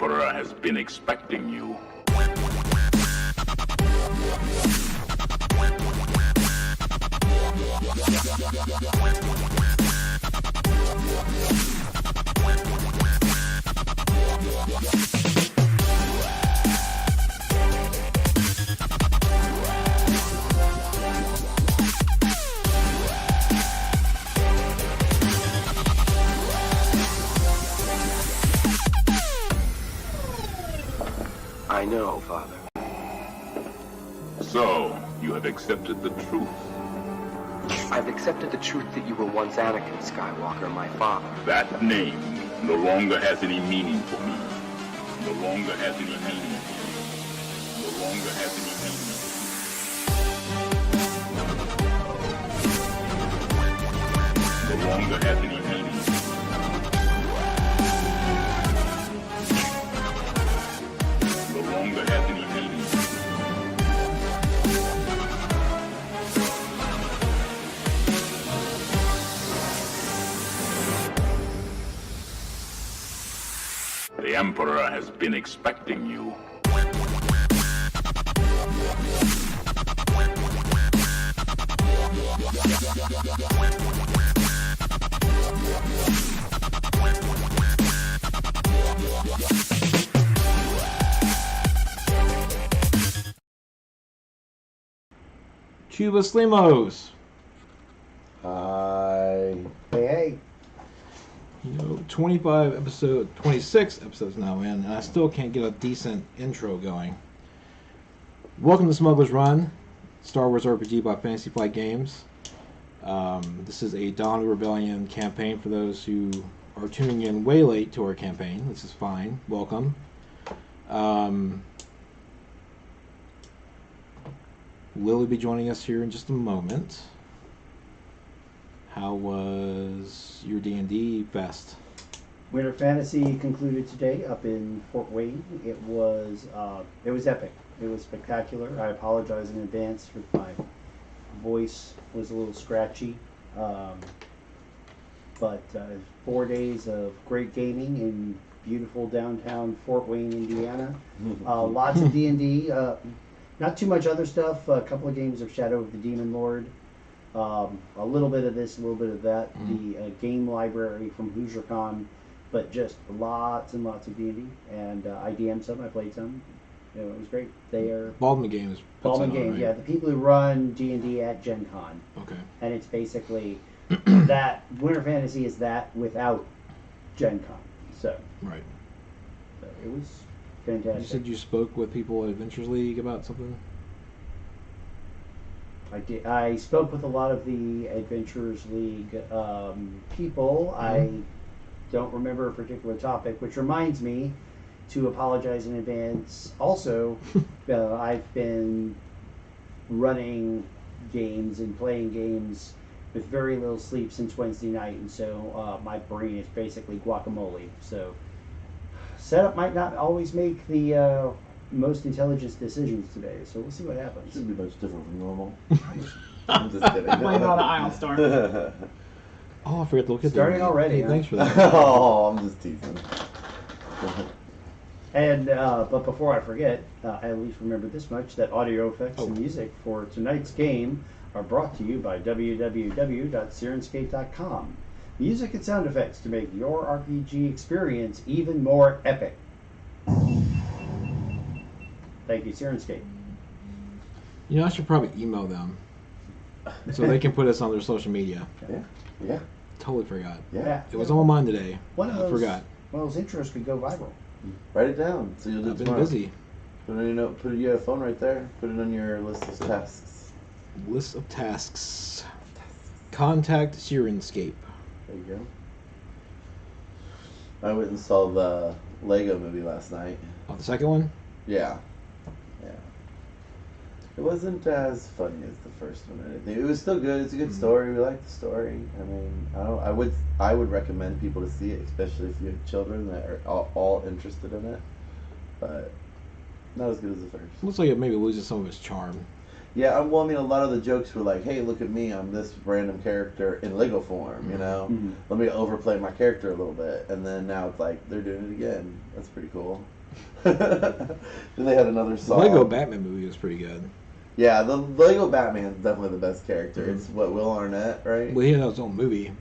Emperor has been expecting you. I know, Father. So, you have accepted the truth. I've accepted the truth that you were once Anakin Skywalker, my father. That name no longer has any meaning for me. No longer has any meaning. No longer has any meaning. No longer has any meaning. No longer has any meaning. The Emperor has been expecting you. Cuba Slimos. Hi. Hey. 26 episodes now in, and I still can't get a decent intro going. Welcome to Smugglers Run, Star Wars RPG by Fantasy Flight Games. This is a Dawn of Rebellion campaign for those who are tuning in way late to our campaign. This is fine. Welcome. Lil will be joining us here in just a moment. How was your D&D fest? Winter Fantasy concluded today up in Fort Wayne. It was epic. It was spectacular. I apologize in advance for my voice was a little scratchy. But 4 days of great gaming in beautiful downtown Fort Wayne, Indiana. Lots of D&D. Not too much other stuff. A couple of games of Shadow of the Demon Lord. A little bit of this, a little bit of that. The game library from HoosierCon, but just lots and lots of D&D. And I DM'd some, I played some. It was great. They are Baldwin Games. Baldwin Games, right? Yeah. The people who run D&D at Gen Con. Okay. And it's basically that Winter Fantasy is that without Gen Con. So. Right. So it was fantastic. You said you spoke with people at Adventures League about something? I did. I spoke with a lot of the Adventures League people. I don't remember a particular topic, which reminds me to apologize in advance. Also, I've been running games and playing games with very little sleep since Wednesday night, and so my brain is basically guacamole. So setup might not always make the most intelligent decisions today, so we'll see what happens. Shouldn't be much different from normal. I'm just kidding. Blame it on the aisle star. Oh, I forgot to look at Starting already, Hey, huh? thanks for that. Oh, I'm just teasing. And but before I forget, I at least remember this much: that audio effects and music for tonight's game are brought to you by www.sirenscape.com. Music and sound effects to make your RPG experience even more epic. Thank you, Sirenscape. You know, I should probably email them so they can put us on their social media. Yeah. Totally forgot. Yeah. It was on mine today. One of I those, forgot. One of those intros could go viral. Write it down so you'll do it I've been tomorrow. busy. Put it on your note. Put it. You have a phone right there. Put it on your list of tasks. List of tasks. Contact Sirenscape. There you go. I went and saw the Lego movie last night. Oh, the second one? Yeah. It wasn't as funny as the first one or anything. It was still good. It's a good story. We like the story. I mean, I would recommend people to see it, especially if you have children that are all interested in it. But not as good as the first. Looks like it maybe loses some of its charm. Yeah, well, I mean, a lot of the jokes were like, "Hey, look at me! I'm this random character in Lego form." You know, let me overplay my character a little bit, and then now it's like they're doing it again. That's pretty cool. Then they had another The song. Lego Batman movie was pretty good. Yeah, the Lego Batman is definitely the best character. Mhm. It's Will Arnett, right? Well, he had his own movie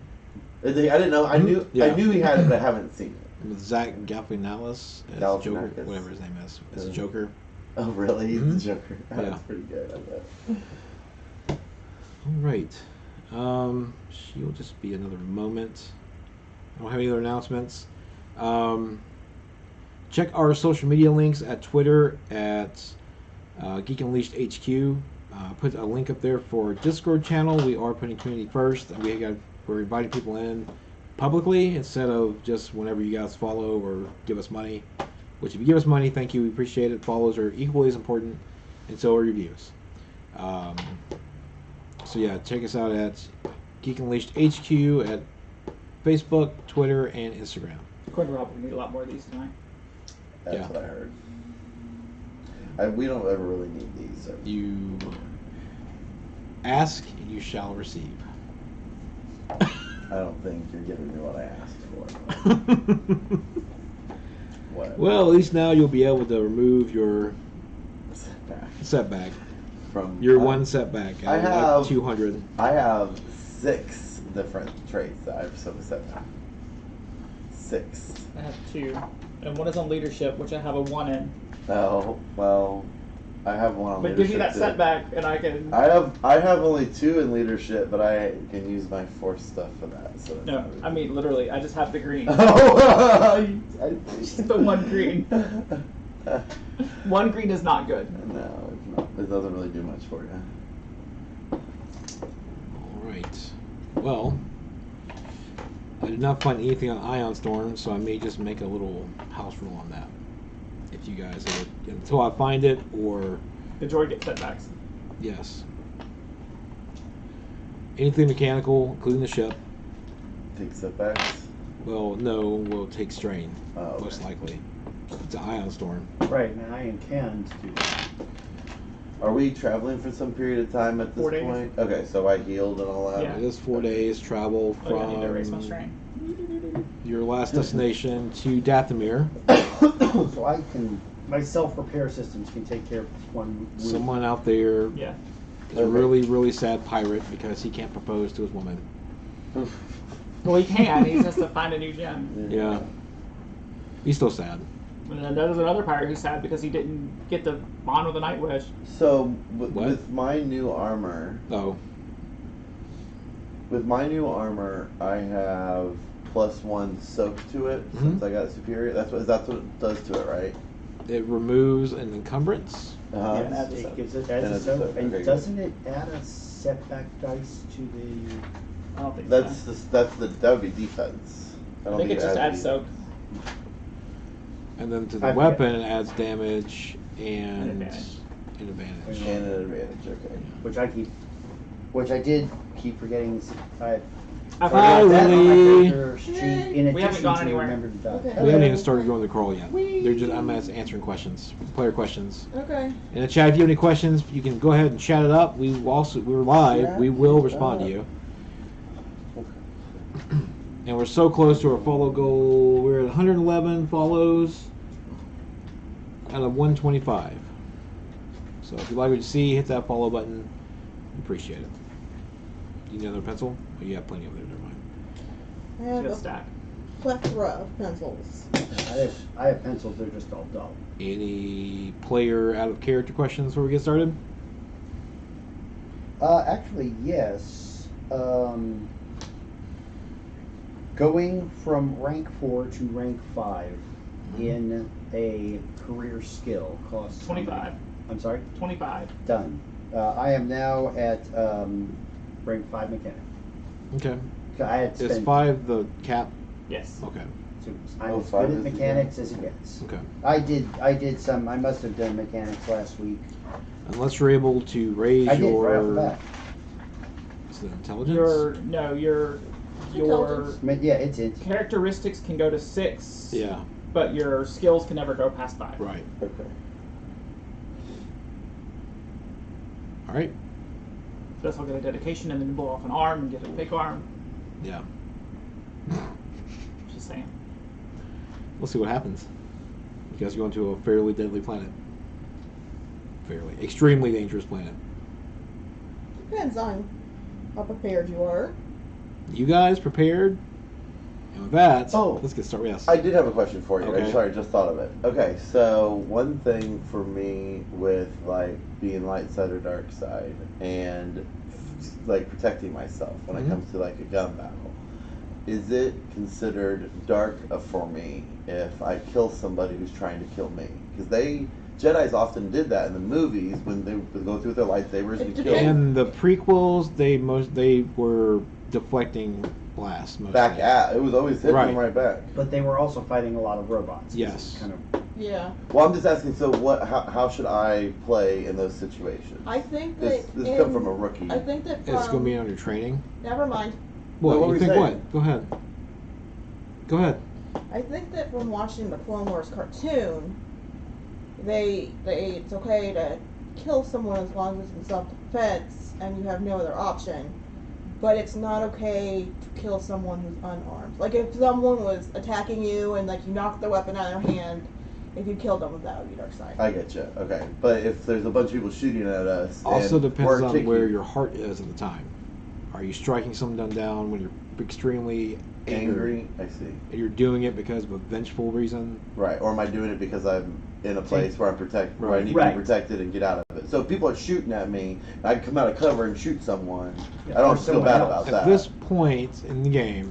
I didn't know. I knew. Yeah. I knew he had it, but I haven't seen it. with Zach Galifianakis as Joker, Galifianakis. whatever his name is, as a Yeah. Joker. Oh, really? He's Mhm. the Joker. That's Yeah. pretty good. I bet. All right. She'll just be another moment. I don't have any other announcements. Check our social media links at Twitter at Geek Unleashed HQ. Put a link up there for our Discord channel. We are putting community first. We're inviting people in publicly instead of just whenever you guys follow or give us money. Which, if you give us money, thank you. We appreciate it. Follows are equally as important, and so are reviews. So yeah, check us out at Geek Unleashed HQ at Facebook, Twitter, and Instagram. According to Rob, we need a lot more of these tonight. That's Yeah. what I heard. We don't ever really need these. So. You ask, and you shall receive. I don't think you're giving me what I asked for. What? Well, at least now you'll be able to remove your Setback. setback. From Your one setback. I out of, have- like 200. I have 6 different traits that I've sort of setback. 6. I have 2. And one is on leadership, which I have a 1 in. Oh well, I have one on But leadership. give me that too. setback, and I can. I have only 2 in leadership, but I can use my force stuff for that. So it's No, not really- I mean literally. I just have the green. Oh, Just the one green. One green is not good. No, it's not. It doesn't really do much for you. All right. Well, I did not find anything on Ion Storm, so I may just make a little house rule on that. If you guys until I find it, or The droid gets setbacks. yes, anything mechanical, including the ship. Take setbacks. Well, no, will take strain, Oh, okay. most likely. It's an Ion Storm. Right, and I intend to. Are we traveling for some period of time at this 4 days. point? Okay, so I healed and all that. Yeah. It is 4 days travel Oh, yeah, I need to erase my from strain. your last destination to Dathomir. So I can, my self-repair systems can take care of this one. wound. Someone out there Yeah. is a really, really sad pirate because he can't propose to his woman. Well, he can. He just has to find a new gem. Yeah. He's still sad. And then there's another pirate who's sad because he didn't get the bond with the Night Wish. So What? with my new armor, Oh, I have +1 soak to it Mhm. since I got superior. That's what it does to it, right? it removes an encumbrance. Uh-huh. Yeah, that's It so. gives it And as a it's soak, soak, and okay, good. doesn't it add a setback dice to the? I don't think That's so. that would be defense. I think it just adds soak. And then to the I weapon, it adds damage and advantage. an advantage. And an advantage. Okay. Which I did keep forgetting. I I Hi, forgot that on my Willie. character sheet in We haven't addition gone to anywhere. remember the die. We haven't even started going to crawl yet. I'm answering questions, player questions. Okay. In the chat, if you have any questions, you can go ahead and chat it up. We're live. Yeah, We will it's respond to up. you. And we're so close to our follow goal. We're at 111 follows out of 125. So if you like what you see, hit that follow button. Appreciate it. You need another pencil? Oh, you have plenty over there. Never mind. I have Just a stack. plethora of pencils. I have pencils. They're just all dull. Any player out of character questions before we get started? Actually, yes. Going from rank 4 to rank 5 in a career skill costs 25. I'm sorry. 25. Done. I am now at rank 5 mechanic. Okay. I had Is spent. 5 the cap? Yes. Okay. So I'm Oh, as 5 good is at the mechanics as it gets. Okay. I did some. I must have done mechanics last week. Unless you're able to raise I did right off the your bat. is it intelligence? Your Intelligence. I mean, yeah, it's characteristics can go to 6. Yeah. But your skills can never go past 5. Right. Okay. All right. This will get a dedication and then you blow off an arm and get a fake arm. Yeah. Just saying. We'll see what happens. You guys are going to a fairly deadly planet. Extremely dangerous planet. Depends on how prepared you are. You guys prepared? And with that, Oh. let's get started. Yes. I did have a question for you. Okay. I'm sorry, I just thought of it. Okay, so one thing for me with like being light side or dark side and like protecting myself when it comes to like a gun battle, is it considered dark for me if I kill somebody who's trying to kill me? Because Jedis often did that in the movies when they would go through with their lightsabers and kill. In the prequels, they were deflecting blasts mostly. Back at it was always hitting them right back. But they were also fighting a lot of robots. Yes. Kind of. Yeah. Well, I'm just asking. So, how should I play in those situations? I think this that come from a rookie. I think that It's going to be under training. Never mind. What? What were You you think saying? what? Go ahead. Go ahead. I think that from watching the Clone Wars cartoon, it's okay to kill someone as long as it's in self-defense and you have no other option. But it's not okay to kill someone who's unarmed. Like if someone was attacking you and like you knocked the weapon out of their hand, if you killed them, that would be dark side. I get you. Okay, but if there's a bunch of people shooting at us, Also and depends we're on kicking- where your heart is at the time. Are you striking someone down when you're extremely angry, I see. and you're doing it because of a vengeful reason? Right, or am I doing it because I'm in a place where I'm where I need to Right. be protected and get out of it? So if people are shooting at me, and I can come out of cover and shoot someone. Yeah, I don't or feel someone bad else. about At that. this point in the game,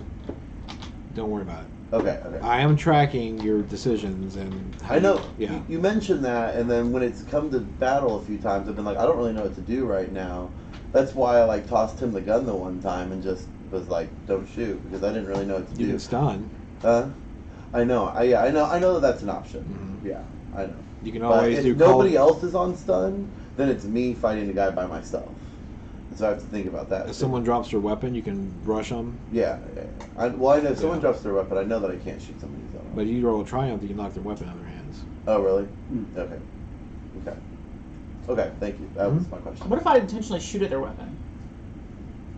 don't worry about it. Okay. I am tracking your decisions and how I know. Yeah. You mentioned that, and then when it's come to battle a few times, I've been like, I don't really know what to do right now. That's why I like tossed him the gun the one time and just was like, don't shoot, because I didn't really know what to You do. can stun. I know. I know that that's an option. Mhm. Yeah, I know. You can But always if do nobody else is on stun, then it's me fighting the guy by myself. So I have to think about that. If someone drops their weapon, you can rush them. Yeah. I know if someone Yeah. drops their weapon, I know that I can't shoot somebody who's on. But if you roll a triumph, you can knock their weapon out of their hands. Oh, really? Mm. Okay, thank you. That was my question. What if I intentionally shoot at their weapon?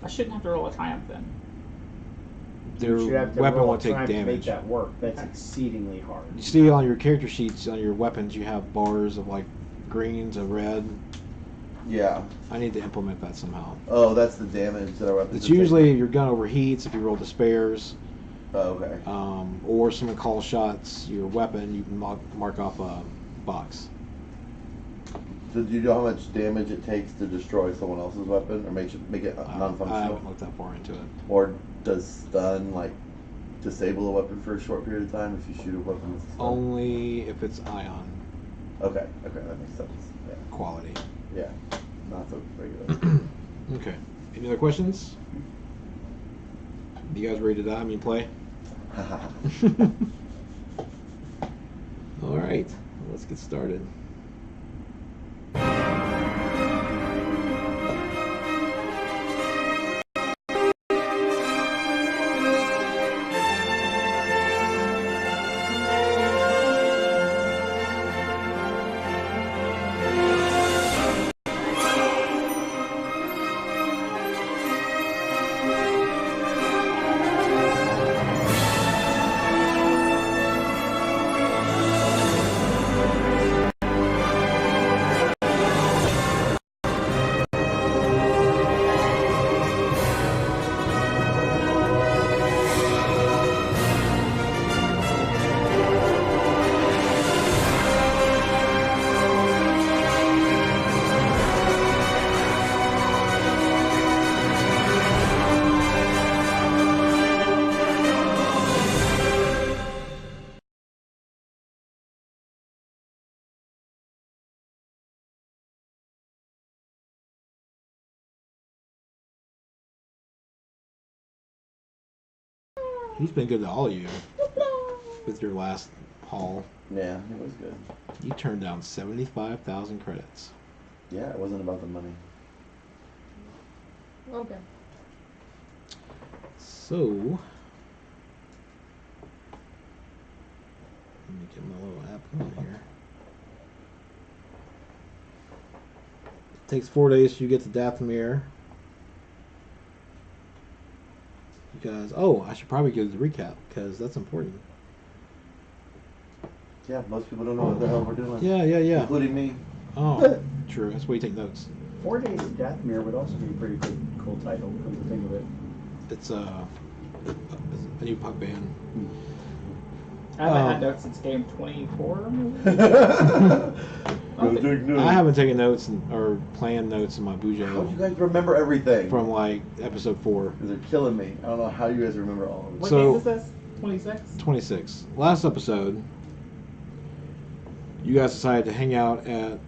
I shouldn't have to roll a triumph then. Their You should have to weapon roll won't take time to make damage. that work. That's exceedingly hard. You see on your character sheets, on your weapons, you have bars of like green to red. Yeah. I need to implement that somehow. Oh, that's the damage that our weapons It's are taking. usually your gun overheats if you roll despairs, Oh, okay. or someone calls shots. Your weapon, you can mark off a box. So do you know how much damage it takes to destroy someone else's weapon, or make it I non-functional? haven't looked that far into it. Or does stun like disable a weapon for a short period of time if you shoot a weapon with stun? Only if it's ion Okay, that makes sense. quality. Yeah, not so regular. Okay. Any other questions? You guys ready to die? I mean, play? All right. Let's get started. He's been good to all of you with your last haul. Yeah, it was good. You turned down 75,000 credits. Yeah, it wasn't about the money. Okay. So, let me get my little app going here. It takes 4 days till you get to Dathomir. You guys, I should probably give the recap because that's important. Yeah, most people don't know what the hell we're doing. Yeah. Including me. Oh, true. That's why you take notes. 4 Days of Dathomir would also be a pretty cool title, come to think of it. It's a new punk band. I haven't had notes since game 24. I haven't taken notes or planned notes in my How do you Bujo guys remember everything? from like episode 4. They're killing me. I don't know how you guys remember all of it. What So- game is this? 26? 26. Last episode, you guys decided to hang out at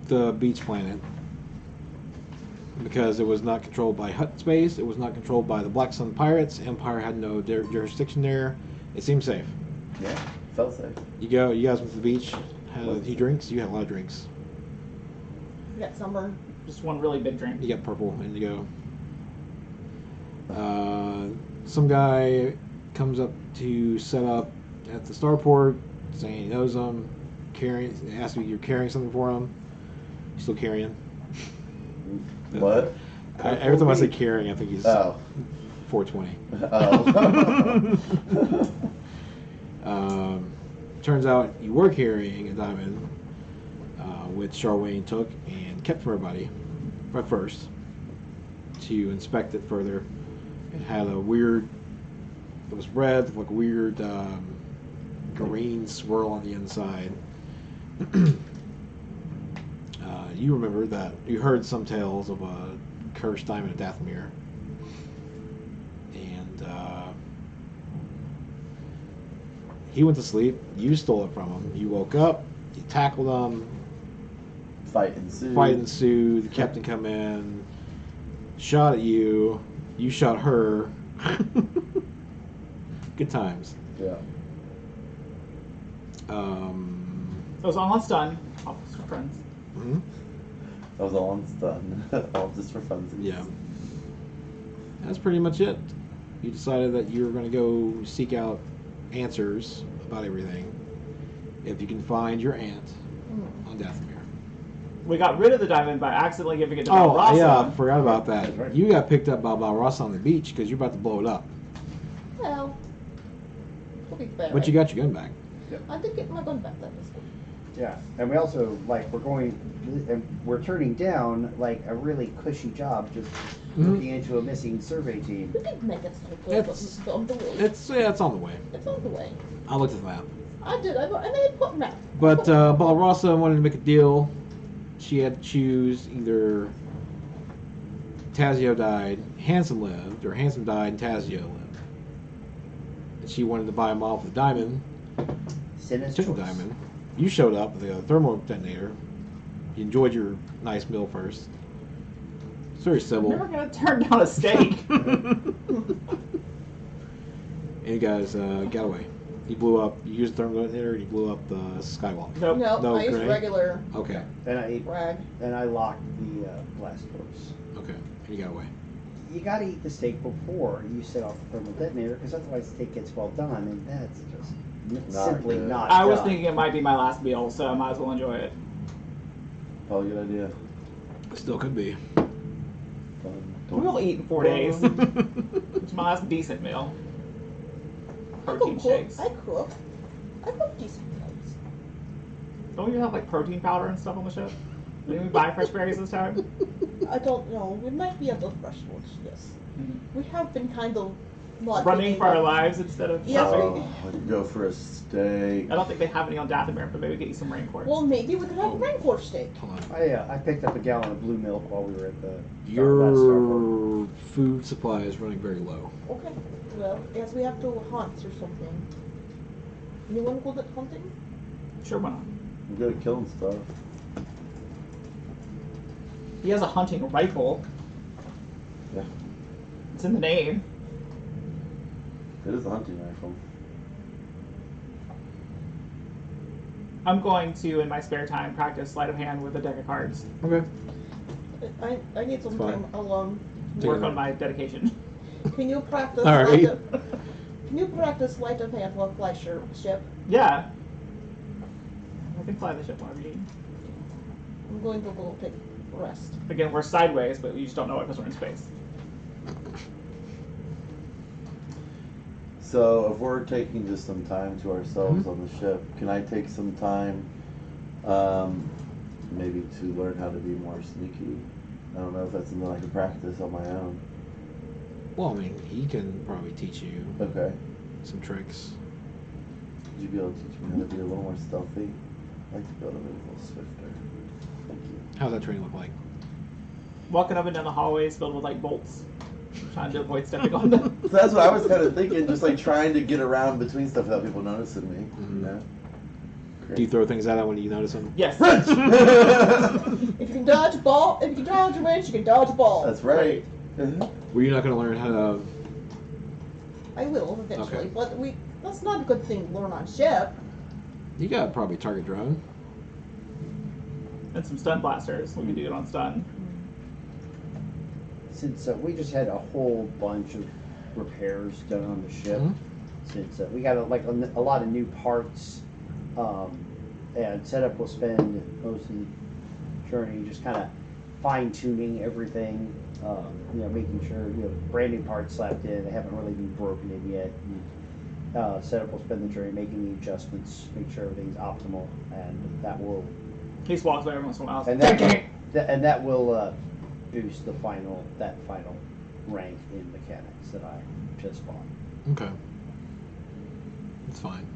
the beach planet because it was not controlled by Hut Space. It was not controlled by the Black Sun Pirates. Empire had no jurisdiction there. It seemed safe. Yeah, felt safe. You guys went to the beach, had a few drinks. You had a lot of drinks. We got summer. Just one really big drink. You got purple and you go. Some guy comes up to set up at the starport, saying he knows him. Asks you if you're carrying something for him. You're still carrying. What? Every time I say carrying, I think he's 420. Oh. Turns out you were carrying a diamond, which Charwayne took and kept from everybody at first to inspect it further. It had a weird, it was red, like a weird green swirl on the inside. You remember that you heard some tales of a cursed diamond at Dathomir. And he went to sleep. You stole it from him. You woke up. You tackled him. Fight ensued. The captain come in, shot at you. You shot her. Good times. Yeah. So it's almost done. Officer friends. Mhm. That was all I'm done. All just for fun. Yeah. That's pretty much it. You decided that you were going to go seek out answers about everything. If you can find your aunt on Dathomir. We got rid of the diamond by accidentally giving it to Oh, Balrasa. yeah, I forgot about that. That's right. You got picked up by Balrasa on the beach because you're about to blow it up. Well, to be fair. But you got your gun back. I did get my gun back that was good. Yeah, and we also, like, we're turning down, like, a really cushy job just looking into a missing survey team. We did make it so good, but It's- it's on the way. It's on the way. It's on the way. I looked at the map. I did. I made put map. But Balrasa wanted to make a deal. She had to choose either Tazio died, Hansen lived, or Hansen died and Tazio lived. And she wanted to buy him off with a diamond. Sinner's Took the choice. diamond. You showed up with a thermal detonator. You enjoyed your nice meal first. It's very I'm civil. never gonna turn down a steak. And you guys got away. You blew up. You used the thermal detonator and you blew up the skywalk. Nope. No, I used grenade? regular Okay. And rag. I locked the blast doors. Okay. And you got away. You gotta eat the steak before you set off the thermal detonator, because otherwise the steak gets well done, and that's just simply good. not I was done. thinking it might be my last meal, so I might as well enjoy it. Probably a good idea. Still could be. We'll eat in 4 days. It's my last decent meal. Protein shakes. I cook decent things. Don't you have like protein powder and stuff on the ship? Didn't we buy fresh berries this time? I don't know. We might be at the fresh ones, yes. We have been kind of not Running taking for our them. lives instead of Yeah. shopping. I could go for a steak. I don't think they have any on Dathomir, but maybe we could eat some rainforest. Well, maybe we could have a rancor steak. Hold on. I picked up a gallon of blue milk while we were at the last Starport. Your food supply is running very low. Okay. Well, I guess we have to hunt or something. Anyone good at hunting? Sure, why not? I'm good at killing stuff. He has a hunting rifle. Yeah. It's in the name. It is a hunting rifle. I'm going to, in my spare time, practice sleight of hand with a deck of cards. Okay. I need some Fine. time alone. Take Work it. on my dedication. Can you practice? All right. Can you practice sleight of hand while fly ship? Yeah. I can fly the ship whenever you need. I'm going to go take a rest. Again, we're sideways, but you just don't know it because we're in space. So if we're taking just some time to ourselves on the ship, can I take some time, maybe to learn how to be more sneaky? I don't know if that's something I can practice on my own. Well, I mean, he can probably teach you Okay. some tricks. Would you be able to teach me how to be a little more stealthy? I'd like to be able to move a little swifter. Thank you. How's that training look like? Walking up and down the hallways filled with like bolts, trying to avoid stepping on them. So that's what I was kind of thinking, just like trying to get around between stuff without people noticing me. Mhm. You know? Do you throw things at him when you notice them? Yes. If you can dodge a ball, if you can dodge a wrench, you can dodge a ball. That's right. Were you not going to learn how to... I will eventually, Okay. but that's not a good thing to learn on ship. You got probably target drone. And some stun blasters. We can do it on stun. Since we just had a whole bunch of repairs done on the ship, Mhm. since we got a lot of new parts, and setup will spend most of the journey just kind of fine tuning everything, making sure brand new parts slapped in. They haven't really been broken in yet. And, setup will spend the journey making the adjustments, make sure everything's optimal, and that will He just walks by every once in a while. and that will boost that final rank in mechanics that I just bought. Okay. That's fine.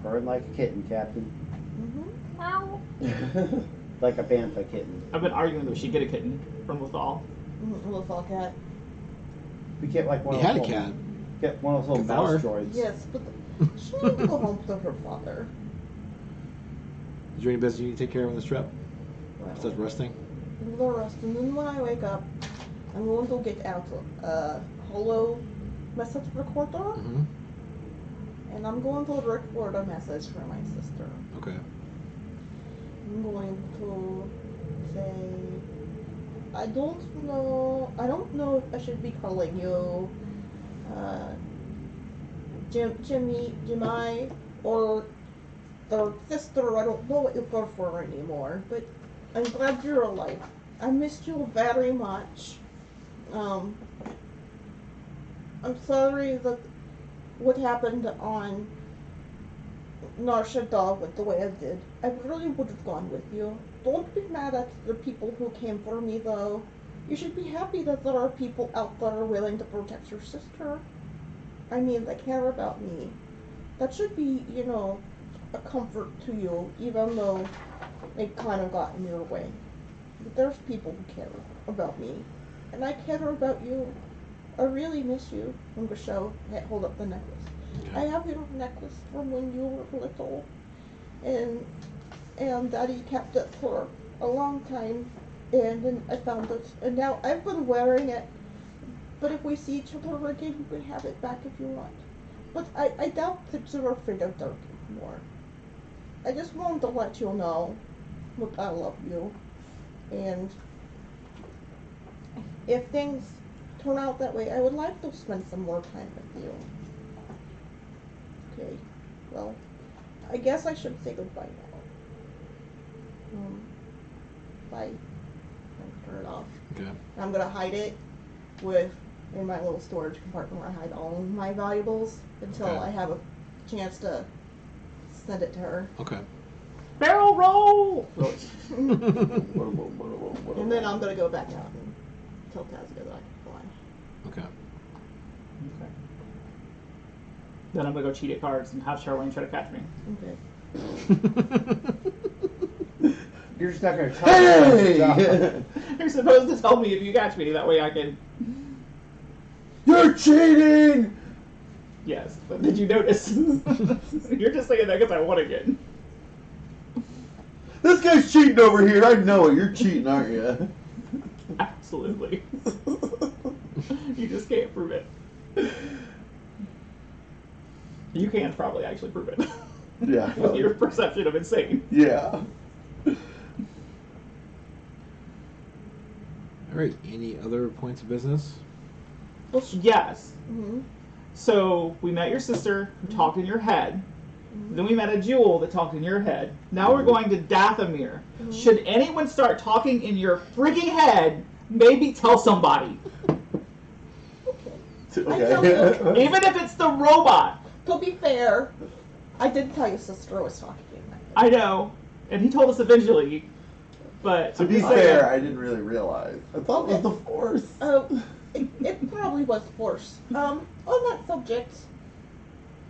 Purring like a kitten, Captain. Mm-hmm. Wow. Like a bantha kitten. I've been arguing that we should get a kitten from Lethal. Mm-hmm. Little fall cat. We get like one You of had those a little, cat. get one of those little Devour. mouse droids. Yes, but she needs to go home to her father. Is there any business you need to take care of on this trip? Well, Besides resting? the rest, and then when I wake up, I'm going to get out a holo message recorder, Mm-hmm. and I'm going to record a message for my sister. Okay. I'm going to say, I don't know if I should be calling you Jimmy, or the sister. I don't know what you prefer anymore, but I'm glad you're alive. I missed you very much. I'm sorry that what happened on Narshada with the way I did. I really would have gone with you. Don't be mad at the people who came for me, though. You should be happy that there are people out there willing to protect your sister. I mean, they care about me. That should be, a comfort to you, even though it kind of got in your way. But there's people who care about me. And I care about you. I really miss you. I'm going to hold up the necklace. I have your necklace from when you were little, and Daddy kept it for a long time, and then I found it, and now I've been wearing it. But if we see each other again, you can have it back if you want. But I doubt that you're afraid of dark anymore. I just wanted to let you know that I love you, and if things turn out that way, I would like to spend some more time with you. Okay, well, I guess I should say goodbye now. Bye. I'll turn it off. Okay. I'm gonna hide it in my little storage compartment where I hide all of my valuables until Okay. I have a chance to send it to her. Okay. Barrel roll! And then I'm gonna go back out and tell Tazga that I can fly. Okay. Okay. Then I'm gonna go cheat at cards and have Charlene try to catch me. Okay. You're just not going to tell me. Hey! You're supposed to tell me if you catch me, that way I can... You're cheating! Yes, but did you notice? You're just saying that because I won again. This guy's cheating over here. I know it. You're cheating, aren't you? Absolutely. You just can't prove it. You can probably actually prove it. Yeah. With your perception of insane. Yeah. All right. Any other points of business? Yes. Mm-hmm. So we met your sister who talked in your head. Then we met a jewel that talked in your head. Now we're going to Dathomir. Should anyone start talking in your freaking head, maybe tell somebody. Okay. Even if it's the robot. To be fair, I did tell your sister I was talking to you. I know. And he told us eventually. But To be fair, I didn't really realize. I thought it was the Force. It probably was forced. On that subject,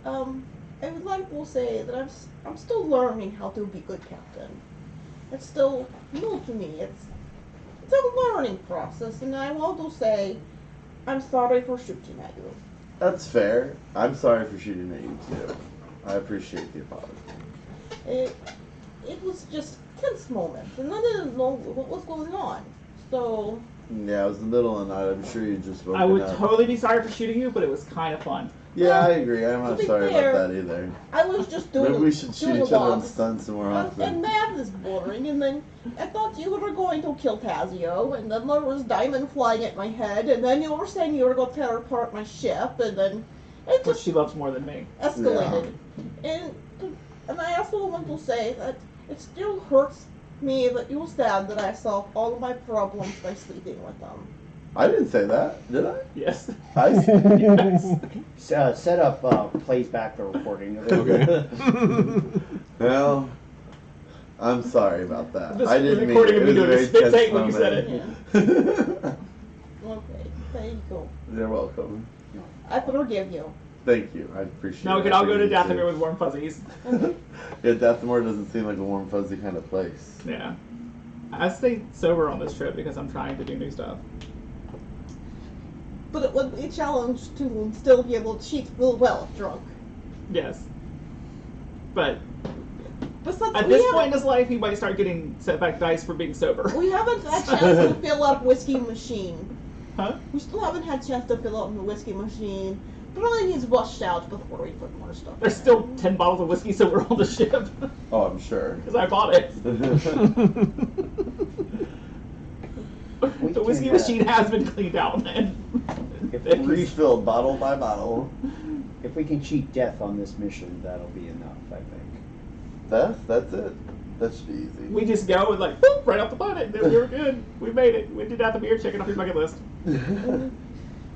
I would like to say that I'm still learning how to be good captain. It's still new to me. It's a learning process, and I want to say I'm sorry for shooting at you. That's fair. I'm sorry for shooting at you too. I appreciate the apology. It was just tense moments, and I didn't know what was going on. So Yeah, it was the middle of the night. I'm sure you just woken I would up. totally be sorry for shooting you, but it was kind of fun. Yeah, I agree. I'm to not be sorry fair, about that either. I was just doing. Maybe we should shoot doing each other on logs. stunts more And often. math is boring, and then I thought you were going to kill Tazio, and then there was Diamond flying at my head, and then you were saying you were going to tear apart my ship, and then it Which just she loves more than me. escalated. And I also want to say that it still hurts me that you said that I solved all of my problems by sleeping with them. I didn't say that, did I? Yes. Set up plays back the recording of it. Okay. Well, I'm sorry about that. This I didn't mean recording it. of me It was a doing a very spit tense take when you said moment. Okay, thank you. You're welcome. I forgive you. Thank you. I appreciate it. Now we can all go to I appreciate Dathomir with warm fuzzies. Yeah, Dathomir doesn't seem like a warm, fuzzy kind of place. Yeah. I stay sober on this trip because I'm trying to do new stuff. But it would be a challenge to still be able to cheat real well if drunk. Yes. But Besides, at this point in his life, he might start getting setback dice for being sober. we haven't had a chance to fill up whiskey machine. Huh? We still haven't had a chance to fill up the whiskey machine. Probably needs washed out before we put more stuff. There's still 10 bottles of whiskey silver on the ship. Oh, I'm sure. Because I bought it. The whiskey machine has been cleaned out, and Refilled bottle by bottle. If we can cheat death on this mission, that'll be enough, I think. That's it. That should be easy. we just go and like, boop, right off the planet. We were good. We made it. We did Dathomir, check it off your bucket list.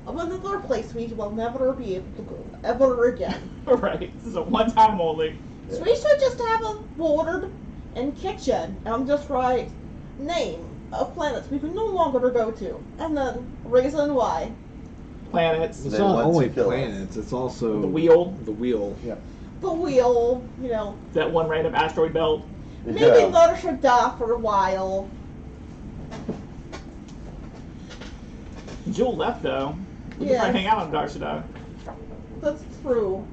Another place we will never be able to go ever again. Right. This is a one-time only. So we should just have a board and kitchen and just write name of planets we can no longer go to, and then reason why. Planets. It's They not want only to kill us. planets, it's also The wheel. The wheel. Yeah. The wheel, you know. That one random asteroid belt. Maybe Yeah. Mother should die for a while. Jewel left though. We Yes. can try to hang out on Darshada. That's true.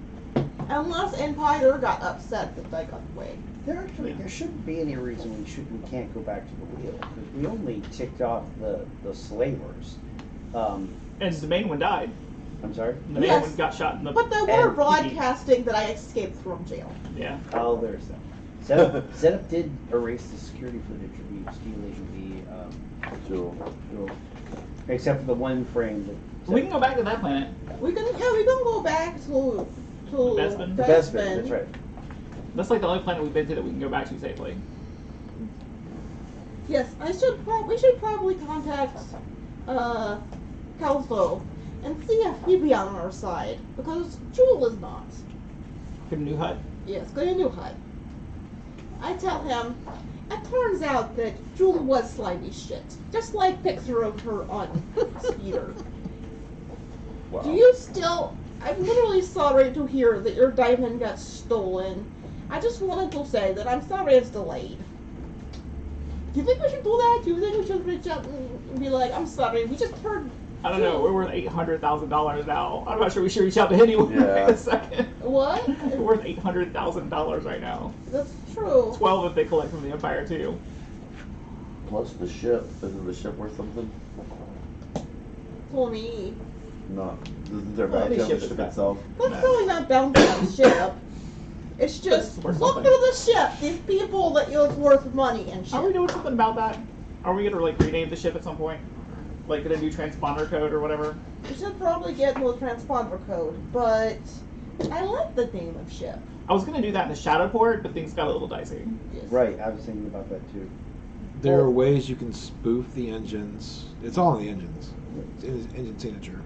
Unless Empire got upset that they got away. There shouldn't be any reason we can't go back to the wheel, because we only ticked off the slavers. And the main one died. I'm sorry? The main Yes. one got shot in the. But they were And- broadcasting that I escaped from jail. Yeah. Oh, there's that. Setup did erase the security footage of you stealing Jewel. the except for the one frame that We can go back to that planet. We can go back to Bespin? the best bit, that's right. That's like the only planet we've been to that we can go back to safely. Yes, we should probably contact Calvo and see if he'd be on our side, because Jewel is not. Get a new hut. Yes, go to New Hut. I tell him, it turns out that Jewel was slimy shit, just like picture of her on Speeder. Wow. Do you still? I'm literally sorry to hear that your diamond got stolen. I just wanted to say that I'm sorry it's delayed. Do you think we should do that? Do you think we should reach out and be like, I'm sorry, we just heard. I don't know. We're worth $800,000 now. I'm not sure we should reach out to anyone Yeah. right this second. What? We're worth $800,000 right now. That's true. 12 if they collect from the Empire too. Plus the ship. Isn't the ship worth something? For me. No. Isn't there Well, value the on the ship's ship the itself? That's really not bound to that ship. It's just, It's worth look something. through the ship. These people that it's worth money and shit. Are we doing something about that? Are we gonna like rename the ship at some point? Like get a new transponder code or whatever? We should probably get no transponder code, but I like the name of ship. I was gonna do that in the Shadowport, but things got a little dicey. Yes. Right, I was thinking about that too. There are ways you can spoof the engines. It's all in the engines. It's in his engine signature.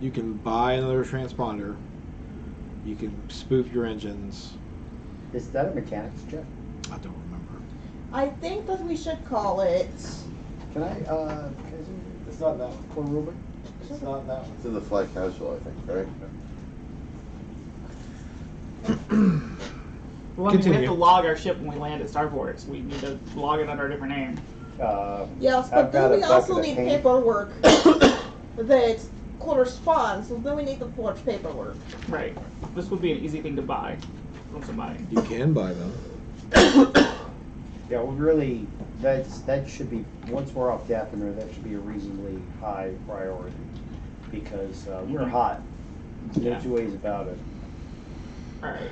You can buy another transponder. You can spoof your engines. Is that a mechanics check? I don't remember. I think that we should call it. Can I It's not that one. for Ruben? It's not that one. It's in the flight casual, I think, right? Well, I mean, we have Continue. to log our ship when we land at Starports. We need to log it under a different name. Yes, but I've got then a we also bucket of need paint. paperwork that corresponds. So then we need the forged paperwork. Right. This would be an easy thing to buy from somebody. You can buy them. Yeah, well, really, that should be, once we're off Dathomir, that should be a reasonably high priority. Because we're hot. No Yeah. two ways about it. Alright.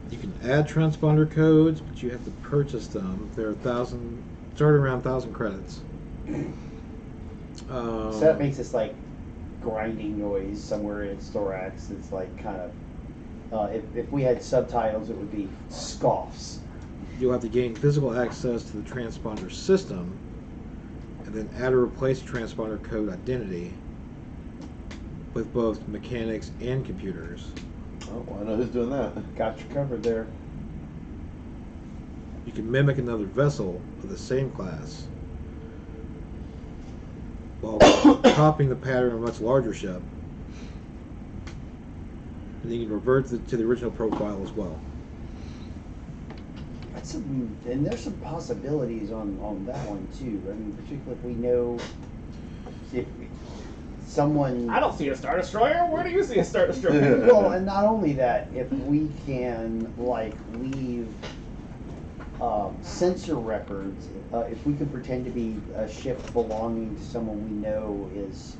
You can add transponder codes, but you have to purchase them. They're start around 1,000 credits. So that makes this like grinding noise somewhere in its thorax. It's like kind of, if we had subtitles, it would be scoffs. You'll have to gain physical access to the transponder system, and then add or replace a transponder code identity with both mechanics and computers. Oh, well, I know who's doing that. Got you covered there. You can mimic another vessel of the same class while copying the pattern of a much larger ship. And you can revert to the original profile as well. That's and there's some possibilities on that one too. I mean, particularly if we know if someone. I don't see a Star Destroyer. Where do you see a Star Destroyer? Well, and not only that, if we can like leave sensor records, if we can pretend to be a ship belonging to someone we know is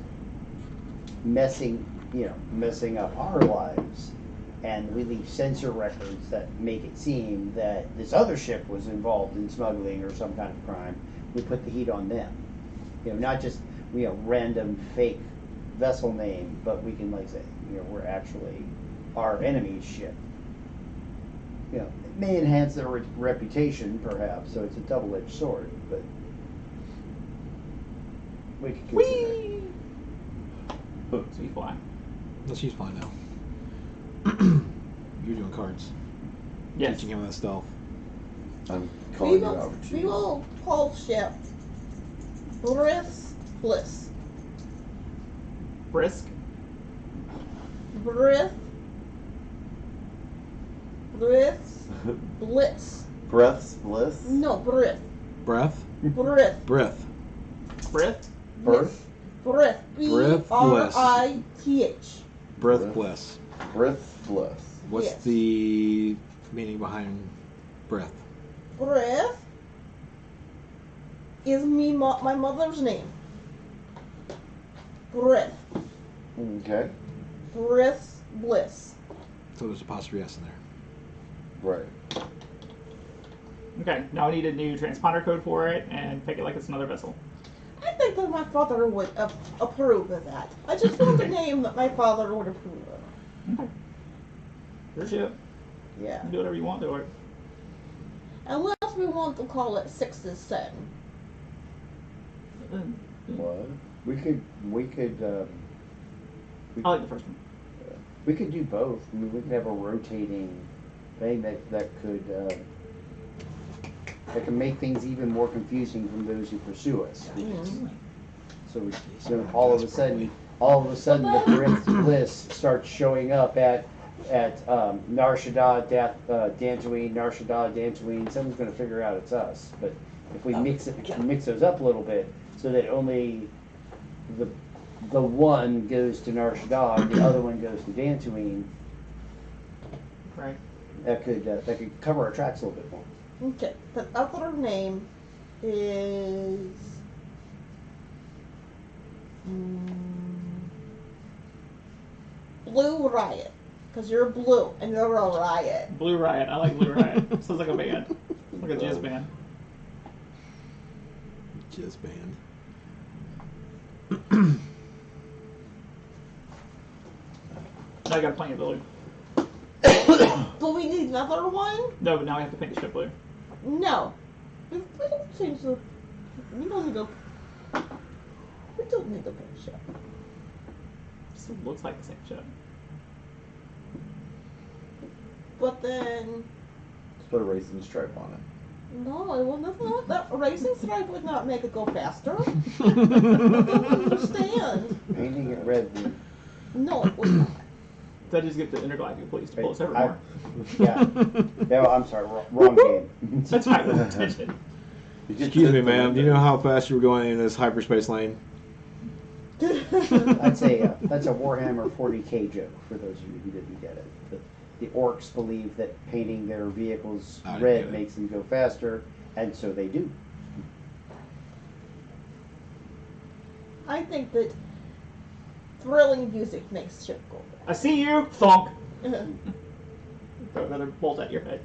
messing up our lives, and we leave sensor records that make it seem that this other ship was involved in smuggling or some kind of crime, we put the heat on them. Not just random fake vessel name, but we can like say, we're actually our enemy's ship. It may enhance their reputation, perhaps, so it's a double-edged sword, but we could consider it. So you fly. No, she's fine now. You're doing cards. Yes. Teaching him that stealth. I'm We calling you will, out. we will call ship Bliss. Brisk. Bliss. Bliss. Breath's bliss. No, Bliss. Breath? Bliss. Breath. Brith. Birth. Bliss. Breath B-R-I-T-H. Breath Breath. bliss. Breath's bliss. What's Yes. the meaning behind breath? Bliss is my mother's name. Bliss. Okay. Bliss. So there's apostrophe S in there. Right. Okay, now I need a new transponder code for it and pick it like it's another vessel. I think that my father would approve of that. I just want the name that my father would approve of. Okay. Your ship. Yeah. You can do whatever you want to it. Unless we want to call it 6's Sen. What? We could I like the first one. we could do both. I mean, we could have a rotating thing that can make things even more confusing from those who pursue us. So all of a sudden, the Brith's Bliss starts showing up at Narshada, Dantooine. Someone's going to figure out it's us. But if we mix those up a little bit, so that only the one goes to Narshada, the other one goes to Dantooine, Right. that could cover our tracks a little bit more. Okay. The other name is Blue Riot. Because you're blue and you're a riot. Blue Riot. I like Blue Riot. Sounds like a band. Like a jazz band. Jizz band. Now I got plenty of blue. Do we need another one? No, but now I have to paint the ship blue. No. We don't change the. We don't need to. We don't need to finish it. Still looks like the same ship. But then, Just put a racing stripe on it. no, it will not. That racing stripe would not make it go faster. I don't understand. Painting it red would. No, it would not. So I just get the intergalactic police to pull us over I- more. Yeah. No, I'm sorry. Wrong game. That's fine with attention. You could Excuse tip me, the ma'am. Do you know window. how fast you were going in this hyperspace lane? I'd say that's a Warhammer 40K joke for those of you who didn't get it. The orcs believe that painting their vehicles I didn't get red it. makes them go faster, and so they do. I think that thrilling music makes shit go I see you, thunk. fast. Throw another bolt at your head.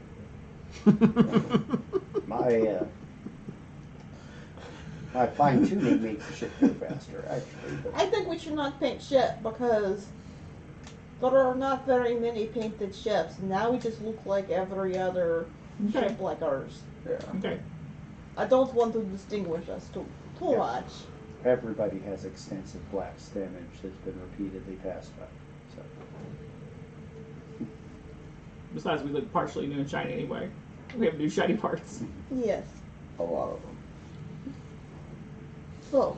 My fine tuning makes the ship go faster, actually. But I think we should not paint ship because there are not very many painted ships. Now we just look like every other Okay. ship like ours. Yeah. Okay. I don't want to distinguish us too Yeah. much. everybody has extensive blast damage that's been repeatedly passed by. So. Besides, we look partially new and shiny anyway. We have new shiny parts. Yes. A lot of them. So,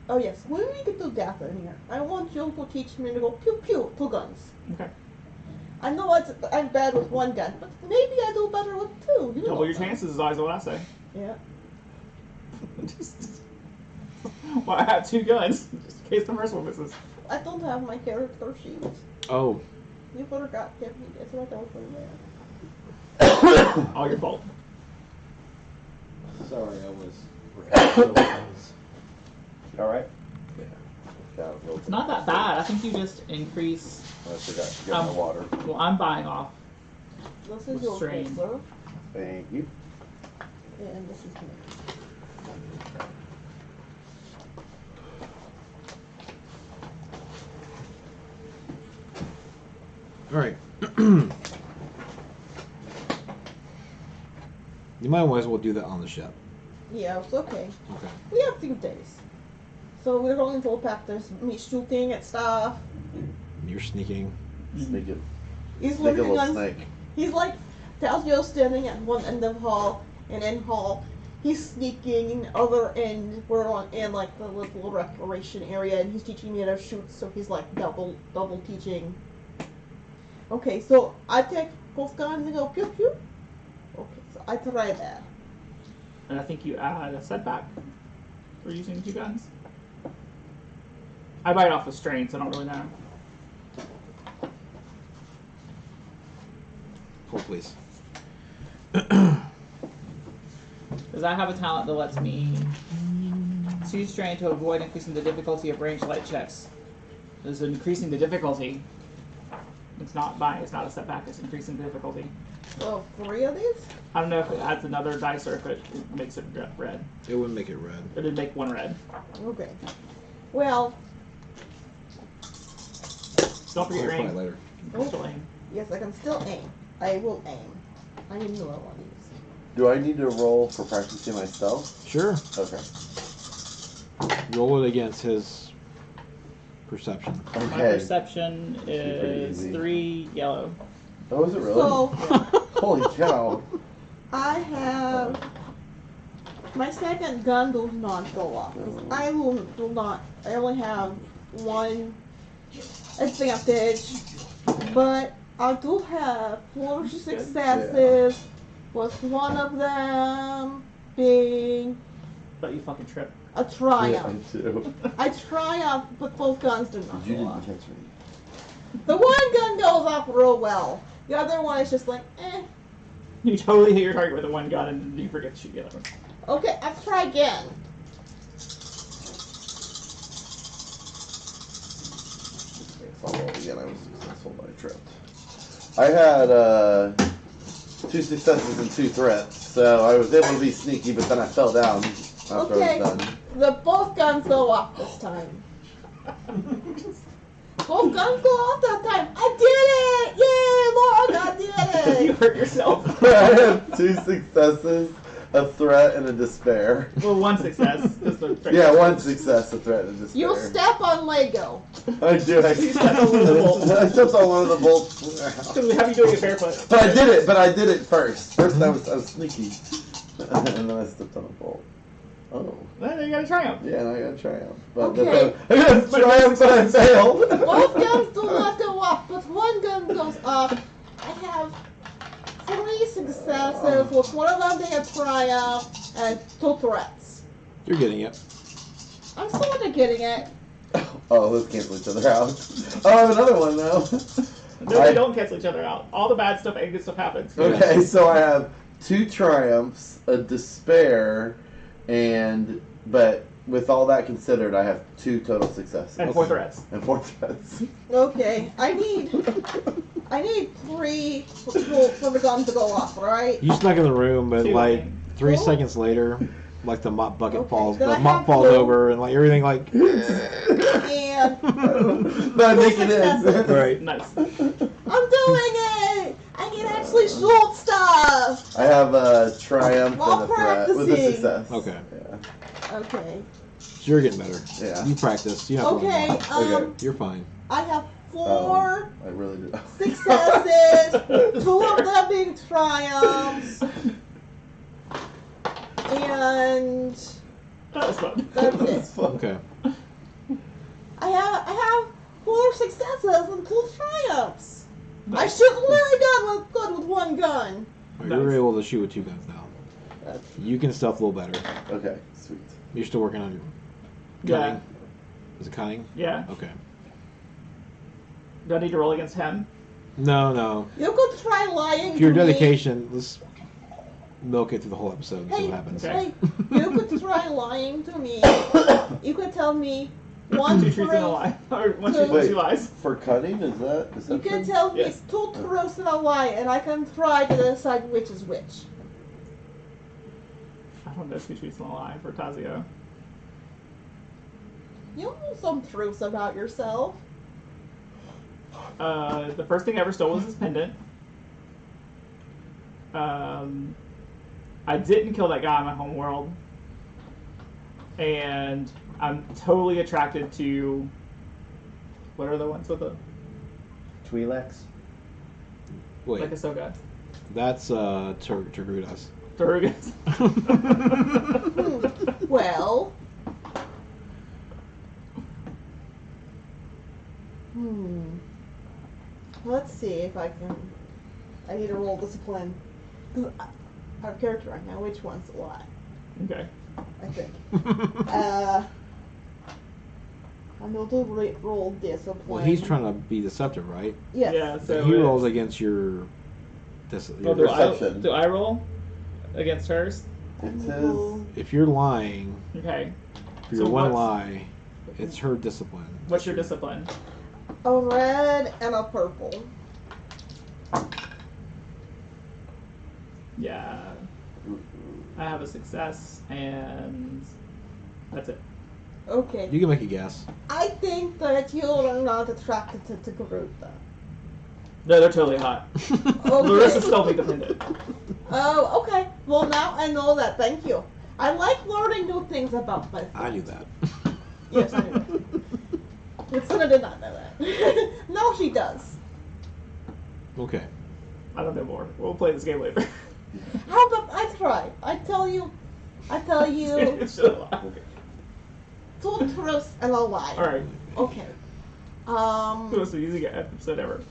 oh yes, when we get to Dathomir, I want you to teach me to go pew pew to guns. Okay. I know I'm bad with one gun, but maybe I do better with two. You Double know your that. chances is always what I say. Yeah. Well, I have two guns, just in case the first one misses. I don't have my character sheet. Oh, You forgot to give me this right over there. All your fault. Sorry, I was. All right. Got a little It's not that bad. I think you just increase. I forgot to get my water. Well, I'm buying off. This is your Strain. pistol, Thank you. and this is me. all right. You might as well do that on the ship. Yeah, it's okay. Okay. We have 2 days. So we're going to practice me shooting at stuff. You're sneaking. Sneak it. He's Sneak a looking little on. snake. He's like Talgio standing at one end of hall, and in hall, he's sneaking in the other end. We're on in like the little recreation area, and he's teaching me how to shoot. So he's like double teaching. Okay, so I take both guns and go pew pew. Okay, so I try that. And I think you add a setback for using 2 guns. I buy it off of strain, so I don't really know. Hold, please. Because I have a talent that lets me use strain to avoid increasing the difficulty of ranged light checks. This is increasing the difficulty. It's not a setback, it's increasing the difficulty. So 3 of these. I don't know if it adds another dice or if it makes it red. It wouldn't make it red. It did make 1 red. Okay. Well, Don't forget your Clarify aim. later. Still aim. yes, I can still aim. I will aim. I need to know one of these. Do I need to roll for practicing my stealth? Sure. Okay. Roll it against his perception. My Okay. perception pretty is easy. 3 yellow. Oh, is it really? So Holy cow. I have my second gun does not go off. 'Cause I will do not. I only have 1 advantage, but I do have 4 successes, with one of them being But you fucking trip. a Yeah, triumph. I do. I triumph, but both guns do not You go didn't off. catch me. The one gun goes off real well. The other one is just like, eh. You totally hit your target with the 1 gun and you forget to shoot the other one. Okay, let's try again. If I rolled again, I was successful, but I tripped. I had 2 successes and 2 threats, so I was able to be sneaky, but then I fell down after Okay. I was done. Both guns go off this time. Both guns go off that time. I did it! Yay, Laura, I did You it! hurt yourself. I had 2 successes a threat, and a despair. Well, one success is the Yeah, one success, a threat, and a despair. You step on Lego. I do. I stepped on one of the bolts. I stepped on one of the bolts. Because we have you doing it barefoot. But I did it first. First I was sneaky. And then I stepped on a bolt. Oh. Then you got a triumph. Yeah, and I got a triumph. But Okay. I got a triumph, but I failed. Both guns do not go up, but one gun goes up. I have 3 successes, with one of them being a triumph, and 2 threats. You're getting it. I'm sort of getting it. Oh, let's cancel each other out. Oh, I have another one now. No, they don't cancel each other out. All the bad stuff and good stuff happens. Okay, so I have 2 triumphs, a despair, but with all that considered, I have 2 total successes. And 4 threats. And 4 threats. Okay, I need 3 for the gun to go off, right? You snuck in the room, but 2, I like think. 3 Oh. seconds later, like the mop bucket Okay, falls, then the I mop have falls to- over, and like everything like. And But I make it in. Right. Nice. I'm doing it! I can actually shoot stuff! I have a triumph While and a threat with a practicing. success. Okay. Yeah. Okay. So you're getting better. Yeah. You practice. You don't Okay, have to worry about it. Okay. You're fine. I have 4 I really do. successes, 2 of them being triumphs, and That was fun. that's it. That's fun. Okay. I have 4 successes and 2 triumphs. I shoot really good with one gun. You're Nice. able to shoot with 2 guns now. You can stealth a little better. Okay, sweet. You're still working on your Yeah. cunning. Is it cunning? Yeah. Okay. Do I need to roll against him? No. You could try lying If your to me. dedication, let's milk it through the whole episode and see Hey, what happens. Okay. hey, you could try lying to me. You could tell me 1 2 truths and a truth. lie. Or 1 truth and Wait. 2 lies. For cutting, is that You deception? can tell me Yes. 2 truths and a lie, and I can try to decide which is which. I don't know 2 truths and a lie for Tazio. You know some truths about yourself. The first thing I ever stole was his pendant. I didn't kill that guy in my home world. And I'm totally attracted to... What are the ones with the... Twi'leks. Wait, Like Ahsoka. that's Turgudas. Tarugas. Well. Let's see if I can. I need to roll discipline. 'Cause I have a character right now. Which one's a lie? Okay. I think. I'm going to roll discipline. Well, he's trying to be deceptive, right? Yes. Yeah, so he it's- rolls against your. Oh, do Perception. do I roll against hers? It's his. If you're lying, Okay. for your So one what's- lie, it's her discipline. What's your discipline? A red and a purple. Yeah. I have a success, and that's it. Okay. You can make a guess. I think that you are not attracted to Garuda. No, they're totally hot. Larissa stole me the pendant. Oh, okay. Well, now I know that. Thank you. I like learning new things about myself. I knew that. Yes, I knew that. Lucina did not know that. No, she does. Okay. I don't know more. We'll play this game later. How about I try? I tell you It's just a lie. 2 truths and a lie. Alright. Okay. The most easy episode ever.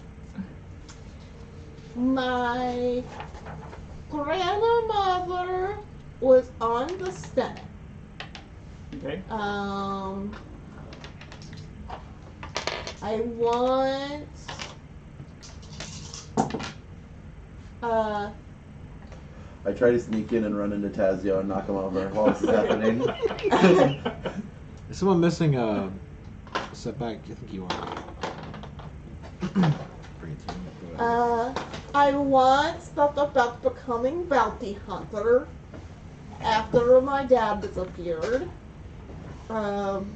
My grandmother was on the Senate. Okay. I want I try to sneak in and run into Tazio and knock him over while this is happening. Is someone missing a setback? I think you are. Bring it to you. Go ahead. I want stuff about becoming bounty hunter after my dad disappeared. And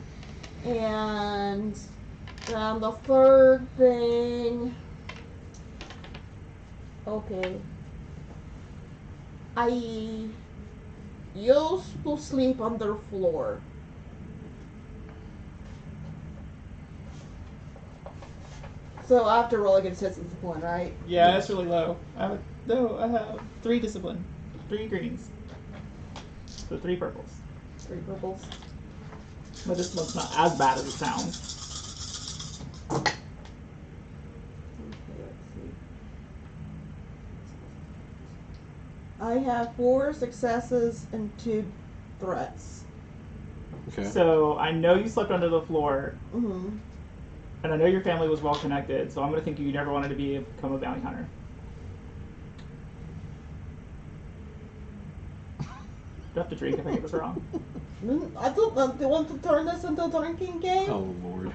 the third thing. Okay. You will sleep on the floor. So I have to roll against his discipline, right? Yeah, that's really low. I have 3 discipline, 3 greens, so 3 purples. 3 purples. But this one's not as bad as it sounds. Okay, let's see. I have 4 successes and 2 threats. Okay. So I know you slept under the floor, Mm-hmm. and I know your family was well connected. So I'm gonna think you never wanted to become a bounty hunter. You have to drink if I get this wrong. I don't they want to turn this into a drinking game. Oh Lord.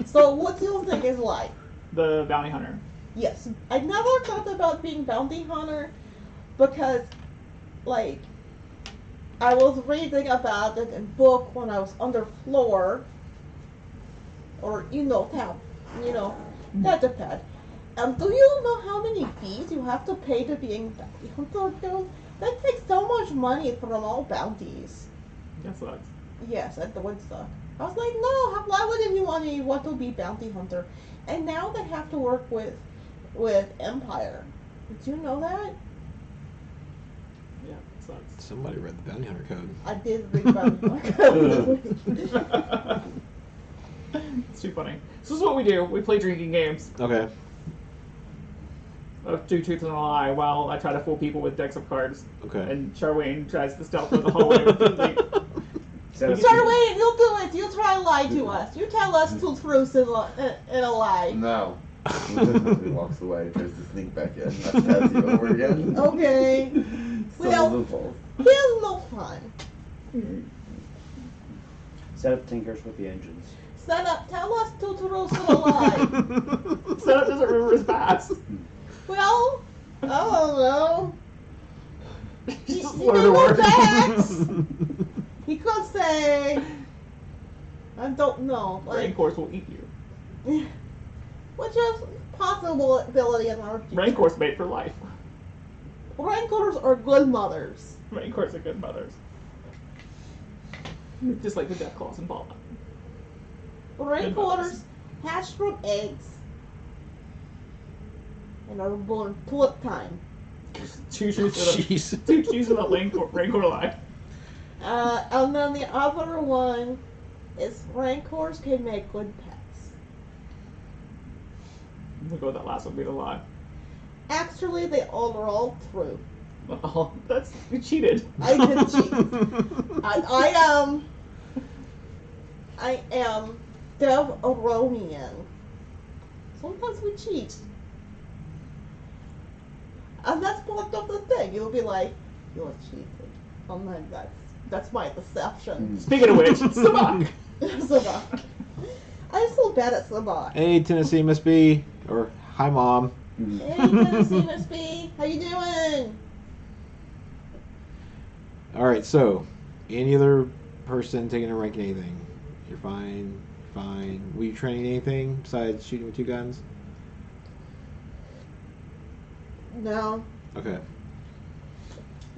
So what do you think is like? The bounty hunter. Yes, I never thought about being bounty hunter because, like, I was reading about it in book when I was underfloor, or that's a pet. Do you know how many fees you have to pay to being bounty hunter? That takes so much money from all bounties. That sucks. Yes, at the Woodstock. I was like, no, why wouldn't you want to be bounty hunter? And now they have to work with Empire. Did you know that? Yeah, it sucks. Somebody read the Bounty Hunter Code. I did read bounty hunter. It's too funny. This is what we do. We play drinking games Okay. of 2 truths and a lie while I try to fool people with decks of cards. Okay. And Charwayne tries to stealth through the hallway with Kinsley. Charwayne, you'll do it. You try to lie to us. You tell us 2 truths and a lie. No. He walks away, tries to sneak back in. That's you over again. Okay. Well, Loophole. here's no fun. Set up tinkers with the engines. Set up. Tell us 2 truths and a lie. Setup doesn't remember his past. Well, I don't know. He Just he learn may to know work. facts. He could say, I don't know, Rain like, Course will eat you. which is possibility in our future. Rain Course made for life. Rancors are good mothers. Rain Course are good mothers. Just like the Death Claws and Fallout. Rancors hatch from eggs and are born tulip time. 2 truths and a Jeez. 2 truths and a Rancor lie. And then the other one is Rancors can make good pets. We'll go with that last one, be the lie. Actually, they all are all true. Oh, you cheated. I did cheat. I am Dev-Aronian. Sometimes we cheat. And that's part of the thing. You'll be like, you're cheating. Sometimes that's my deception. Speaking of which, Sabak. Sabak. I'm so bad at Sabak. Hey, Tennessee Miss B. Or, hi, Mom. Hey, Tennessee Miss B. How you doing? Alright, so, any other person taking a rank in anything? You're fine. Fine. Were you training anything besides shooting with 2 guns? No. Okay.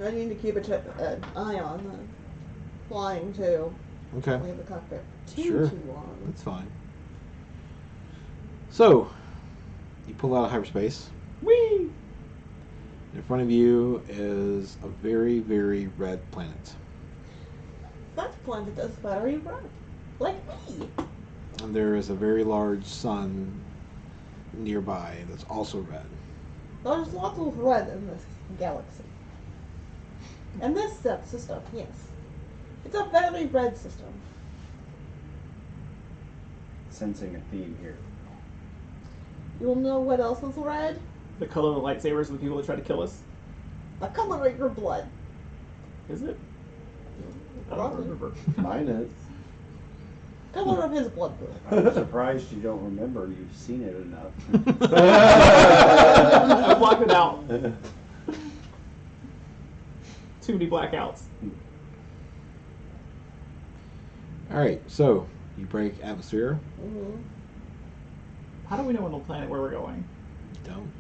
I need to keep an eye on the flying too. Okay. Leave the cockpit Sure. too long. That's fine. So, you pull out of hyperspace. Whee! In front of you is a very, very red planet. That planet is very red. Like me. And there is a very large sun nearby that's also red. There's lots of red in this galaxy. And this system, yes. It's a very red system. Sensing a theme here. You'll know what else is red? The color of the lightsabers of the people that try to kill us. The color of your blood. Is it? I don't remember. Mine is. Color of his blood. I'm surprised you don't remember. You've seen it enough. I blocked it out. Too many blackouts. Alright, so you break atmosphere. Mm-hmm. How do we know on the planet where we're going? Don't.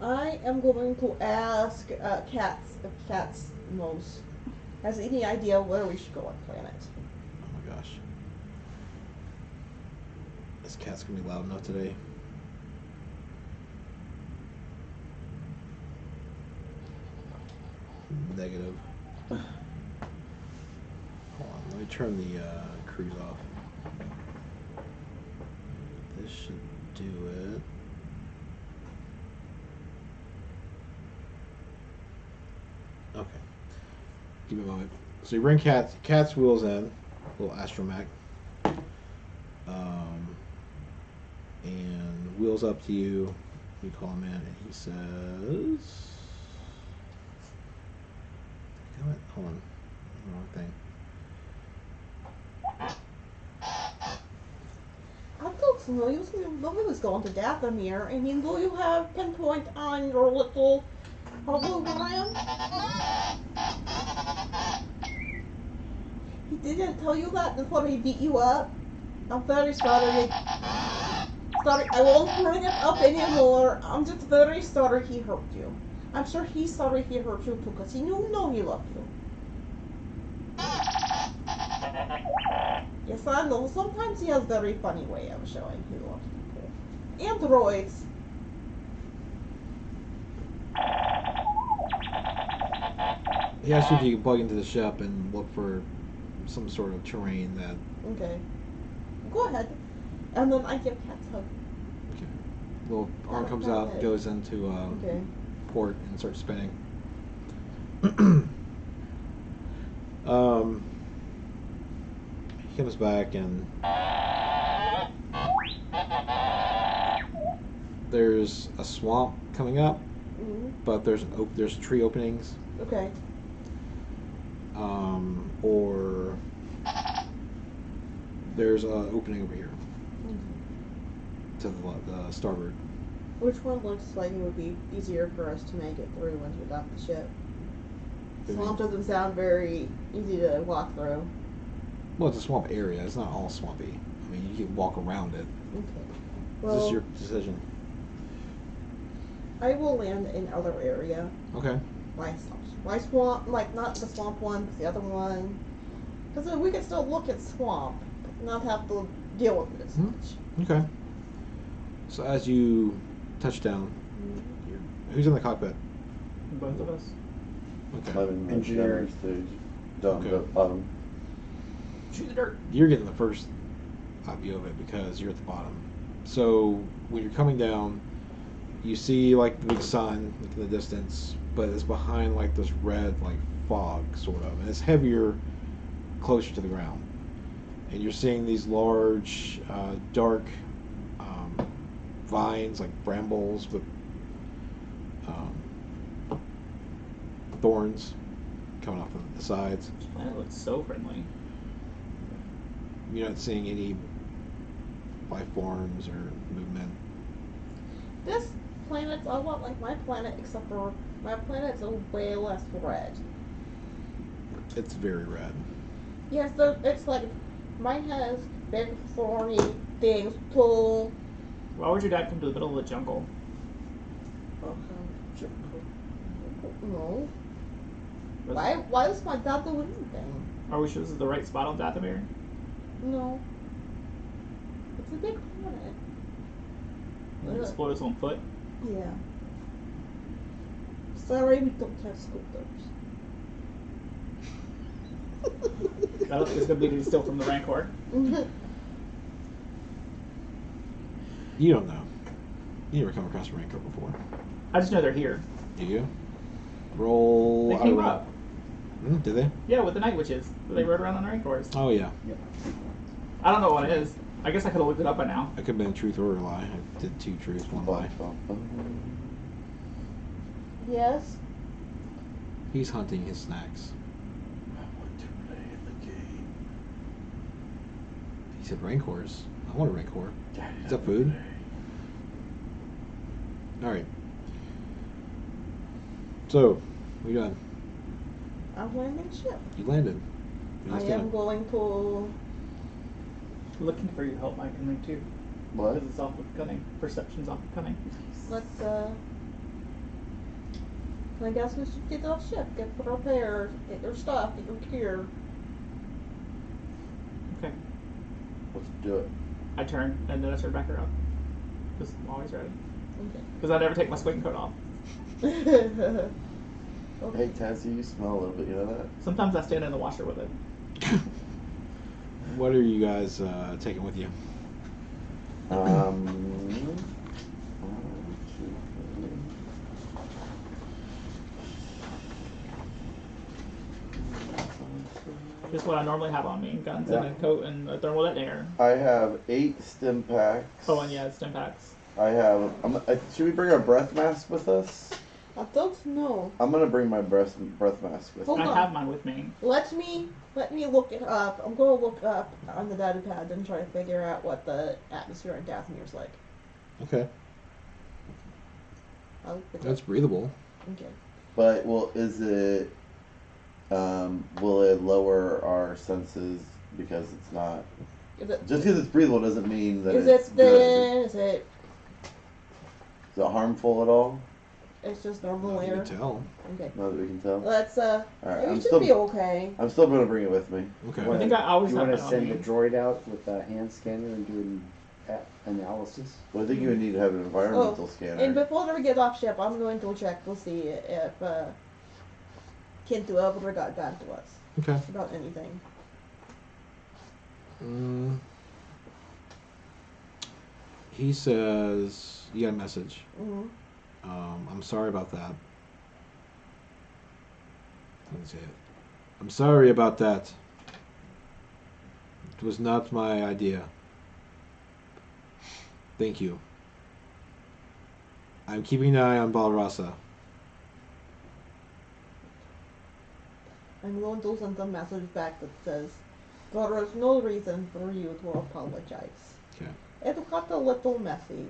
I am going to ask Cats if Cats knows, has any idea where we should go on planet. Oh my gosh. This cat's gonna be loud enough today. Negative. Hold on, let me turn the cruise off. This should do it. Okay. Give me a moment. So you bring Cat's wheels in, little astromech. And wheels up to you. You call him in, and he says, damn it, hold on. Wrong thing. I thought so. You was going to Dathomir. I mean, do you have pinpoint on your little hologram? He didn't tell you that before he beat you up? I'm very sorry. Sorry, I won't bring it up anymore. I'm just very sorry he hurt you. I'm sure he's sorry he hurt you too, because he know he loved you. Yes, I know. Sometimes he has a very funny way of showing he loves people. Androids. He asks you if you can plug into the ship and look for some sort of terrain that. Okay. Go ahead. And then I give Cat's hug. Okay. Little arm comes out, goes into Okay. port, and starts spinning. He comes back and there's a swamp coming up, but there's tree openings. Okay. Or there's an opening over here to the starboard. Which one looks like it would be easier for us to make it through once we dock the ship? Swamp doesn't sound very easy to walk through. Well, it's a swamp area. It's not all swampy. I mean, you can walk around it. Okay. Is Well, this your decision? I will land in other area. Okay. Why swamp? Like, not the swamp one, but the other one. Because we can still look at swamp, but not have to deal with it as much. Okay. So as you touch down, who's in the cockpit? Both of us. Okay. I'm in the Engineering. gunner stage. Down Okay. the bottom. Shoot the dirt. You're getting the first view of it because you're at the bottom. So when you're coming down, you see like the big sun in the distance, but it's behind like this red like fog sort of, and it's heavier closer to the ground. And you're seeing these large, dark vines like brambles with thorns coming off of the sides. This planet looks so friendly. You're not seeing any life forms or movement. This planet's a lot like my planet, except for my planet's a way less red. It's very red. Yes, so it's like mine has big thorny things pull. Why would your dad come to the middle of the jungle? No. Why does my dad do anything? Are we sure this is the right spot on Dathomir? No. It's a big planet. Can explore this on foot? Yeah. Sorry, we don't have scooters. I don't think it's gonna be any steal from the Rancor. You don't know. You never come across a Rancor before. I just know they're here. Do you? Roll. They came up. Did they? Yeah, with the Night Witches. They rode around on Rancors. Oh yeah. I don't know what it is. I guess I could have looked it up by now. That could have been a truth or a lie. I did 2 truths, 1 lie. Yes. He's hunting his snacks. I want to play the game. He said Rancors. I want a Rancor. Daddy, Is that food? Alright. So, what are you doing? I'm landing ship. You landed. I am going to. Looking for your help, I can read too. What? Because it's off with cunning. Perception's off with cunning. Let's I guess we should get off ship, get prepared, get your stuff, get your gear. Okay. Let's do it. I turn and then I turn back around. Because I'm always ready. Okay. Because I never take my swing coat off. Hey, Tansy, you smell a little bit. You know that? Sometimes I stand in the washer with it. What are you guys taking with you? Just what I normally have on me: guns and a coat and a thermal detonator. I have 8 stim packs. Oh, and yeah, stim packs. I have. Should we bring our breath mask with us? I don't know. I'm gonna bring my breath mask with Hold me. I on. have mine with me. Let me look it up. I'm gonna look up on the data pad and try to figure out what the atmosphere in Dathomir's like. Okay. I'll look it That's up. breathable. Okay. But is it? Will it lower our senses because it's not? Is it? Just because it's breathable doesn't mean that Is it's it good. thin? Is it? Is it harmful at all? It's just normal You air. can tell. Okay. Not that we can tell. Let's Alright, it I'm should still be okay. I'm still gonna bring it with me. Okay. I think I always You have want that to on send me. the droid out with a hand scanner and do an analysis? Well, I think you would need to have an environmental scanner. And before we get off ship, I'm going to check to see if Kintu ever got back to us Okay. about anything. He says you got a message. Mm-hmm. I'm sorry about that. Let me see it. I'm sorry about that. It was not my idea. Thank you. I'm keeping an eye on Balrasa. I'm going to send a message back that says there is no reason for you to apologize. Okay. It got a little messy.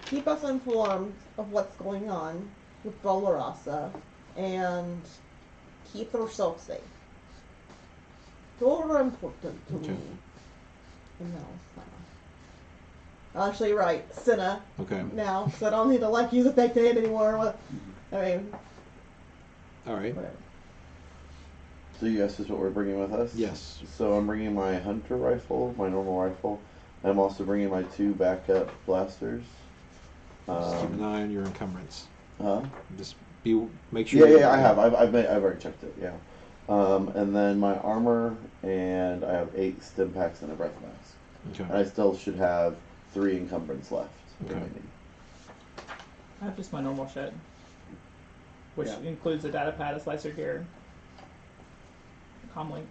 Keep us informed of what's going on with Balrasa and keep yourself safe. You're important to Okay. me. And now, actually, right, Cinna. Okay. Now, so I don't need to use a fake name anymore. I mean, All right. whatever. So you guys is what we're bringing with us? Yes. So I'm bringing my hunter rifle, my normal rifle, and I'm also bringing my 2 backup blasters. Just keep an eye on your encumbrance. Huh? Just make sure. Yeah, I have. I've already checked it. Yeah. And then my armor, and I have 8 stim packs and a breath mask. Okay. And I still should have 3 encumbrance left. Okay. remaining. I have just my normal shit, which Yeah. includes a data pad, a slicer gear, comlink.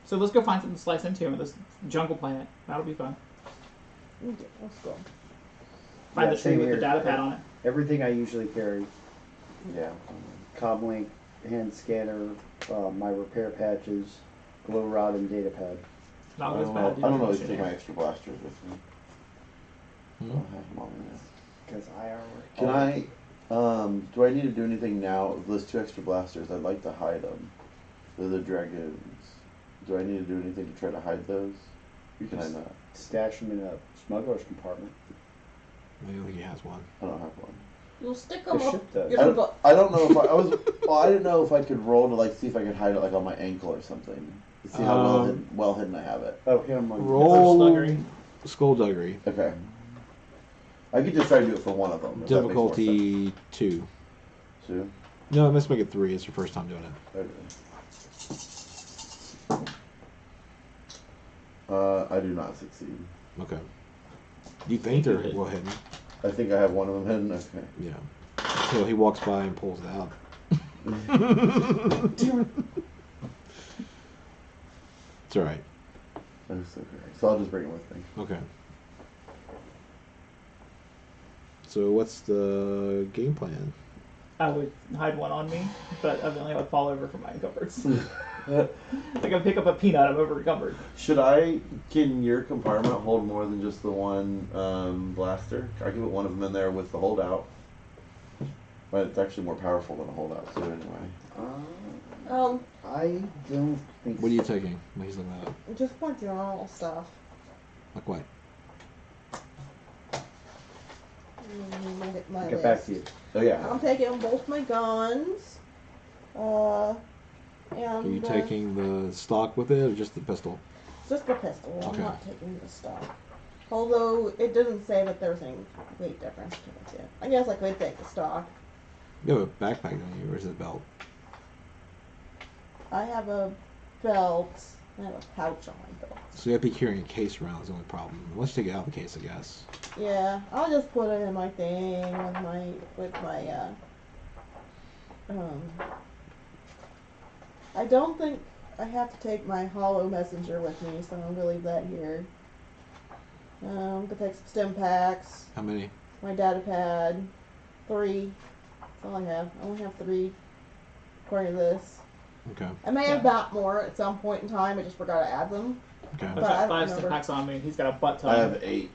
So let's go find something to slice into in this jungle planet. That'll be fun. Okay, let's go. Find Yeah, the tree same with the here. data pad on it. Everything I usually carry. Yeah. Comlink, hand scanner, my repair patches, glow rod, and data pad. Not I as don't bad. know. dude. I don't always Shit, take yeah. my extra blasters with me. Hmm? I don't have them on me now. Because I already. Can I? Do I need to do anything now? Those 2 extra blasters, I'd like to hide them. They're the dragoons. Do I need to do anything to try to hide those? Or can I not? Stash them in a smuggler's compartment. I don't think he has one. I don't have one. You'll stick The them up ship does. your butt. I don't know if I was. Well, I didn't know if I could roll to see if I could hide it on my ankle or something. To see how well hidden I have it. Oh, hit them on Roll Skullduggery. skullduggery. Okay. I could just try to do it for one of them. if that makes more sense. Difficulty 2. 2. No, let's make it 3. It's your first time doing it. Okay. I do not succeed. Okay. You think they're well hidden? I think I have one of them hidden. Okay. Yeah. So he walks by and pulls it out. It's all right. That's okay. So I'll just bring it with me. Okay. So what's the game plan? I would hide one on me, but evidently I would fall over from my encumbrance. Like I pick up a peanut, I'm over encumbered. Can your compartment hold more than just the one blaster? I can put one of them in there with the holdout. But it's actually more powerful than a holdout, so anyway. I don't think. What are you taking? He's looking that up. Just my general stuff. Like what? We'll get my Get back list. to you. Oh yeah. I'm taking both my guns. And Are you taking the stock with it or just the pistol? just the pistol. I'm Okay. not taking the stock. Although it doesn't say that there's any weight difference to it yet. I guess I could take the stock. You have a backpack, don't you? Or is it a belt? I have a belt. I have a pouch on my belt. So you have to be carrying a case around is the only problem. Unless you take it out of the case, I guess. Yeah, I'll just put it in my thing with my I don't think I have to take my hollow messenger with me, so I'm gonna leave that here. I'm gonna take some stim packs, How many? my data pad, 3. That's all I have. I only have 3 according to this. Okay. I may have got more at some point in time, I just forgot to add them. Okay. I've But I got don't 5 remember. stim packs on me. He's got a butt ton. I have 8.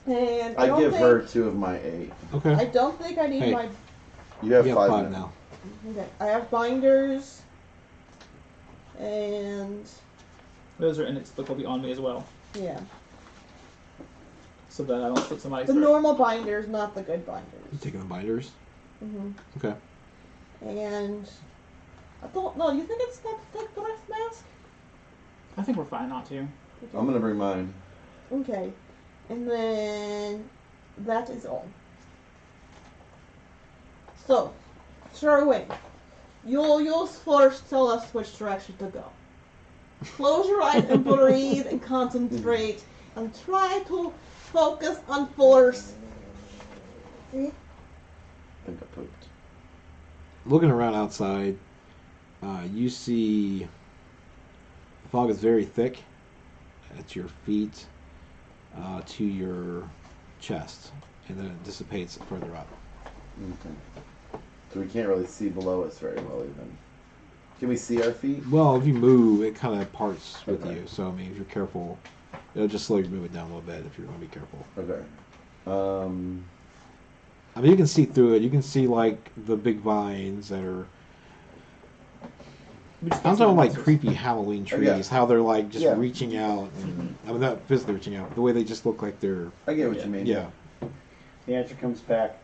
And I don't give think, her 2 of my 8. Okay. I don't think I need Hey. my You have You 5 now. okay. I have binders and Those are inexplicably on me as well, yeah. so that I don't slit somebody's The throat. normal binders, not the good You binders. taking the binders? hmm Okay. And I don't know. You think it's not to take the breath mask? I think we're fine not to. I'm gonna bring mine. Okay. And then that is all. So, Sherwin, you'll first tell us which direction to go. Close your eyes and breathe and concentrate and try to focus on force. I think I pooped. Looking around outside, you see the fog is very thick at your feet to your chest, and then it dissipates further up. Okay. So we can't really see below us very well even. Can we see our feet? Well, if you move, it kind of parts with Okay. you. So, I mean, if you're careful, it'll just slow you moving down a little bit if you're going to be careful. Okay. I mean, you can see through it. You can see, like, the big vines that are... We just I'm can't see talking the like monsters. creepy Halloween trees, yeah. how they're, like, just Yeah. reaching out. And, I mean, not physically reaching out. The way they just look like they're... I get what Yeah. you mean. Yeah. The answer comes back.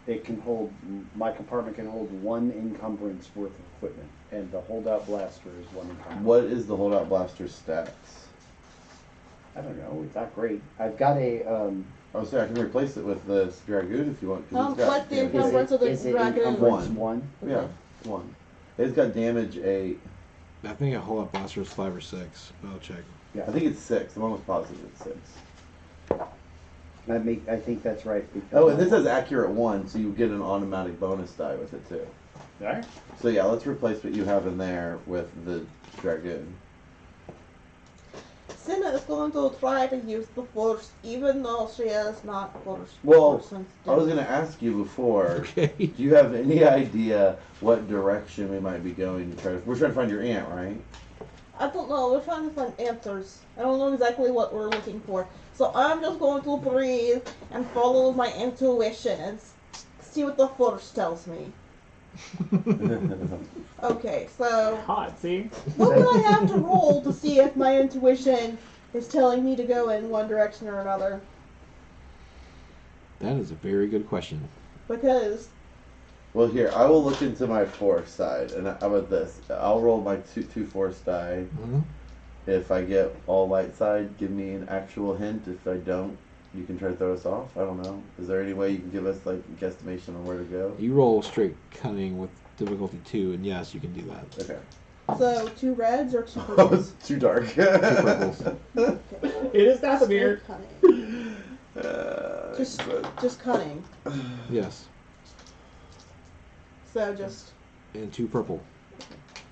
It can hold. My compartment can hold 1 encumbrance worth of equipment, and the holdout blaster is 1 encumbrance. What is the holdout blaster's stats? I don't know. It's not great. I've got a. I was saying I can replace it with the Dragoon if you want. 'Cause it's got What's the damage. encumbrance of the is it Dragoon? encumbrance One. 1? Yeah, 1. It's got damage 8. I think a whole up blaster is 5 or 6. But I'll check. Yeah. I think it's 6. I'm almost positive it's 6. I think that's right. Because Oh, and this has accurate 1, so you get an automatic bonus die with it too. Alright. So yeah, let's replace what you have in there with the Dragoon. Cinna is going to try to use the force, even though she is not force. Well, force I was sensitive. gonna ask you before. Okay. Do you have any idea what direction we might be going to try to? We're trying to find your aunt, right? I don't know. We're trying to find answers. I don't know exactly what we're looking for. So I'm just going to breathe and follow my intuition and see what the force tells me. Okay, so Hot, see? what would I have to roll to see if my intuition is telling me to go in one direction or another? That is a very good question. Because Well, here I will look into my force side, and how about this? I'll roll my two force die. Mhm. If I get all light side, give me an actual hint. If I don't, you can try to throw us off. I don't know. Is there any way you can give us like a guesstimation on where to go? You roll straight cunning with difficulty 2, and yes, you can do that. Okay. so 2 reds or 2 Oh, purples? it's too dark. purples. Okay. It is Dathomir. Cunning. Uh, Just cunning. Yes. So just And 2 purple.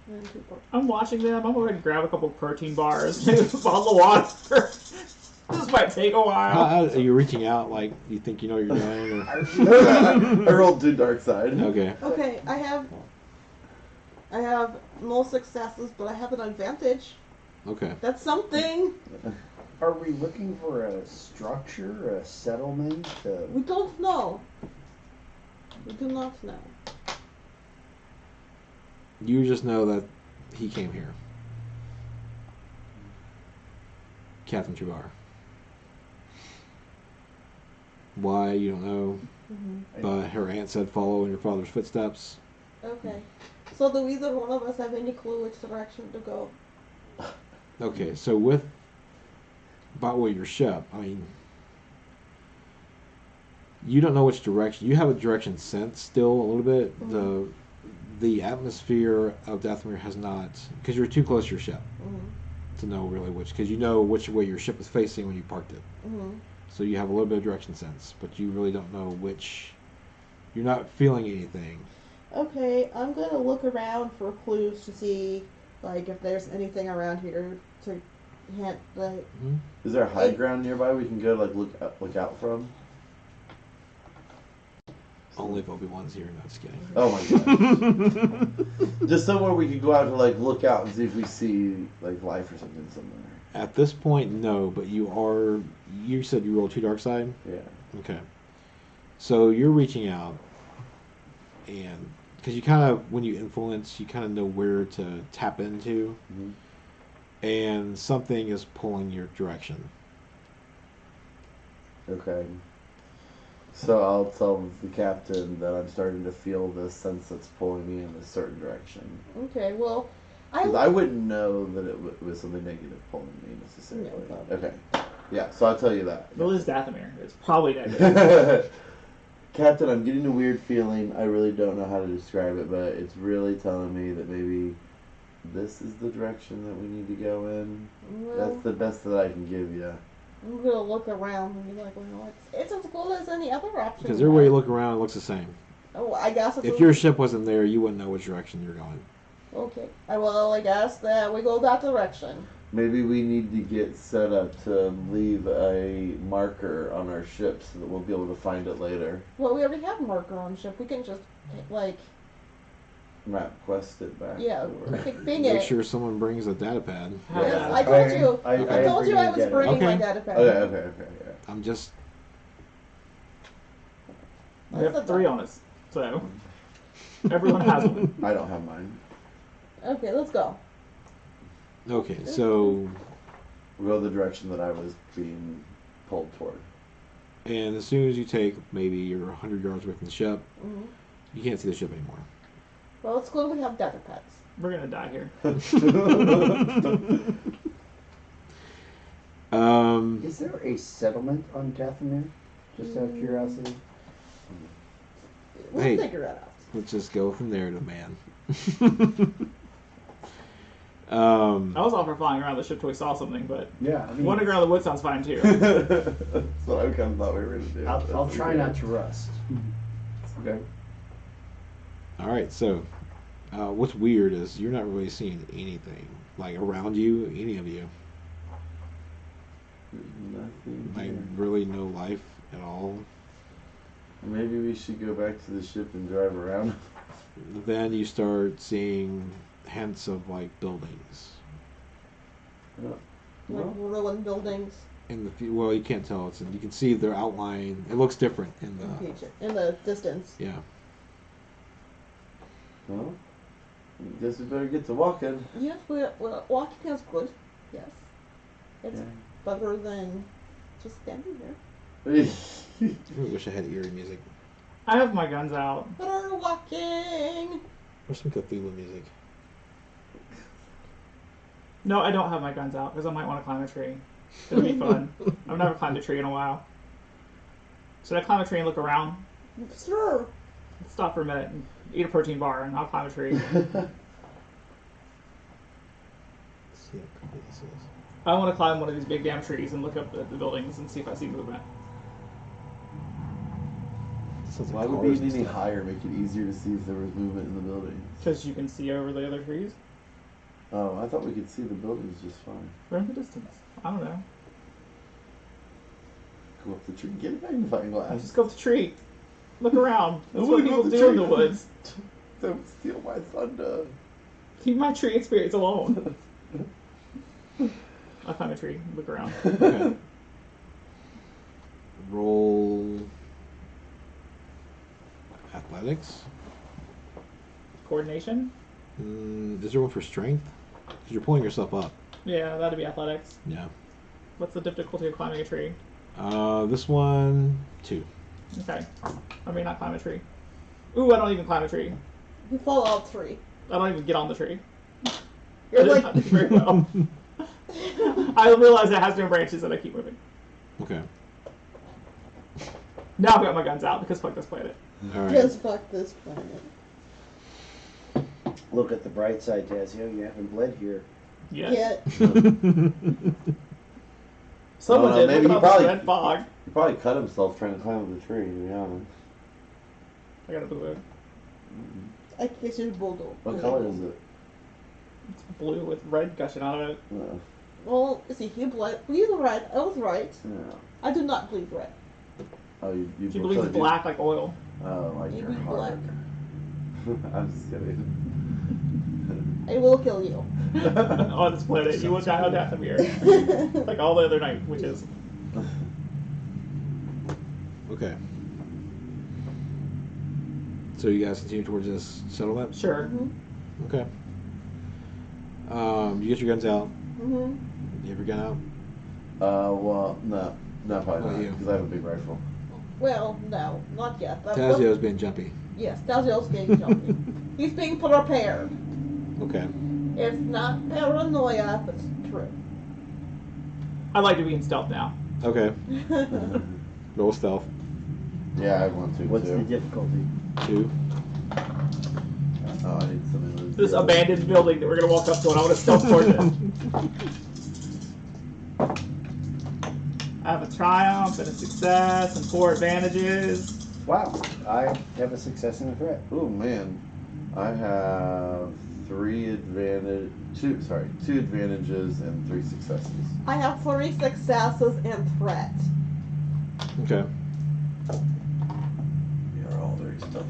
and 2 purple. I'm watching them. I'm going to grab a couple protein bars, maybe a bottle of water. This might take a while. Are you reaching out like you think you know what you're doing? Or... I rolled too dark side. Okay. Okay, I have no successes, but I have an advantage. Okay. That's something. Are we looking for a structure, a settlement? We don't know. We do not know. You just know that he came here. Captain Trubar. Why, you don't know. Mm-hmm. But her aunt said follow in your father's footsteps. Okay. So do either one of us have any clue which direction to go? Okay, so with about your ship, I mean, you don't know which direction. You have a direction sense still a little bit. Mhm. The atmosphere of Dathomir has not, because you're too close to your ship Mm-hmm. to know really which, because you know which way your ship is facing when you parked it. Mm-hmm. So you have a little bit of direction sense, but you really don't know which. You're not feeling anything. Okay, I'm gonna look around for clues to see, like, if there's anything around here to hint, like, Is there high It- ground nearby we can go like look out from? Only if Obi-Wan's here. No, just kidding. Oh my god. Just somewhere we could go out to like look out and see if we see like life or something somewhere. At this point, no, but you are. You said you rolled 2 dark side? Yeah. Okay. So you're reaching out, and because you kind of, when you influence, you kind of know where to tap into, Mhm. and something is pulling your direction. Okay. So I'll tell the captain that I'm starting to feel this sense that's pulling me in a certain direction. okay, well, Because I wouldn't know that it was something negative pulling me necessarily. No, probably. Okay. Yeah, so I'll tell you that. Well, it's Dathomir. It's probably negative. Captain, I'm getting a weird feeling. I really don't know how to describe it, but it's really telling me that maybe this is the direction that we need to go in. well, That's the best that I can give you. I'm gonna look around and be like, well, it's as good as any other option. Because we everywhere you have. look around, it looks the same. Oh, I guess it's If your ship wasn't there, you wouldn't know which direction you're going. Okay. I guess that we go that direction. Maybe we need to get set up to leave a marker on our ship so that we'll be able to find it later. Well, we already have a marker on the ship. We can just, like, Map quest it back. yeah, or- we can bing Make it. sure someone brings a data pad. Yes, I told you. I I told you I was bringing my Okay. data pad. Okay, yeah. I'm just. We have 3 on us, so everyone has one. I don't have mine. Okay, let's go. Okay, so. We'll go the direction that I was being pulled toward. And as soon as you take maybe you're 100 yards away from the ship, Mm-hmm. you can't see the ship anymore. Well, it's good we have data pads. We're gonna die here. Is there a settlement on Dathomir? Just out of curiosity. We'll Hey. figure it out. Let's just go from there to man. I was all for flying around the ship till we saw something, but Yeah, I mean, wandering around the woods sounds fine too. That's what I kind of thought we were going to do. I'll try not to rust. Okay. All right, so what's weird is you're not really seeing anything like around you, any of you. Nothing Like here. really no life at all. Maybe we should go back to the ship and drive around. Then you start seeing hints of like buildings Like ruined buildings in the well, you can't tell. You can see their outline. It looks different in the in the distance. yeah. Well, guess we better get to walking. Yes, we're walking is good. Yes. It's Yeah. better than just standing there. I wish I had eerie music. I have my guns out. Better walking. Or some Cthulhu music. No, I don't have my guns out because I might want to climb a tree. It'll be fun. I've never climbed a tree in a while. Should I climb a tree and look around? Sure. Let's stop for a minute and eat a protein bar and I'll climb a tree. Let's see how pretty this is. I want to climb one of these big damn trees and look up at the buildings and see if I see movement. This is Why like would cars being and any stuff. higher make it easier to see if there was movement in the buildings? Because you can see over the other trees. Oh, I thought we could see the buildings just fine. They're in the distance. I don't know. Go up the tree, get a magnifying glass. Just go up the tree. Look around. I That's wanna what go up people the do in tree. the woods. Don't steal my thunder. Keep my tree experience alone. I climb a tree. Look around. Okay. Roll athletics. Coordination? Is there one for strength? Because you're pulling yourself up. Yeah, that'd be athletics. Yeah. What's the difficulty of climbing a tree? This one 2. Okay. I may not climb a tree. Ooh, I don't even climb a tree. You fall out 3. I don't even get on the tree. You're I did like, not do very well. I realize it has no branches and I keep moving. Okay. Now I've got my guns out because fuck this planet. All right. just fuck this planet. Look at the bright side, Tazio. You haven't bled here. Yes. Yet. Someone Oh, no, did. maybe Look he at all probably- this red fog. He probably cut himself trying to climb up the tree, to be honest. I got a balloon. I guess you're bulldog. What color is it? It's blue with red gushing out of it. No. Well, see, you blood. He's red. I was right. No. I do not bleed red. Oh, you She believes it's black like oil. Oh, like You your bleed heart. black. I'm just kidding. I will kill you. On this planet, you will die on Dathomir. Like all the other night witches. Okay. So you guys continue towards this settlement? Sure. Okay. You get your guns out. Mm-hmm. You have your gun out? Well, no, What probably about not, you? because I have a big rifle. Well, no, not yet. Tazio's being jumpy. Yes, Tazio's being jumpy. He's being prepared. Okay. It's not paranoia, but it's true. I like to be in stealth now. Okay. Roll stealth. Yeah, I want to What's too. the difficulty? 2. Oh, I need something to This abandoned building that we're gonna walk up to, and I want to stealth towards it. I have a triumph and a success and 4 advantages. Wow, I have a success and a threat. Oh man, I have 2 advantages and 3 successes. I have 3 successes and threat. Okay. You're all very stealthy.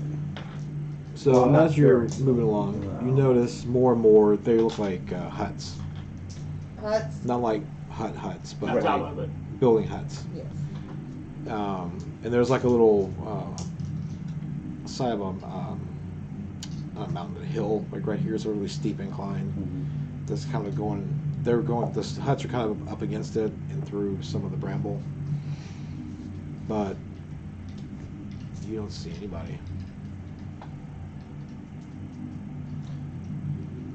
So Well, I'm not as you're sure. moving along, No. you notice more and more they look like huts. Huts? Not like huts, but On top like of it. building huts. Yes. And there's like a little side of a not a mountain, a hill, like right here is a really steep incline. That's kind of going. The huts are kind of up against it and through some of the bramble, but you don't see anybody.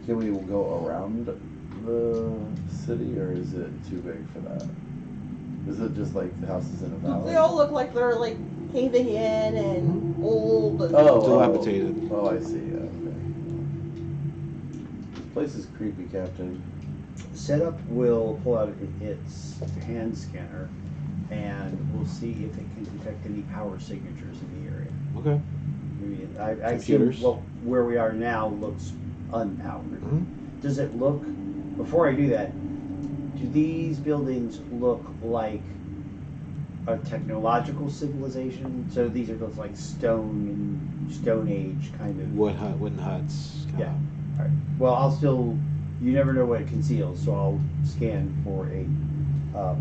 Can we go around the city, or is it too big for that? Is it just like the houses in a valley? They all look like they're like caving in and old. And Dilapidated. Oh, I see. Yeah, okay. This place is creepy, Captain. Setup will pull out its hand scanner, and we'll see if it can detect any power signatures in the area. Okay. I assume Computers? where we are now looks unpowered. Mhm. Does it look? Before I do that, do these buildings look like a technological civilization? So these are built like Stone Age kind of. Wooden huts. Kinda. Yeah. All right. Well, I'll still. You never know what it conceals, so I'll scan for a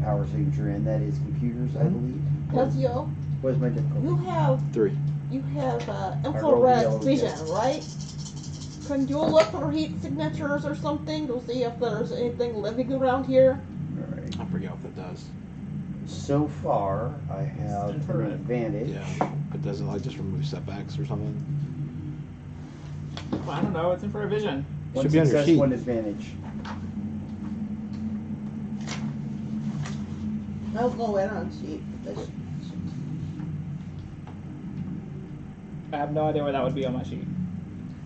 power signature, and that is computers, I believe. Tazio, What's my difficulty? you have 3. infrared yellow, vision, yes. right? Can you look for heat signatures or something to see if there's anything living around here? All right. I forget what that does. So far, I have an infrared. advantage. Yeah. It doesn't like just remove setbacks or something. Well, I don't know. It's infrared vision. One Should be on your success, sheet. 1 advantage. I'll go in on sheet. I have no idea where that would be on my sheet.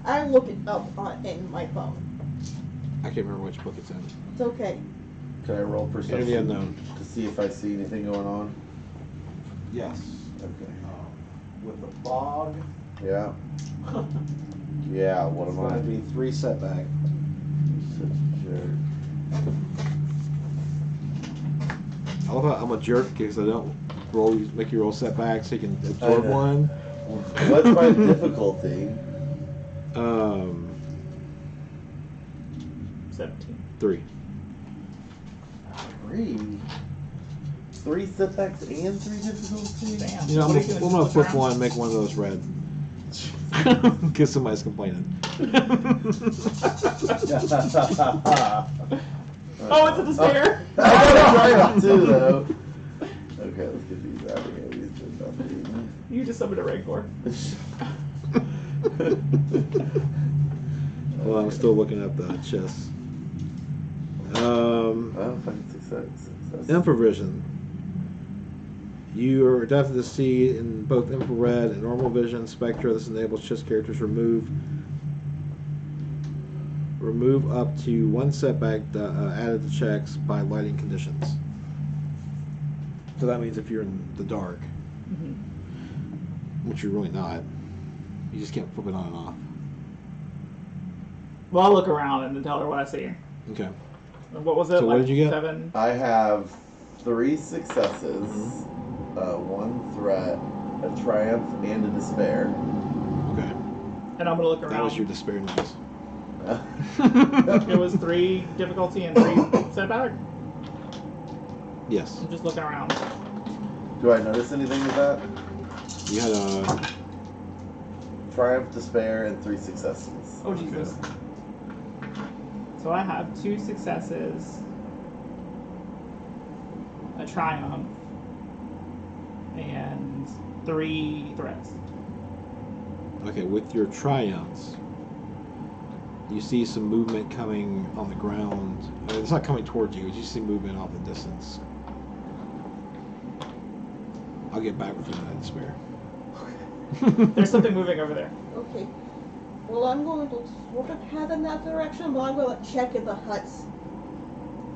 I look it up in my phone. I can't remember which book it's in. It's okay. Can I roll Into the perception unknown. to see if I see anything going on? Yes. Okay. With the fog, Yeah. Yeah. What it's am I? going to be 3 setback. Such a jerk. I love how I'm a jerk because I don't make you roll setbacks so you can absorb know. one. What's my difficulty? 17. 3. 3 setbacks and 3 difficulties? Damn. You know, What I'm are you going to flip around? one and make one of those red. Because somebody's complaining. Oh, it's a despair. I got it right too, though. Okay, let's You just summoned a Rancor. Well, I'm still looking at the chest. Oh, fucking success. Infravision. You are adapted to see in both infrared and normal vision. Spectra. This enables chess characters remove up to one setback added to checks by lighting conditions. So that means if you're in the dark, which you're really not, you just can't flip it on and off. Well, I'll look around and tell her what I see. Okay. What was it? So what did you get? 7? I have 3 successes, 1 threat, a triumph, and a despair. Okay. And I'm gonna look around. That was your despair noise. It was 3 difficulty and 3 setback. Yes. I'm just looking around. Do I notice anything with that? You had a. Triumph, despair, and 3 successes. Oh Jesus. So I have 2 successes, a triumph, and 3 threats. Okay, with your triumphs, you see some movement coming on the ground. I mean, it's not coming towards you, you see movement off the distance. I'll get back with you in that despair. There's something moving over there. Okay. Well, I'm going to sort of head in that direction, but I'm going to check in the huts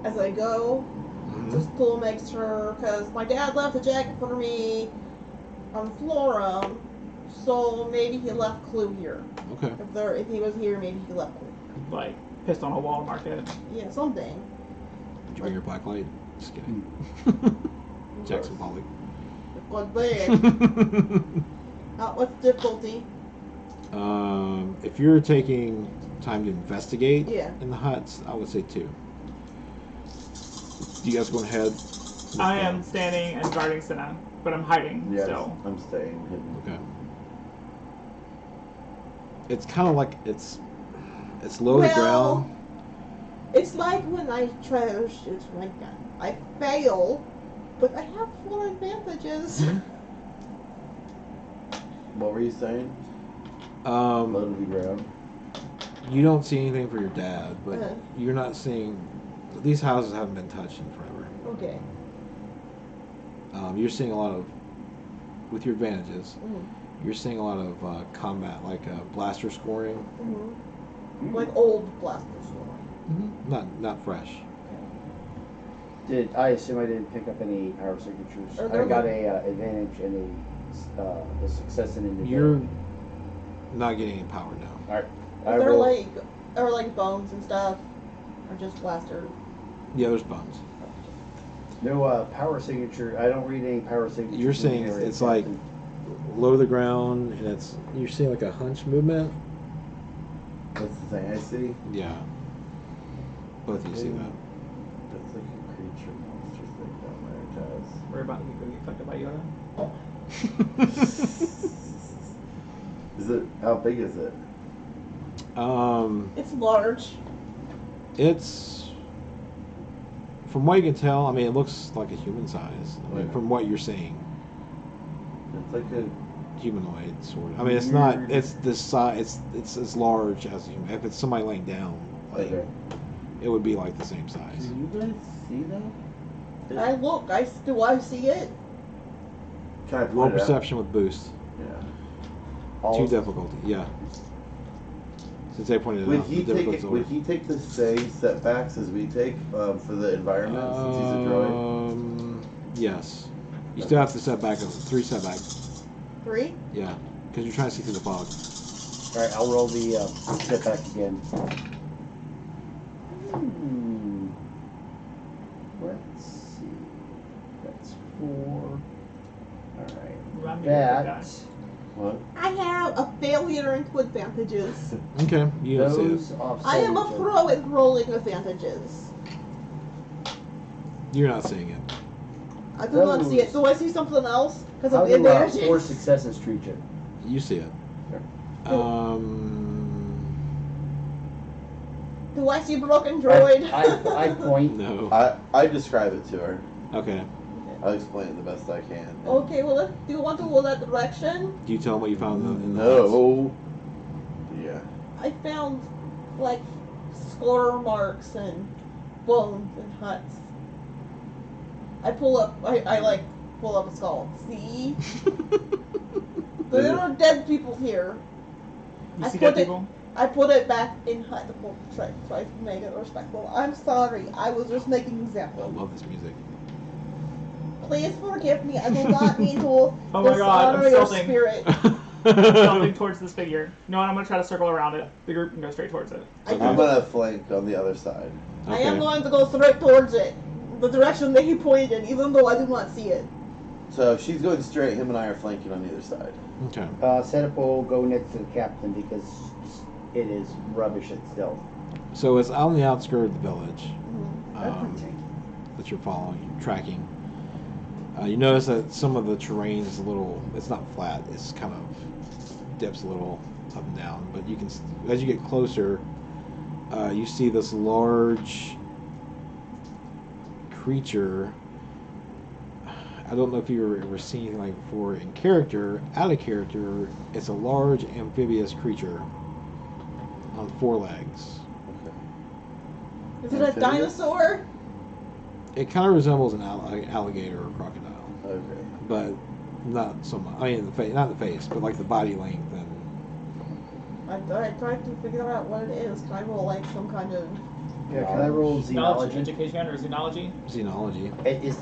as I go, just to make sure, because my dad left a jacket for me on Flora, so maybe he left Clue here. Okay. If he was here, maybe he left Clue. Like, pissed on a wall market. Yeah, something. Did you bring your blacklight? Just kidding. Jackson Pollock. Good there. What's the difficulty? If you're taking time to investigate Yeah. in the huts, I would say 2. You guys going ahead? I am standing and guarding Senna, but I'm hiding Yes, still. I'm staying hidden. Okay. It's kind of like it's low to the ground. It's like when I try to shoot my gun. I fail, but I have 4 advantages. What were you saying? Low to the ground. You don't see anything for your dad, but Uh-huh. you're not seeing. These houses haven't been touched in forever. Okay. You're seeing a lot of, with your advantages, Mm. you're seeing a lot of combat, like blaster scoring. Mm-hmm. Like old blaster story. Not fresh. I assume I didn't pick up any power signatures? Are there I got a advantage and a success in an You're advantage. not getting any power now. Alright. Are there like bones and stuff, or just blaster? Yeah, there's bones. No power signature. I don't read any power signatures. You're in saying the area, it's like Captain. low to the ground, and you're seeing like a hunch movement. That's the thing I see. Yeah. Both of you see that. That's like a creature monster thing down there, Taz. We're about to get fucked up by Yoda. Is it? How big is it? It's large. It's, from what you can tell, I mean, it looks like a human size. I mean, Yeah. from what you're seeing, It's like a. humanoid sort of. I mean, it's not. It's this size. It's as large as a human. If it's somebody laying down, like, Okay. it would be like the same size. Do you guys see that? I look. Do I see it? Can I Roll point it out? perception with boost. Yeah. 2 difficulty. Yeah. Since they pointed it Would out, he the take difficulty's would he take the same setbacks as we take for the environment since he's a droid? Yes. You still have to set back 3 setbacks. 3. Yeah, because you're trying to see through the fog. Alright, I'll roll the setback again. Let's see. That's 4. Alright. Remind me of the guy. That. What? I have a failure into advantages. Okay, you don't see Those it. offset I am a each other. pro at rolling advantages. You're not seeing it. I do not see it. Do I see something else? Because How of the do 4 advantages. successes treat you? You see it. Do I see broken droid? I point. No. I describe it to her. Okay. I'll explain it the best I can. Okay, well, do you want to go that direction? Do you tell them what you found in the huts? No. Yeah. I found, like, score marks and bones and huts. I pull up a skull. See? There are dead people here. You I see put dead it- people? I put it back in hut to try to make it respectful. I'm sorry. I was just making an I example. love this music. Please forgive me. I do not mean to Oh my God, dishonor I'm your salting. spirit. Jumping towards this figure. You know what? I'm gonna try to circle around it. The group can go straight towards it. Okay. I'm gonna flank on the other side. I am Okay. going to go straight towards it. The direction that he pointed, even though I do not see it. So if she's going straight, him and I are flanking on either side. Okay. Setup will go next to the captain because it is rubbish at stealth. So it's on the outskirts of the village Mhm. that you're following, tracking. You notice that some of the terrain is a little, it's not flat, it's kind of dips a little up and down. But you can, as you get closer, you see this large creature. I don't know if you've ever seen anything like before in character. Out of character, it's a large amphibious creature on 4 legs. Okay. Is it a Amphibious? dinosaur? It kind of resembles an alligator or crocodile, Okay. but not so much. I mean, the face, not the face, but like the body length and. I tried to figure out what it is. Can I roll like some kind of? Yeah, can I roll Knowledge, xenology? education, or xenology? Xenology. Is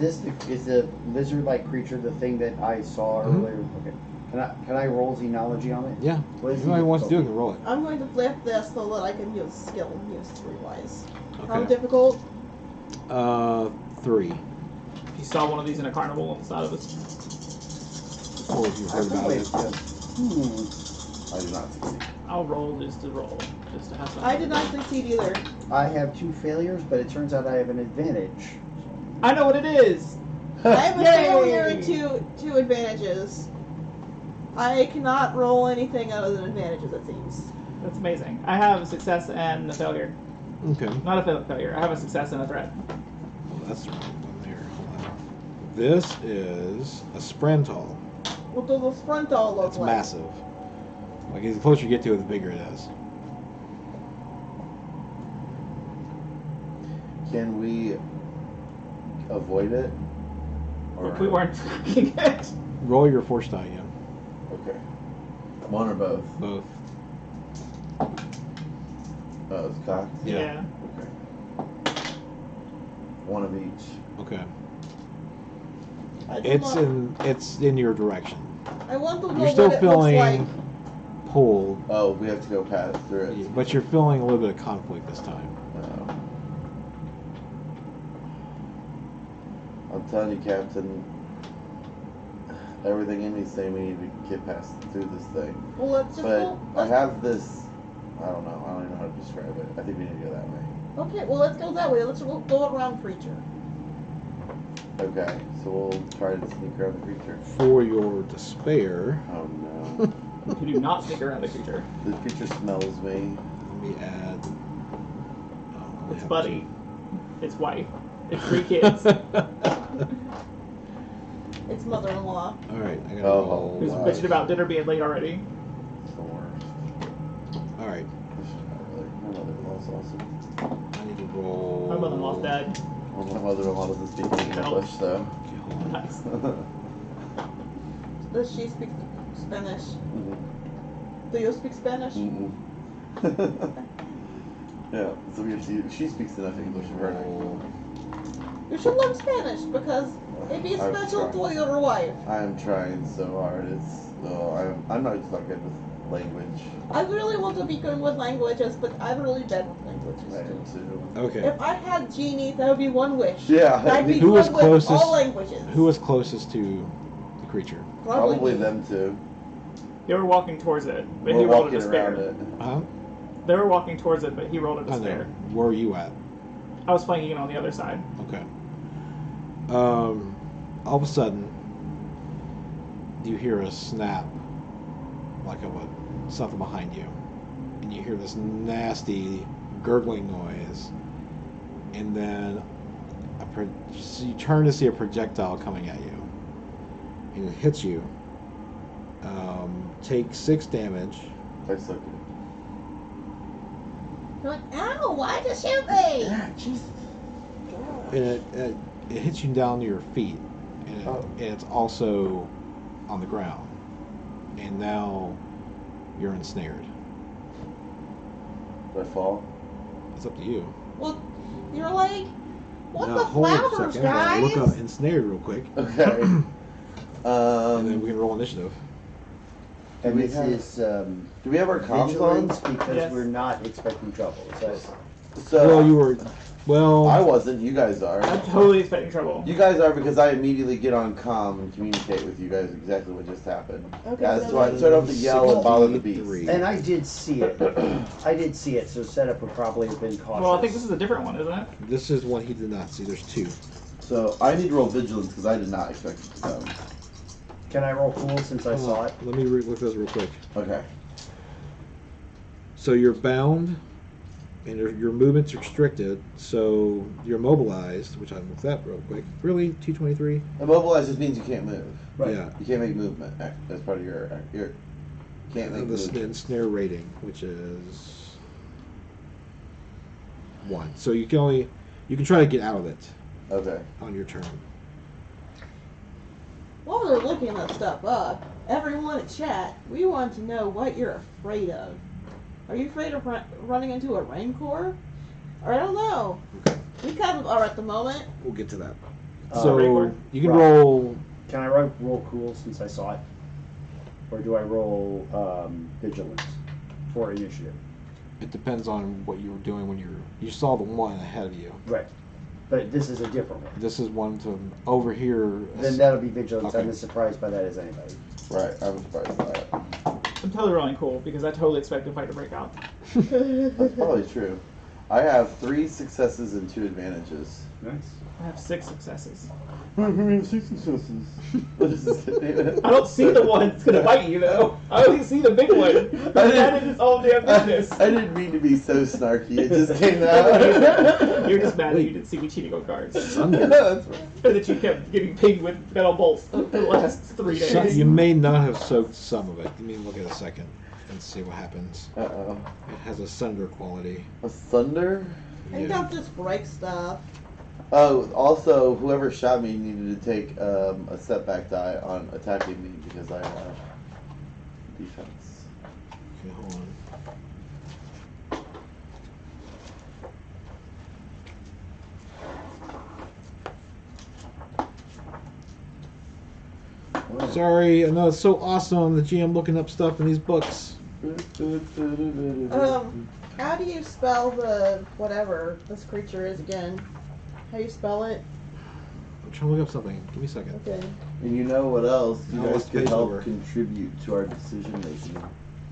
the lizard-like creature the thing that I saw Mhm. earlier? Okay. Can I roll xenology on it? Yeah. What is If the anybody wants to do it, difficulty? can roll it. I'm going to flip this so that I can use skill and use 3-wise. How Okay. difficult? 3. You saw one of these in a carnival on the side of us. Or if you heard about it. I do not succeed. I'll roll just to roll, just to have something. I did not succeed either. I have 2 failures, but it turns out I have an advantage. I know what it is. I have a Yay! failure and two advantages. I cannot roll anything other than advantages, it seems. That's amazing. I have a success and a failure. Okay. Not a failure. I have a success and a threat. Well, that's the wrong one there. Hold on. This is a Sprintal. What does a Sprintal look It's like? massive. Like, the closer you get to it, the bigger it is. Can we avoid it? We weren't tracking it. Roll your force die again. Okay. One or both? Both. Oh, it's cocked? Yeah. Okay. One of each. Okay. I do not- It's in your direction. I want to know You're still what it looks like. feeling pulled, Oh, we have to go past through it. but you're feeling a little bit of conflict this time. Oh. I'm telling you, Captain, everything in me is saying we need to get past through this thing. Well, let's just But go. I have this, I don't even know how to describe it. I think we need to go that way. Okay, well, let's go that way. Let's go around creature. Okay, so we'll try to sneak around the creature. For your despair, Oh no. You do not sneak around the creature. The creature smells me. let me add. I It's have Buddy. It's wife. It's 3 kids. It's mother-in-law. All right, I gotta Oh, roll. Who's wow. bitching about dinner being late already. It's the worst. All right, Not really. My mother-in-law's awesome. I need to roll. My mother-in-law's dead. Well, my mother-in-law doesn't speak any English, so. Okay, hold on. Nice. Does she speak Spanish? Mhm. Do you speak Spanish? Mm-mm. Yeah, so we have to, she speaks enough English for her. Roll. You should learn Spanish because it'd be I've special tried. to your wife. I am trying so hard. I'm not just not good with language. I really want to be good with languages, but I'm really bad with languages I am too. too. Okay. If I had genies, that would be one wish. Yeah, I'd be Who was good with closest- all languages. Who was closest to the creature? probably me. them two. They were walking towards it, but We're he rolled a walking around despair. it. Huh? They were walking towards it, but he rolled a I know. despair. Where are you at? I was flanking it on the other side. Okay. All of a sudden, you hear a snap, like of something behind you, and you hear this nasty gurgling noise, and then a so you turn to see a projectile coming at you, and it hits you. Take 6 damage. I suck it. You're like, ow, why'd you shoot me? Yeah, Jesus. And it hits you down to your feet, and, and it's also on the ground. And now you're ensnared. Do I fall? It's up to you. Well, you're like, what Now, the hold on a flowers, second. I gotta guys? look up ensnared real quick, Okay. and then we can roll initiative. And we this have- is Do we have our comms vigilance on? because Yes. we're not expecting trouble. So So Well, you were. Well, I wasn't. You guys are. I'm totally expecting trouble. You guys are because I immediately get on comm and communicate with you guys exactly what just happened. Okay, Yeah, so so I then- don't have to yell and bother the beast. 63. and I did see it. I did see it. So setup would probably have been cautious. Well, I think this is a different one, isn't it? This is one he did not see. There's 2. So I need to roll vigilance because I did not expect it to come. Can I roll cool since I saw it? Let me look those real quick. Okay. So you're bound, and your movement's restricted. So you're mobilized, which I looked up real quick. Really, 223? Immobilize just means you can't move. Right. Yeah. You can't make movement as part of your you can't make The movement. ensnare rating, which is 1. So you can try to get out of it Okay. on your turn. While we were looking that stuff up, everyone in chat, we want to know what you're afraid of. Are you afraid of running into a rancor? Or I don't know. Okay. We kind of are at the moment. We'll get to that. Uh, So Rancor? you can Right. roll. Can I roll cool since I saw it, or do I roll vigilance for initiative? It depends on what you were doing when you saw the one ahead of you. Right. But this is a different one. This is one to over here. Then that'll be vigilance. Okay. I'm as surprised by that as anybody. Right. I'm surprised by that. I'm totally rolling cool because I totally expect a fight to break out. That's probably true. I have 3 successes and 2 advantages. Nice. I have 6 successes. I have 6 successes. I don't see the one that's gonna bite you though. I only see the big one. That is its own damn business. I didn't mean to be so snarky. It just came out. You're just mad that you didn't see me cheating on cards. That's right. Or that you kept getting pinged with metal bolts for the last 3 So days. you may not have soaked some of it. Let me look at a second and see what happens. Uh-oh. It has a sunder quality. A thunder? And Yeah. don't just break stuff. Oh, also, whoever shot me needed to take a setback die on attacking me because I have defense. Okay, hold on. Sorry, I know it's so awesome, the GM looking up stuff in these books. How do you spell the whatever this creature is again? How you spell it? I'm trying to look up something. Give me a second. Okay. And you know what else? You No, guys let's could page help over. contribute to our decision making.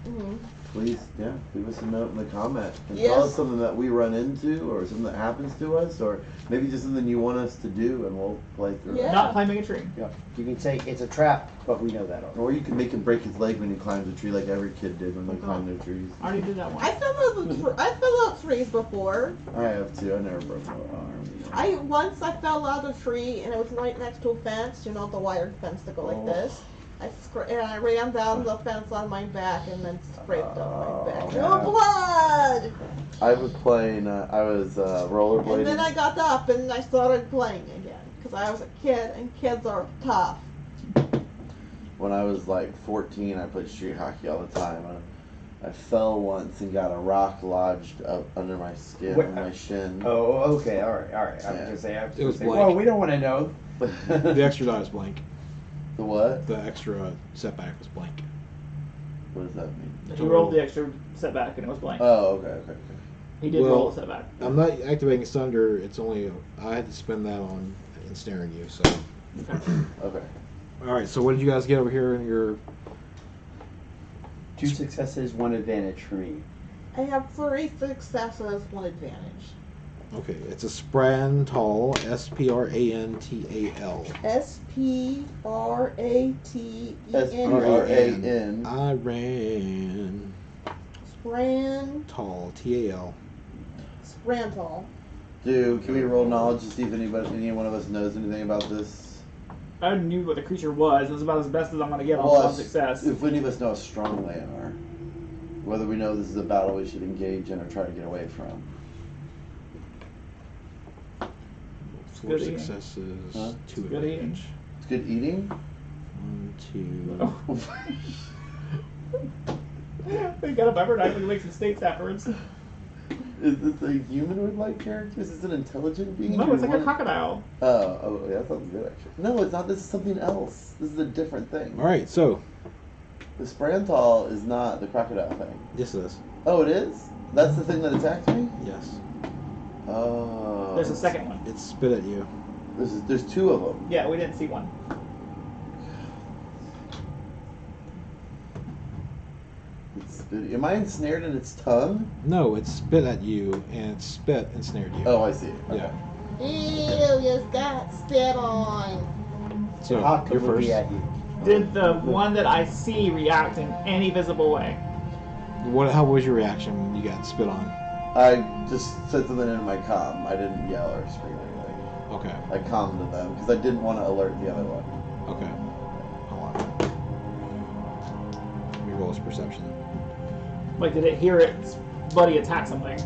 Mm-hmm. Please, yeah, leave us a note in the comment and Yes. tell us something that we run into or something that happens to us or maybe just something you want us to do and we'll play through Yeah. it. Not climbing a tree. Yeah. You can say it's a trap, but we know that already. Or you can make him break his leg when he climbs a tree like every kid did when they climbed their trees. I already did that one. I fell out trees before. I have too. I never broke my arm. Once I fell out of a tree and it was right next to a fence. You know the wired fence that go like this. And I ran down the fence on my back and then scraped up my back. yeah. No blood! I was playing, I was rollerblading. And then I got up and I started playing again. Because I was a kid and kids are tough. When I was like 14, I played street hockey all the time. I fell once and got a rock lodged up under my skin, Wait, on my shin. Oh, okay, all right. I was Yeah. gonna say, It was blank. well, we don't want to know. The extra die is blank. The what? The extra setback was blank. What does that mean? He rolled the extra setback and it was blank. Oh, okay. He did Well, roll a setback. I'm not activating Sunder. It's only I had to spend that on ensnaring you. So, Okay. all right. So what did you guys get over here in your? 2 successes, 1 advantage for me. I have 3 successes, 1 advantage. Okay, it's a Sprantal. Sprantal. S-P-R-A-T-E-N. S-P-R-A-N. I ran Spran. tall. Tal. Sprantal. Can we roll knowledge to see if any one of us knows anything about this? I knew what the creature was. It was about as best as I'm going to get on one success. If any of us know how strong they are, whether we know this is a battle we should engage in or try to get away from. 4 good eating. successes, Huh? 2 Good eating. advantage. It's good eating. 1, 2. They got a pepper knife and make some steaks afterwards. Is this a humanoid-like character? Is this an intelligent being? No, it's like a crocodile. Oh, yeah, that sounds good actually. No, it's not. This is something else. This is a different thing. All right, so The Sprantal is not the crocodile thing. this is Oh, it is? That's the thing that attacked me? yes. Oh. There's a second one. It spit at you. There's 2 of them. Yeah, we didn't see one. Am I ensnared in its tongue? No, it spit at you, and it spit and snared you. Oh, I see. Okay. Yeah. Ew, you got spit on. So How you're could we first. be at you? Did the one that I see react in any visible way? How was your reaction when you got spit on? I just said something in my comm. I didn't yell or scream or anything. Okay. I calmed them because I didn't want to alert the other one. Okay. Hold on. Let me roll his perception. Like, did it hear its buddy attack something?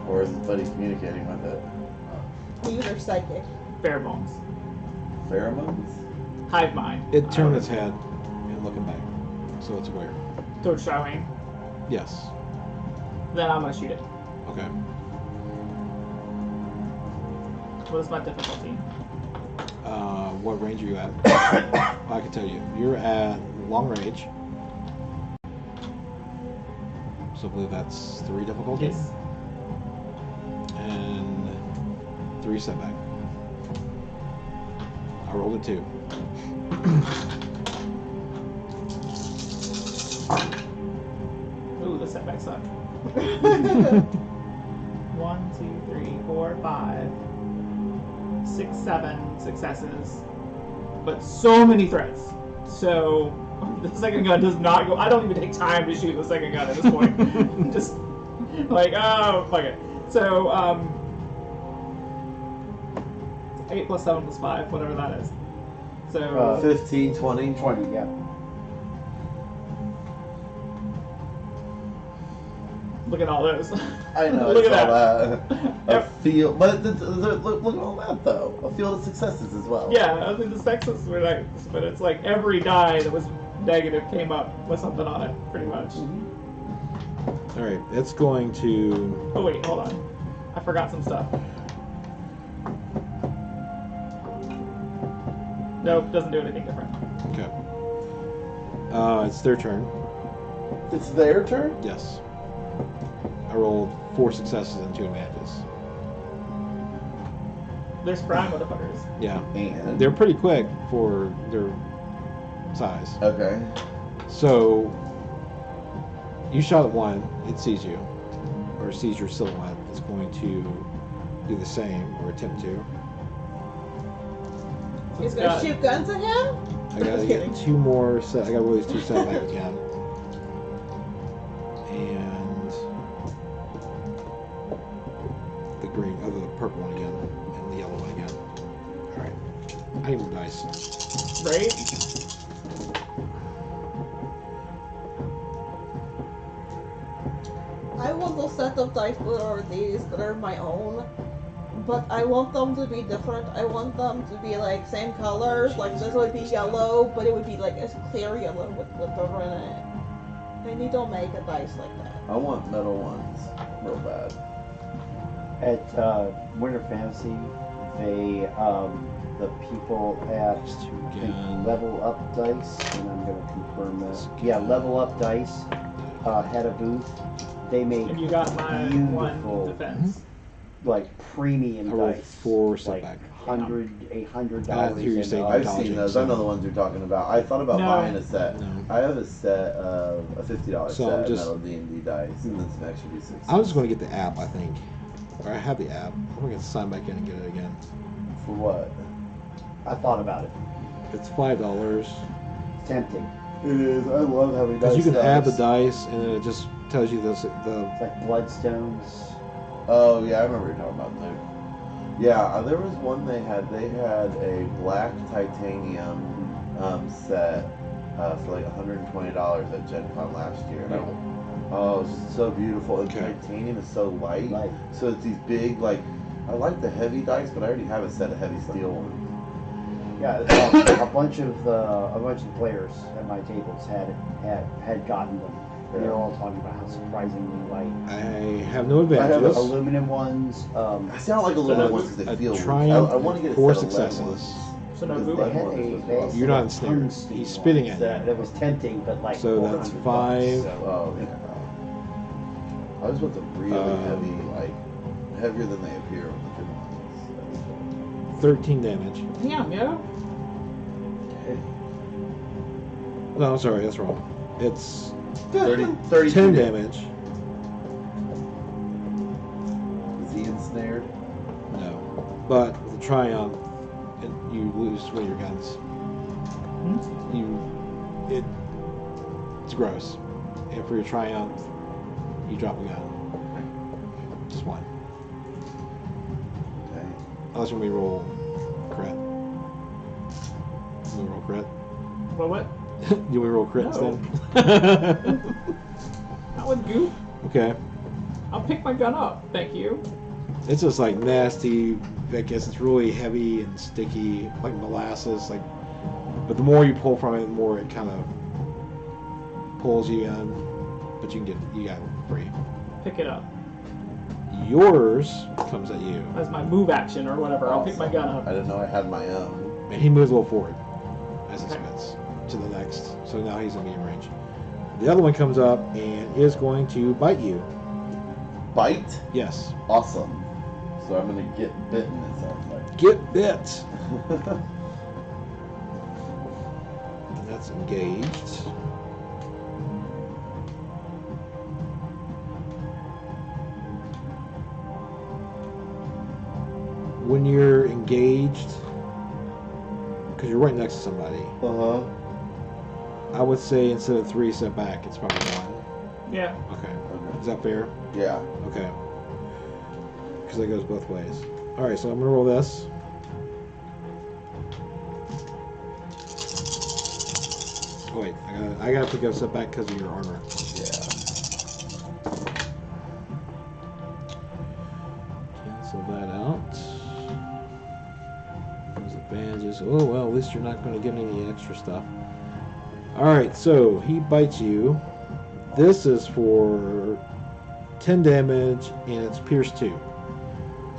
Or is his buddy communicating with it? These are psychic. Bare bones. Pheromones? Hive mind. It turned its head and looking back, so it's aware. Towards showing. Yes. Then I'm gonna shoot it. Okay. What is my difficulty? What range are you at? I can tell you. You're at long range. So I believe that's 3 difficulty. Yes. And 3 setback. I rolled a 2. Ooh, the setback sucked. 1, 2, 3, 4, 5, 6, 7 successes, but so many threats. So the second gun does not go. I don't even take time to shoot the second gun at this point. Just like, oh, fuck it. So 8 plus 7 plus 5, whatever that is. So 15, 20. 20, yeah. look at all those. I know, Look it's at all that. A Yep. field, but look at all that though. A field of successes as well. Yeah, I mean the successes were like, but it's like every die that was negative came up with something on it, pretty much. All right, it's going to. Oh wait, hold on, I forgot some stuff. Nope, doesn't do anything different. Okay. It's their turn. It's their turn? Yes. I rolled 4 successes and 2 advantages. They're spry motherfuckers. Yeah. And They're pretty quick for their size. okay. So you shot at one, it sees you, or sees your silhouette. It's going to do the same or attempt to. He's gonna shoot guns at him? I gotta get 2 more set. I gotta roll these 2 setback again. And the green, the purple one again, and the yellow one again. All right. I need more dice. Right? I want a set of dice that are these that are my own, but I want them to be different. I want them to be like same colors. Like this would be yellow, but it would be like a clear yellow with glitter in it. I need to make a dice like that. I want metal ones real bad. At Winter Fantasy, they the people at These 2 I think again. Level Up Dice, and I'm going to confirm that. Yeah, Level Up Dice had a booth. They make And you got my beautiful, one defense. like premium I rolled dice. 4 like setback. $100 I hear you and say up. I've Intelligence, seen those. I know the ones you're talking about. I thought about No. buying a set. No. I have a set of a $50 So set I'm of just- metal D&D dice, and then some extra D6. I was just going to get the app, I think. Or I have the app. I'm going to sign back in and get it again. For what? I thought about it. It's $5. Tempting. It is. I love having dice. Because you can add the dice. dice, and then it just tells you the It's like Bloodstones. Oh yeah, I remember what you're talking about. Yeah, there was one they had. They had a black titanium set for like $120 at Gen Con last year. And oh, it's just so beautiful. And Okay. titanium is so light. Light. So it's these big, like, I like the heavy dice, but I already have a set of heavy steel ones. Yeah, a bunch of the players at my tables had gotten them. And they were all talking about how surprisingly light. I have no I have advantages. Aluminum ones. I sound like a little ones because they A feel triumph I want to get a 4 set of lead successes. ones. So no Because move. lead They had ones are a, supposed to they be had awesome. You're not some ensnared. tungsten He's spitting ones at you. That was tempting, but like So that's $400 5. so- Oh, yeah. I just want the really heavy, like, heavier than they appear on the thin ones. 13 damage. Damn, yo. No, I'm sorry, that's wrong. It's 30 10 damage. Is he ensnared? No. But with the triumph, you lose one of your guns. It's gross. And for your triumph, you drop a gun. Just one. Okay. Unless when we roll crit. When we roll crit. What? Do we roll crits No. then? That would goof. Okay. I'll pick my gun up. Thank you. It's just like nasty. I guess it's really heavy and sticky, like molasses. Like, but the more you pull from it, the more it kind of pulls you in. But you got it free. Pick it up. Yours comes at you, That's my move action or whatever. I'll pick my gun I up. didn't know I had my own. and he moves a little forward as he Okay. spits to the next. So now he's in medium range. The other one comes up and is going to bite you. Bite? Yes. Awesome. So I'm gonna get bitten, it sounds like. Get bit. And that's engaged. When you're engaged, because you're right next to somebody, Uh-huh. I would say instead of 3 step back, it's probably 1. Yeah. Okay. Is that fair? Yeah. Okay. Because that goes both ways. Alright, so I'm going to roll this. Oh, wait, I gotta pick up a step back because of your armor. Yeah. Cancel that out. Those advantages. Oh, well, at least you're not going to get any extra stuff. Alright, so he bites you. This is for 10 damage, and it's pierce 2.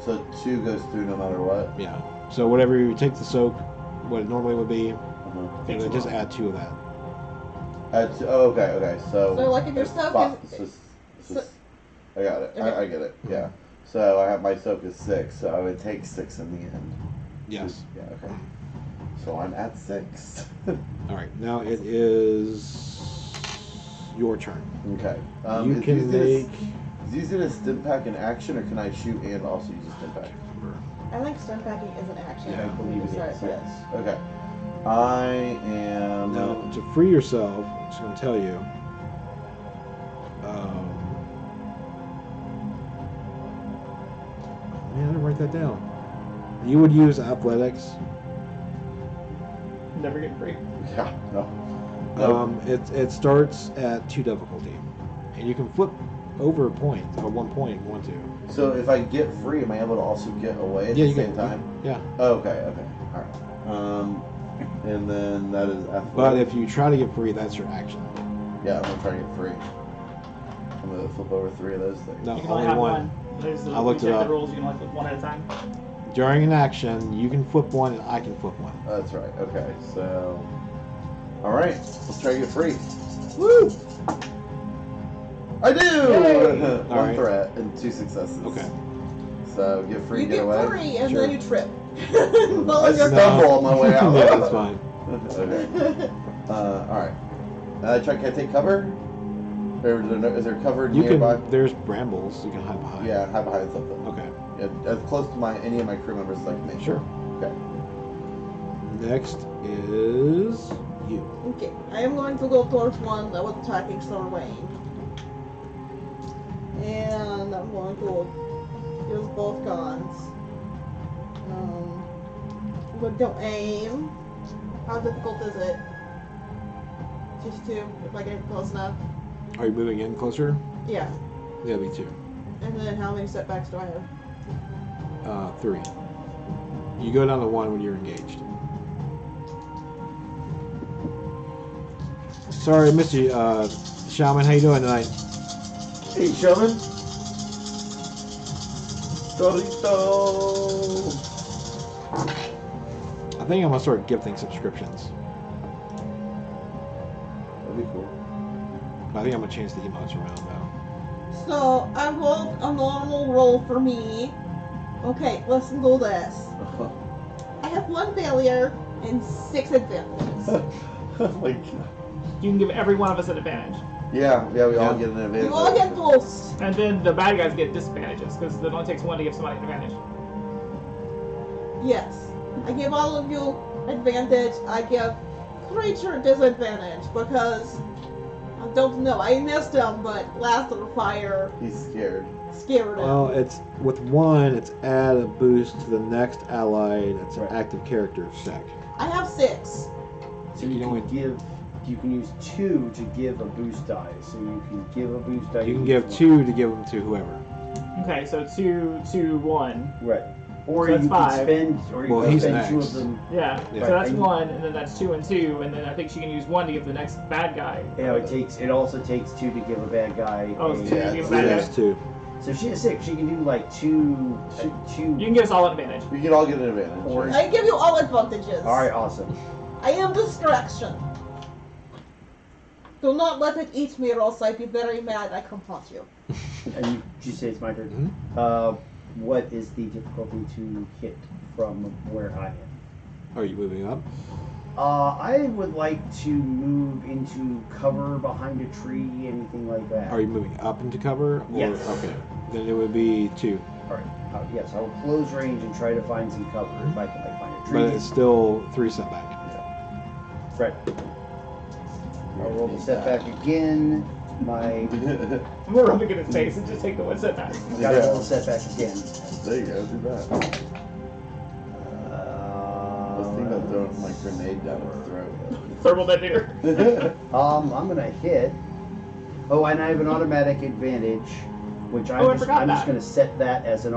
So 2 goes through no matter what? Yeah. So whatever you take the soak, what it normally would be, Uh-huh. and then just add 2 of that. Oh, okay. So like if your soak so I got it. I get it. Yeah. So I have my soak is 6, so I would take 6 in the end. Yes. Yeah, okay. So I'm at 6. Alright, now it is your turn. Okay. You can make... Is using a stim pack in action, or can I shoot and also use a stim pack? I think stun packing is an action. I believe it is, Right, yes. Okay. I am... Now, to free yourself, I'm just going to tell you. Man, I didn't write that down. You would use athletics. Never get free. Yeah, no. It starts at 2 difficulty. And you can flip over a point, or 1 point if you want to. So if I get free, am I able to also get away at Yeah, the you same can. time? Yeah. Okay. Alright. And then that is athletics. But if you try to get free, that's your action. Yeah, I'm gonna try to get free. I'm gonna flip over 3 of those things. No, You can only only have one. one. There's the, I looked you it check up. the rules. You can only flip one at a time. During an action, you can flip one and I can flip one. That's right. Okay, so... Alright, let's try to get free. Woo! I do! Yay! One Alright. threat and 2 successes. Okay. So get free, You get get away. free and Sure. then you trip. I stumble on my way out. Yeah, that's fine. Okay. Alright. Can I take cover? Or is there cover You nearby? can. There's brambles you can hide behind. Yeah, hide behind something. Okay. Yeah, as close to any of my crew members as I can make. Sure. Okay. Next is you. Okay, I am going to go towards one that was attacking Star Wayne. And I'm going to use both guns. But don't aim. How difficult is it? Just 2, if I get close enough. Are you moving in closer? Yeah. Yeah, me too. And then how many setbacks do I have? 3. You go down to 1 when you're engaged. Sorry, I missed you, Shaman. How you doing tonight? Hey, Shaman. Dorito. I think I'm gonna start gifting subscriptions. That'd be cool. I think I'm gonna change the emotes around though. So, I rolled a normal roll for me. Okay, listen to this. I have 1 failure and 6 advantages. Oh my god. You can give every one of us an advantage. Yeah, we all Yeah. get an advantage. You all get boost. And then the bad guys get disadvantages, because it only takes 1 to give somebody an advantage. Yes. I give all of you advantage. I give creature disadvantage because I don't know. I missed him, but Blast of Fire He's scared. scared him. Well, it's with 1. It's add a boost to the next ally that's Right. an active character check. I have 6. So you only- can give. You can use 2 to give a boost die. So you can give a boost die. You can use give 1. 2 to give them to whoever. Okay, so 2, 2, 1. Right. Or So that's you can 5. spend. Or you Well, can he's spend 2 next. of them. Yeah, Yeah. so that's And- 1, and then that's 2 and 2, and then I think she can use 1 to give the next bad guy. Yeah, it also takes 2 to give a bad guy. Oh, it's 2 Yeah, to give a it's- bad Yes, guy. 2. So she has 6. She can do like 2. You can give us all an advantage. We can all get an advantage. Or- I give you all advantages. All right, awesome. I am distraction. Do not let it eat me, or else I'd be very mad. I confront you. And you say it's my turn. What is the difficulty to hit from where I am? Are you moving up? I would like to move into cover behind a tree, anything like that. Are you moving up into cover? Or, Yes. Okay. Then it would be 2. All right. Yes, I will close range and try to find some cover if I can like, find a But tree. it's still 3 setback. Right. I'll roll the setback again. My We're rubbing in his face and just take the 1 setback. gotta roll the setback again. There you go, do that. I was thinking about throwing my grenade down his throat. Thermal detonator. I'm gonna hit. Oh, and I have an automatic advantage, which Oh, I I'm forgot just that. gonna set that as an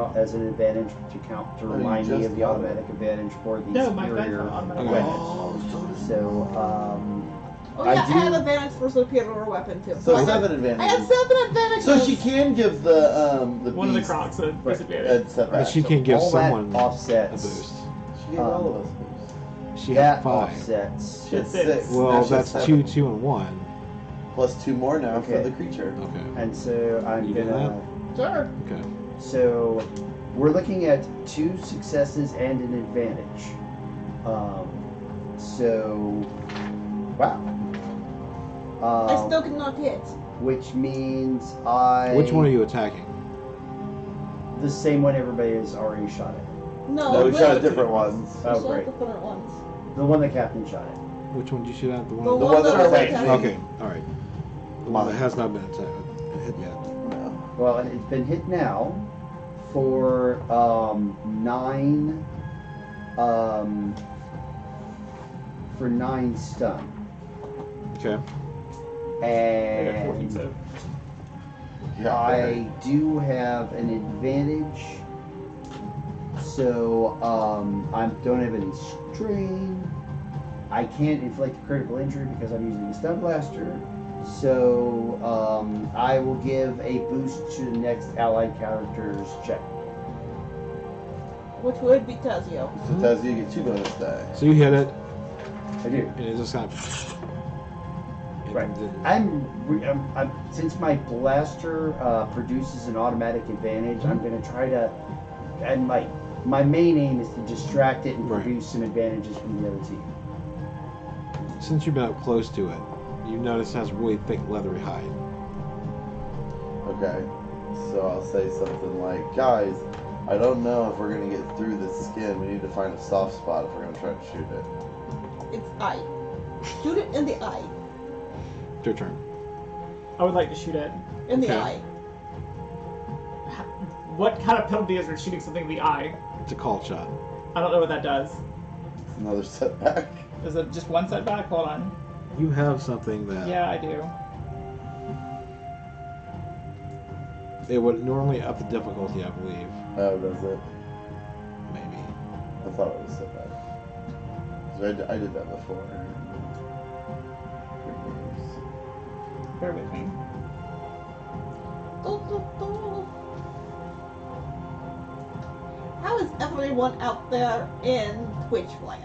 advantage to count to Oh, you remind me just of the got it. automatic advantage for the No, my superior gun's not automatic. weapon. Oh, So Oh I yeah, I have do- advantage for superior weapon too. So I have- 7 I have advantages. 7 advantages. So she can give the One of the beast crocs a Right. disadvantage. a setback. But she can give all someone that a offsets. boost. She gave all of us boost. She had That 5. offsets. She had Six. 6. Well, Now she has that's 7. 2, 2, and 1. Plus 2 more now for Okay. the creature. Okay. And so I'm You do gonna. Sure. Okay. So we're looking at 2 successes and an advantage. So wow. I still cannot hit. Which means Which one are you attacking? The same one everybody has already shot at. No, No, we but- shot at different ones. I Oh, shot great. different ones. The one the captain shot at. Which one did you shoot at? The one. The The one one that that was attacks attacking. me. Okay. All right. The one that has not been hit yet. No. Well, it's been hit now for 9 for 9 stun. Okay. I got 14, And so. Yeah, I do have an advantage. So I don't have any strain. I can't inflict a critical injury because I'm using the stun blaster. So I will give a boost to the next allied character's check. Which would be Tazio. So Taz, you get 2 bonus die. So you hit it, I do. and it just kind of. Right. I'm since my blaster produces an automatic advantage, I'm going to try to. And my main aim is to distract it and Right. produce some advantages from the other team. Since you've been up close to it, you notice it has really thick leathery hide. Okay. So I'll say something like, guys, I don't know if we're going to get through this skin. We need to find a soft spot if we're going to try to shoot it. It's eye. Shoot it in the eye. It's your turn. I would like to shoot at. In the Okay. eye. What kind of penalty is there shooting something in the eye? It's a call shot. I don't know what that does. It's another setback. Is it just one setback? Hold on. You have something that Yeah, I do. it would normally up the difficulty, I believe. Oh, does it? Maybe. I thought it was setback. So I did that before. Bear with me. How is everyone out there in Twitch land?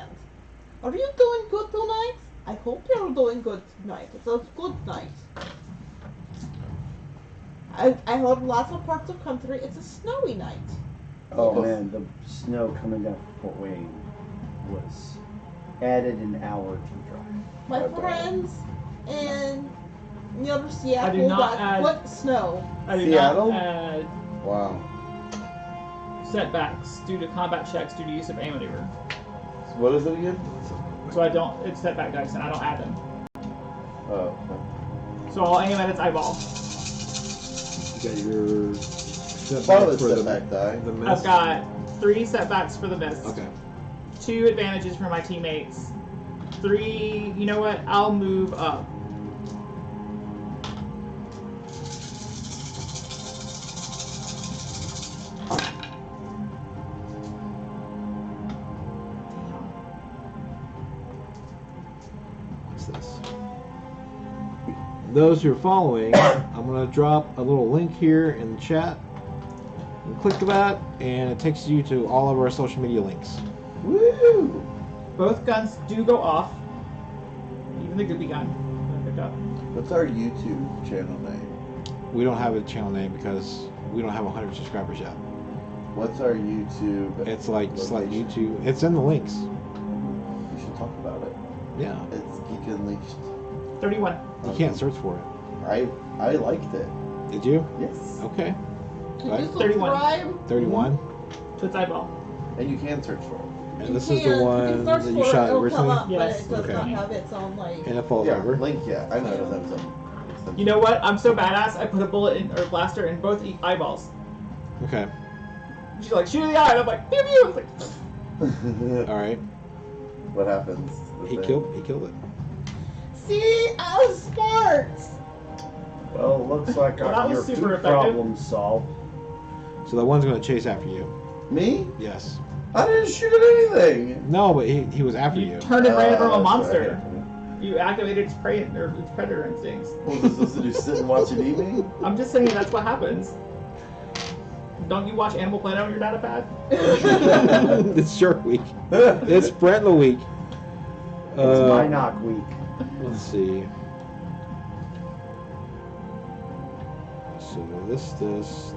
Are you doing good tonight? I hope you're doing good tonight. It's a good night. I heard lots of parts of country. It's a snowy night. Oh man, the snow coming down from Fort Wayne was added an hour to the drive. My I bet. friends in near I do Seattle not got add- foot snow. I do Seattle? not add Wow. setbacks due to combat checks due to use of aim maneuver. So what is it again? So I don't, it's setback dice and I don't add them. Oh, So I'll aim at its eyeball. You got your okay. setback Part of for the the, setback die. the miss. I've got 3 setbacks for the miss. Okay. 2 advantages for my teammates. 3, you know what? I'll move up. What's this? Those who are following, I'm going to drop a little link here in the chat. You click that, and it takes you to all of our social media links. Woo! Both guns do go off. Even the goopy gun. I picked up. What's our YouTube channel name? We don't have a channel name because we don't have 100 subscribers yet. What's our YouTube? It's like location? YouTube. It's in the links. You should talk about it. Yeah. It's Geek Unleashed. 31. You can't search for it. I liked it. Did you? Yes. Okay. Can Right. you 31. subscribe? 31. To its eyeball. And you can search for it. And You this is can. the You one can search that you for it, shot it'll come originally. up, Yes. but it does Okay. not have its own like. And it falls Yeah, over. Link, yeah. I know it doesn't have some. You know what? I'm so badass. I put a bullet in, or blaster in both eyeballs. Okay. She's like, shoot in the eye. And I'm like, pew pew. It's like, All right. What happens? to the He thing? killed it. See, I was smart. Well, looks like Well, that was your super food effective. problem solved. So the one's going to chase after you. Me? Yes. I didn't shoot at anything. No, but he was after you. you turned and ran from a That's monster. right. You activated its prey or its predator instincts. What was I supposed to do? Sit and watch it eat me? I'm just saying that's what happens. Don't you watch Animal Planet on your data pad? It's Shark Week. It's Brentla Week. It's my knock week. Let's see. So this, and these,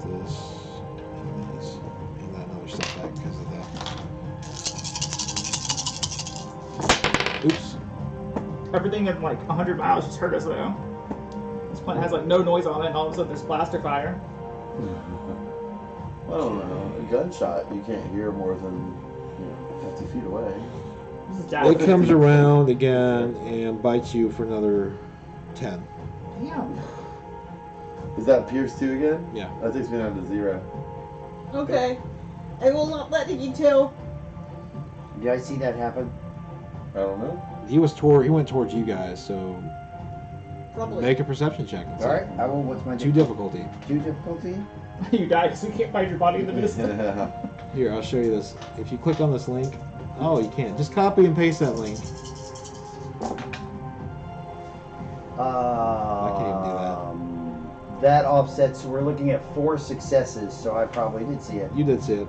and that another setback because of that. Oops. Everything in like 100 miles just hurt us though. This plant has like no noise on it, and all of a sudden there's blaster fire. I don't know. A gunshot, you can't hear more than 50 feet away. This is Jack. It comes around again and bites you for another 10. Damn. Is that Pierce 2 again? Yeah. That takes me down to 0. Okay, I will not let you two. Did I see that happen? I don't know. He went towards you guys, so Probably. make a perception check. and see. All right, I will. What's my 2 difficulty. 2 difficulty? You die because we can't find your body in the mist. Here, I'll show you this. If you click on this link, oh, you can't. Just copy and paste that link. can't even do that. That offsets. So we're looking at 4 successes. So I probably did see it. You did see it.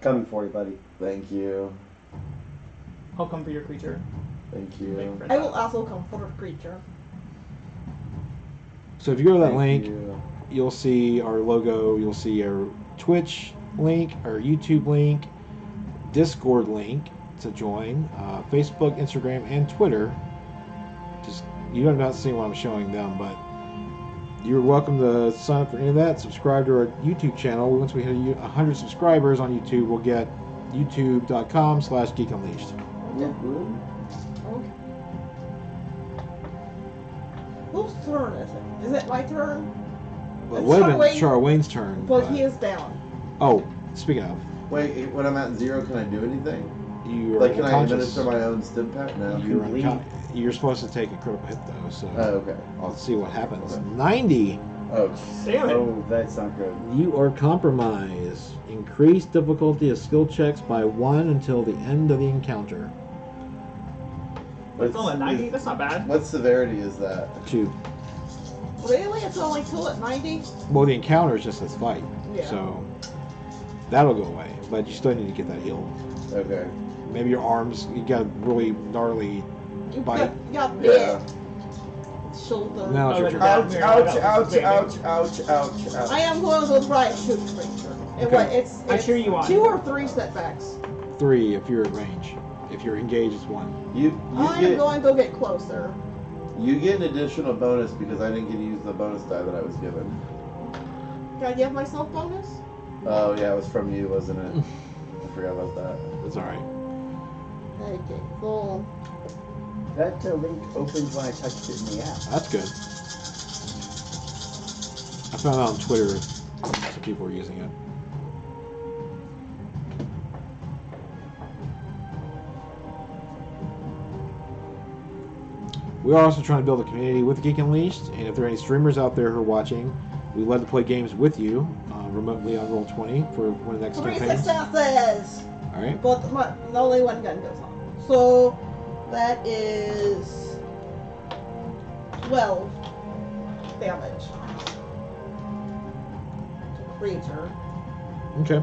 Coming for you, buddy. Thank you. I'll come for your creature. Thank you. I will also come for a creature. So if you go to that Thank link, you. you'll see our logo, you'll see our Twitch link, our YouTube link, Discord link to join, Facebook, Instagram, and Twitter. Just you don't have to see what I'm showing them, but you're welcome to sign up for any of that. Subscribe to our YouTube channel. Once we hit 100 subscribers on YouTube, we'll get youtube.com/geekunleashed. Woo-hoo. Okay. Whose turn is it? Is it my turn? Well, it It's would have been Charwayne. Charwayne's turn. But he is down. Oh, speaking of, Wait, when I'm at 0, can I do anything? you are Like, can I unconscious. administer my own stim pack? No. You're, bleed. you're supposed to take a critical hit though, so Oh, okay. let's see what happens. Okay. 90. Oh, Damn it. Oh, that's not good. You are compromised. Increase difficulty of skill checks by 1 until the end of the encounter. It's only 90? That's not bad. What severity is that? 2. Really? It's only 2 at 90? Well, the encounter is just a fight, Yeah. so that'll go away. But you still need to get that healed. Okay. Maybe your arms, you got really gnarly You bite. got bit. Yeah. Shoulder. Now it's your Oh, turn. Ouch, Dathomir, ouch, that ouch, was big. ouch, ouch, ouch, ouch. I am going to try and shoot creature. Okay. It's I cheer you on. 2 or 3 setbacks. 3 if you're at range. If you're engaged, it's 1. You I am going to get closer. You get an additional bonus because I didn't get to use the bonus die that I was given. Can I give myself bonus? Oh yeah, it was from you, wasn't it? I forgot about that. That's alright. Okay, cool. That link opened when I touched it in the app. That's good. I found out on Twitter some people were using it. We are also trying to build a community with Geek Unleashed, and if there are any streamers out there who are watching, we'd love to play games with you remotely on Roll20 for one of the next 3 campaigns. successes! Alright. But only one gun goes on. So that is 12 damage. Creature. Okay.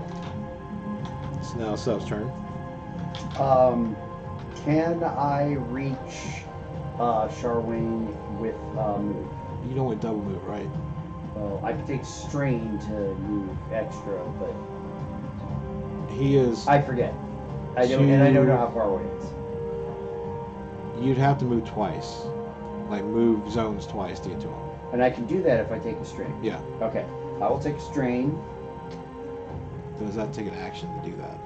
It's now Sub's turn. Can I reach Charwing with move? You don't want double move, right? Well, I can take strain to move extra, but He is. I forget. I don't know how far away it is. You'd have to move twice. Like, move zones twice to get to him. And I can do that if I take a strain. Yeah. Okay. I will take a strain. Does that take an action to do that?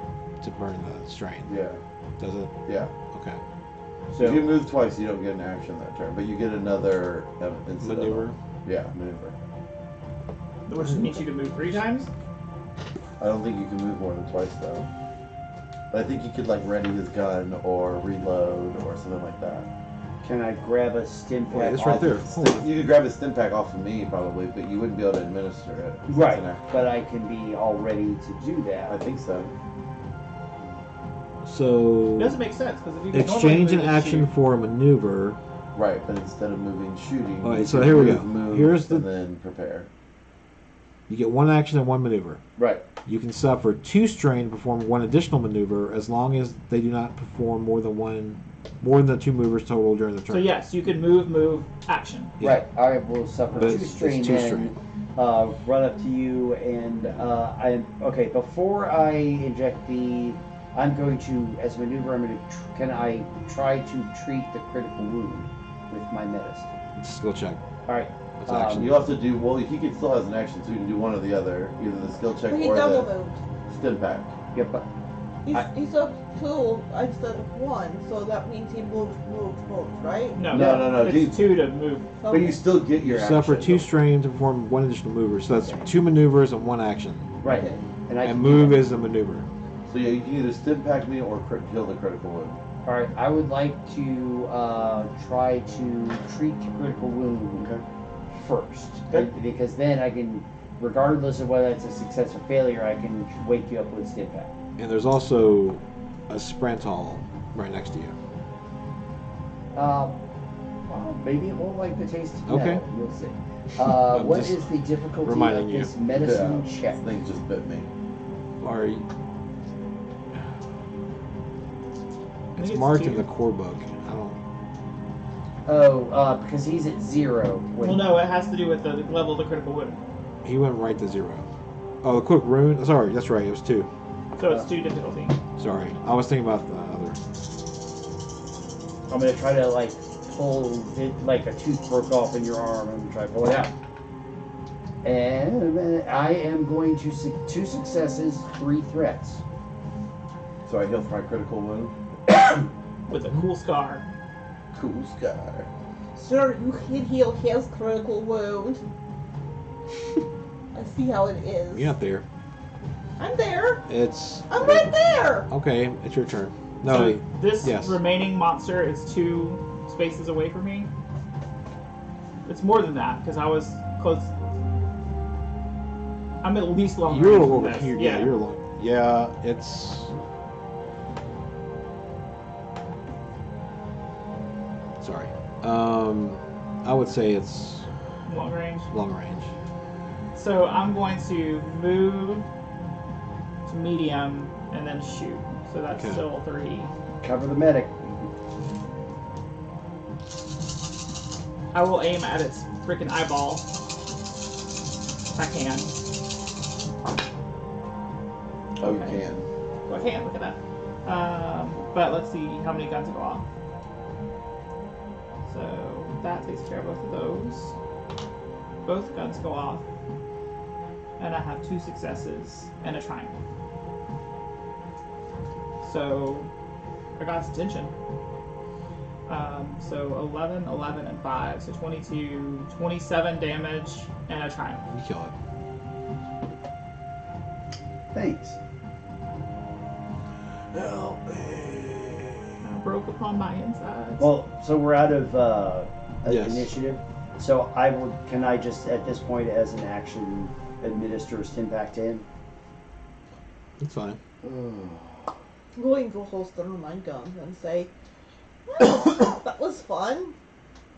To burn the strain? Yeah. Does it? Yeah. Okay. So If you move twice, you don't get an action that turn, but you get another incident. Maneuver? Yeah, maneuver. Which means you can move 3 times? I don't think you can move more than twice though. But I think you could like ready his gun or reload or something like that. can I grab a stim pack? Wait, it's right off there. of- Hold on. You could grab a stim pack off of me probably, but you wouldn't be able to administer it. 'cause it's Right, an action. but I can be all ready to do that. I think so. It So, doesn't make sense because if you can exchange an normally move and action shoot- for a maneuver. Right, but instead of moving, shooting. Alright, you so can here we go. move, Here's the- and then prepare. You get 1 action and 1 maneuver. Right. You can suffer 2 strain to perform 1 additional maneuver as long as they do not perform more than the 2 movers total during the turn. So yes, you can move, action. Yeah. Right, I will suffer But 2 it's strain 2 then. strain. Run up to you and okay. Before I inject I'm going to, as a maneuver, can I try to treat the critical wound with my medicine? It's a skill check. All right. It's action. You have to do, well, he can still has an action, so you can do one or the other. Either the skill check He or double the moved. stim pack. Yeah, but He's up 2 instead of 1, so that means he moved, right? No, No, It's geez. 2 to move. But you still get You your suffer action. 2 strain to perform 1 additional maneuver. So that's Okay. 2 maneuvers and 1 action. right, Okay. and I And can move do that. is a maneuver. So yeah, you can either stim pack me or heal the critical wound. All right, I would like to try to treat the critical wound first, Okay. because then I can, regardless of whether it's a success or failure, I can wake you up with stim pack. And there's also a sprintall right next to you. Well, maybe it won't like the taste of Okay. metal. You'll see. I'm What just is the difficulty reminding of you. this medicine Yeah, check? this thing just bit me. Are you... think It's it's marked 2. in the core book. I don't... Oh, because he's at 0. Well, no, it has to do with the level of the critical wound. He went right to 0. Oh, the quick rune? Sorry, that's right. It was 2. So it's 2 difficulty. Sorry. I was thinking about the other. I'm gonna try to pull it like a tooth broke off in your arm. I'm gonna try to pull it out. And I am going to 2 successes, 3 threats. So I heal for my critical wound. With a cool scar. Cool scar. Sir, you can heal his critical wound. I see how it is. You're not there. I'm there. I'm right there. Okay, it's your turn. No, So wait. this Yes. remaining monster is 2 spaces away from me. It's more than that because I was close. I'm at least long You're range over from this. here. Yeah, you're long. Yeah, it's. Sorry. I would say it's long range. long range. So I'm going to move to medium and then shoot. So that's Okay. still 3. Cover the medic. I will aim at its freaking eyeball. If I can. Oh, you Okay. can. Well, I can, look at that. But let's see how many guns go off. So that takes care of both of those. Both guns go off. And I have 2 successes and a triumph. So I got his attention. So 11, 11, and 5. So 22, 27 damage and a triumph. You kill it. Thanks. Help me. I broke upon my insides. Well, so we're out of Yes. initiative. So can I just at this point as an action administer Stimpack to him? It's fine. I'm going to holster my gun and say, well, that was fun.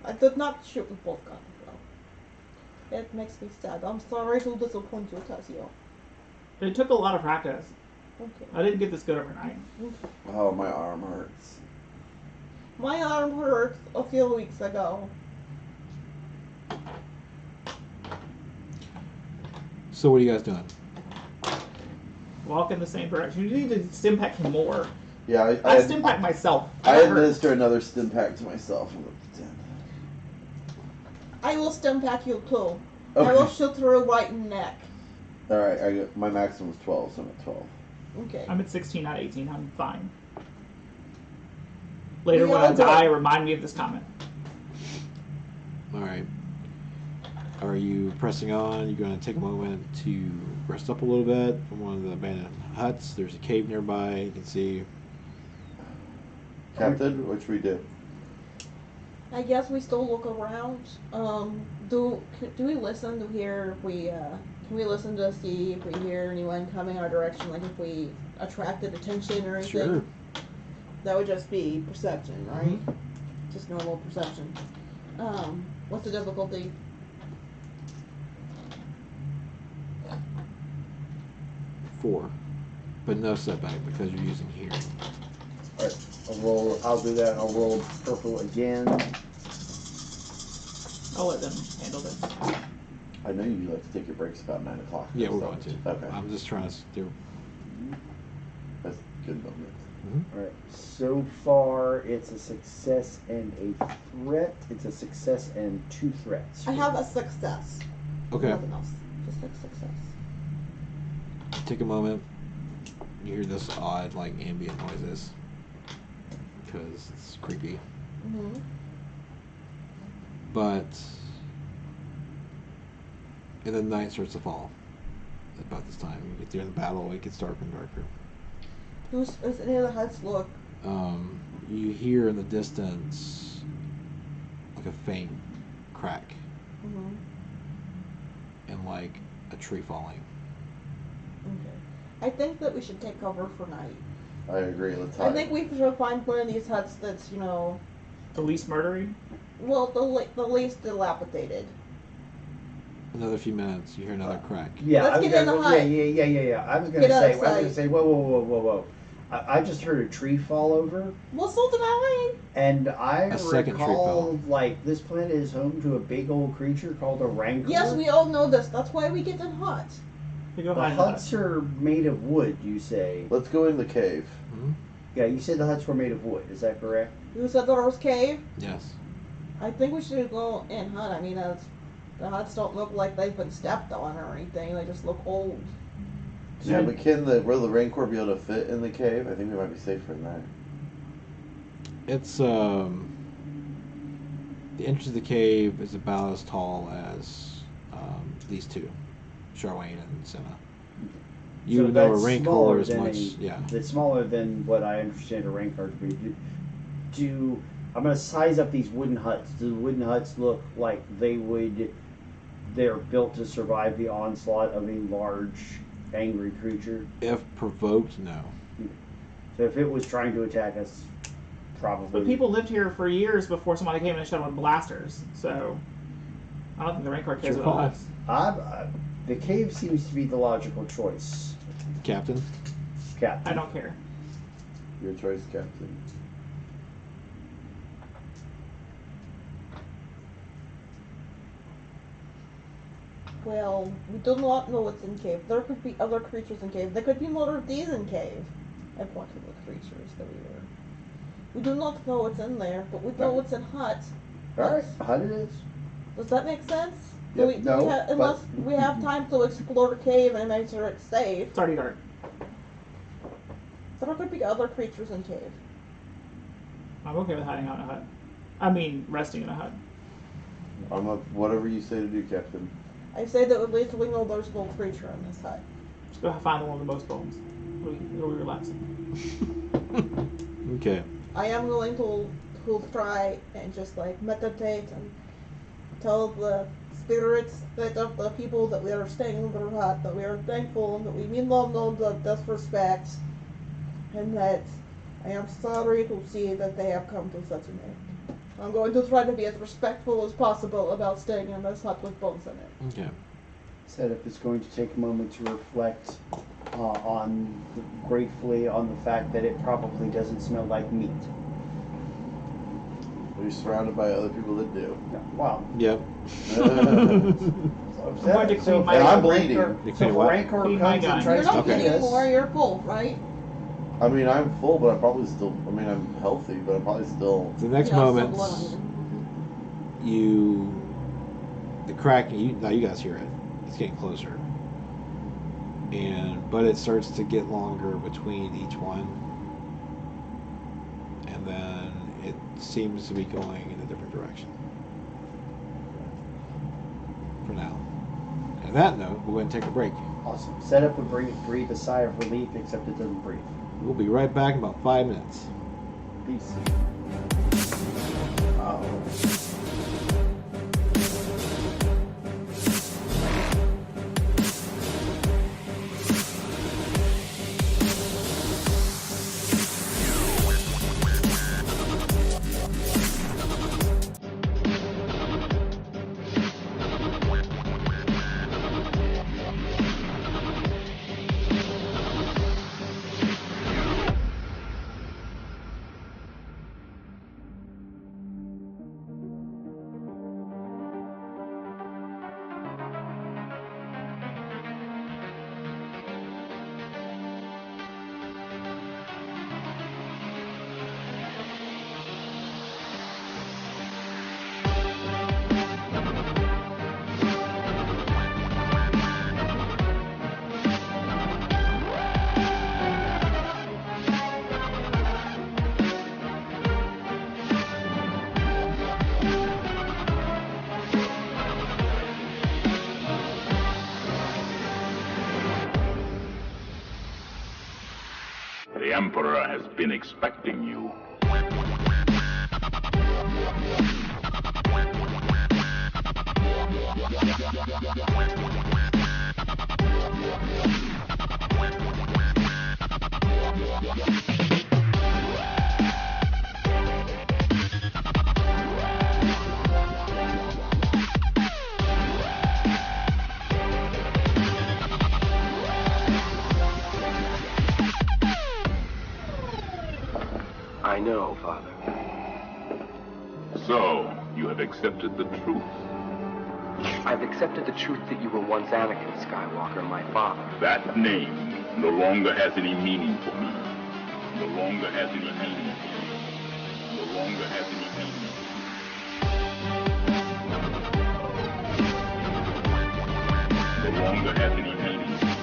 I did not shoot with both guns, though. It makes me sad. I'm sorry to disappoint you, Tazio. It took a lot of practice. Okay. I didn't get this good overnight. Oh, my arm hurts. My arm hurt a few weeks ago. So what are you guys doing? Walk in the same direction. You need to Stimpack him more. Yeah, I Stimpack myself. I That hurt. administer another stim pack to myself. I will Stimpack you too. I Okay. will shoot through right in the neck. Alright, my maximum is 12, so I'm at 12. Okay. I'm at 16, not 18. I'm fine. Later We when all I die, good. remind me of this comment. Alright. Are you pressing on? You're going to take a moment to rest up a little bit from one of the abandoned huts. There's a cave nearby. You can see. Captain, what should we do? I guess we still look around. Do we listen to hear if we can we listen to see if we hear anyone coming our direction, like if we attracted attention or anything? Sure. That would just be perception, right? Just normal perception. What's the difficulty? Four. But no setback because you're using hearing. Alright, I'll do that. I'll roll purple again. I'll let them handle this. I know you like to take your breaks about 9 o'clock. Yeah, we're so- going to. Okay. I'm just trying to do. That's a good moment. Alright, so far it's a success and a threat. It's a success and 2 threats. I have a success. Okay. Nothing else. Just a success. Take a moment. You hear this odd, like, ambient noises. Because it's creepy. Mm-hmm. But. And then night starts to fall. At about this time. You get near the battle, it gets darker and darker. Does any of the huts look? You hear in the distance like a faint crack Mm-hmm. and like a tree falling. Okay. I think that we should take cover for night. I agree. Let's I hide. think we should find one of these huts that's, The least murdering? well, the least dilapidated. Another few minutes, you hear another crack. Yeah, Let's I was get in gonna, the hut. yeah. I was gonna Get say, outside. whoa. I just heard a tree fall over, Well, so did I. and I A second tree recall, fell. like, this planet is home to a big old creature called a rancor. Yes, we all know this. That's why we get in huts. You go The find huts are made of wood, you say. Let's go in the cave. Yeah, you said the huts were made of wood, is that correct? You said there was cave. Yes. I think we should go in hut. I mean, the huts don't look like they've been stepped on or anything. They just look old. Yeah, but will the Rancor be able to fit in the cave? I think we might be safer in there. It's the entrance of the cave is about as tall as these two, Charlene and Senna. You So know a that's Rancor smaller is than much. a- Yeah. It's smaller than what I understand a Rancor to be. I'm going to size up these wooden huts. Do the wooden huts look like they're built to survive the onslaught of a large, angry creature? If provoked, no. So if it was trying to attack us, probably. But people lived here for years before somebody came and shot them with blasters. So I don't think the Rancor cares Your about call. us. The cave seems to be the logical choice, Captain? Captain. I don't care. Your choice, Captain. Well, we do not know what's in cave. There could be other creatures in cave. There could be more of these in cave. I pointed to the creatures that we were. We do not know what's in there, but we know what's in huts. Alright, hut it is. Does that make sense? Yep, no, Unless but- we have time to explore the cave and make sure it's safe. It's already dark. So there could be other creatures in cave. I'm okay with hiding out in a hut. I mean, resting in a hut. I'm up. Whatever you say to do, Captain. I say that at least we know there's no creature in this hut. Just go find the one with the most bones. It'll be relaxing. Okay. I am going to try and just like meditate and tell the spirits that of the people that we are staying in their hut that we are thankful and that we mean them no disrespect, and that I am sorry to see that they have come to such an end. I'm going to try to be as respectful as possible about staying in this hut with bones in it. Okay. Setup is going to take a moment to reflect gratefully on the fact that it probably doesn't smell like meat. You're surrounded by other people that do. Wow. Yep. I'm going to clean my And I'm gun. bleeding. You So clean if what? Rancor Clean my comes and gun. tries You're to not Okay. eat eating us, more, you're full, right? I mean, I'm full, but I'm probably still. I mean, I'm healthy, but I'm probably still. The next You know, moment, some the cracking. Now you guys hear it. It's getting closer, but it starts to get longer between each one, and then it seems to be going in a different direction. For now. On that note, we're going to take a break. awesome. Setup would breathe a sigh of relief, except it doesn't breathe. We'll be right back in about 5 minutes. Peace. The Emperor has been expecting you. I know, Father. So, you have accepted the truth. I've accepted the truth that you were once Anakin Skywalker, my father. That name no longer has any meaning for me. No longer has any meaning for me. No longer has any meaning for me. No longer has any meaning for me.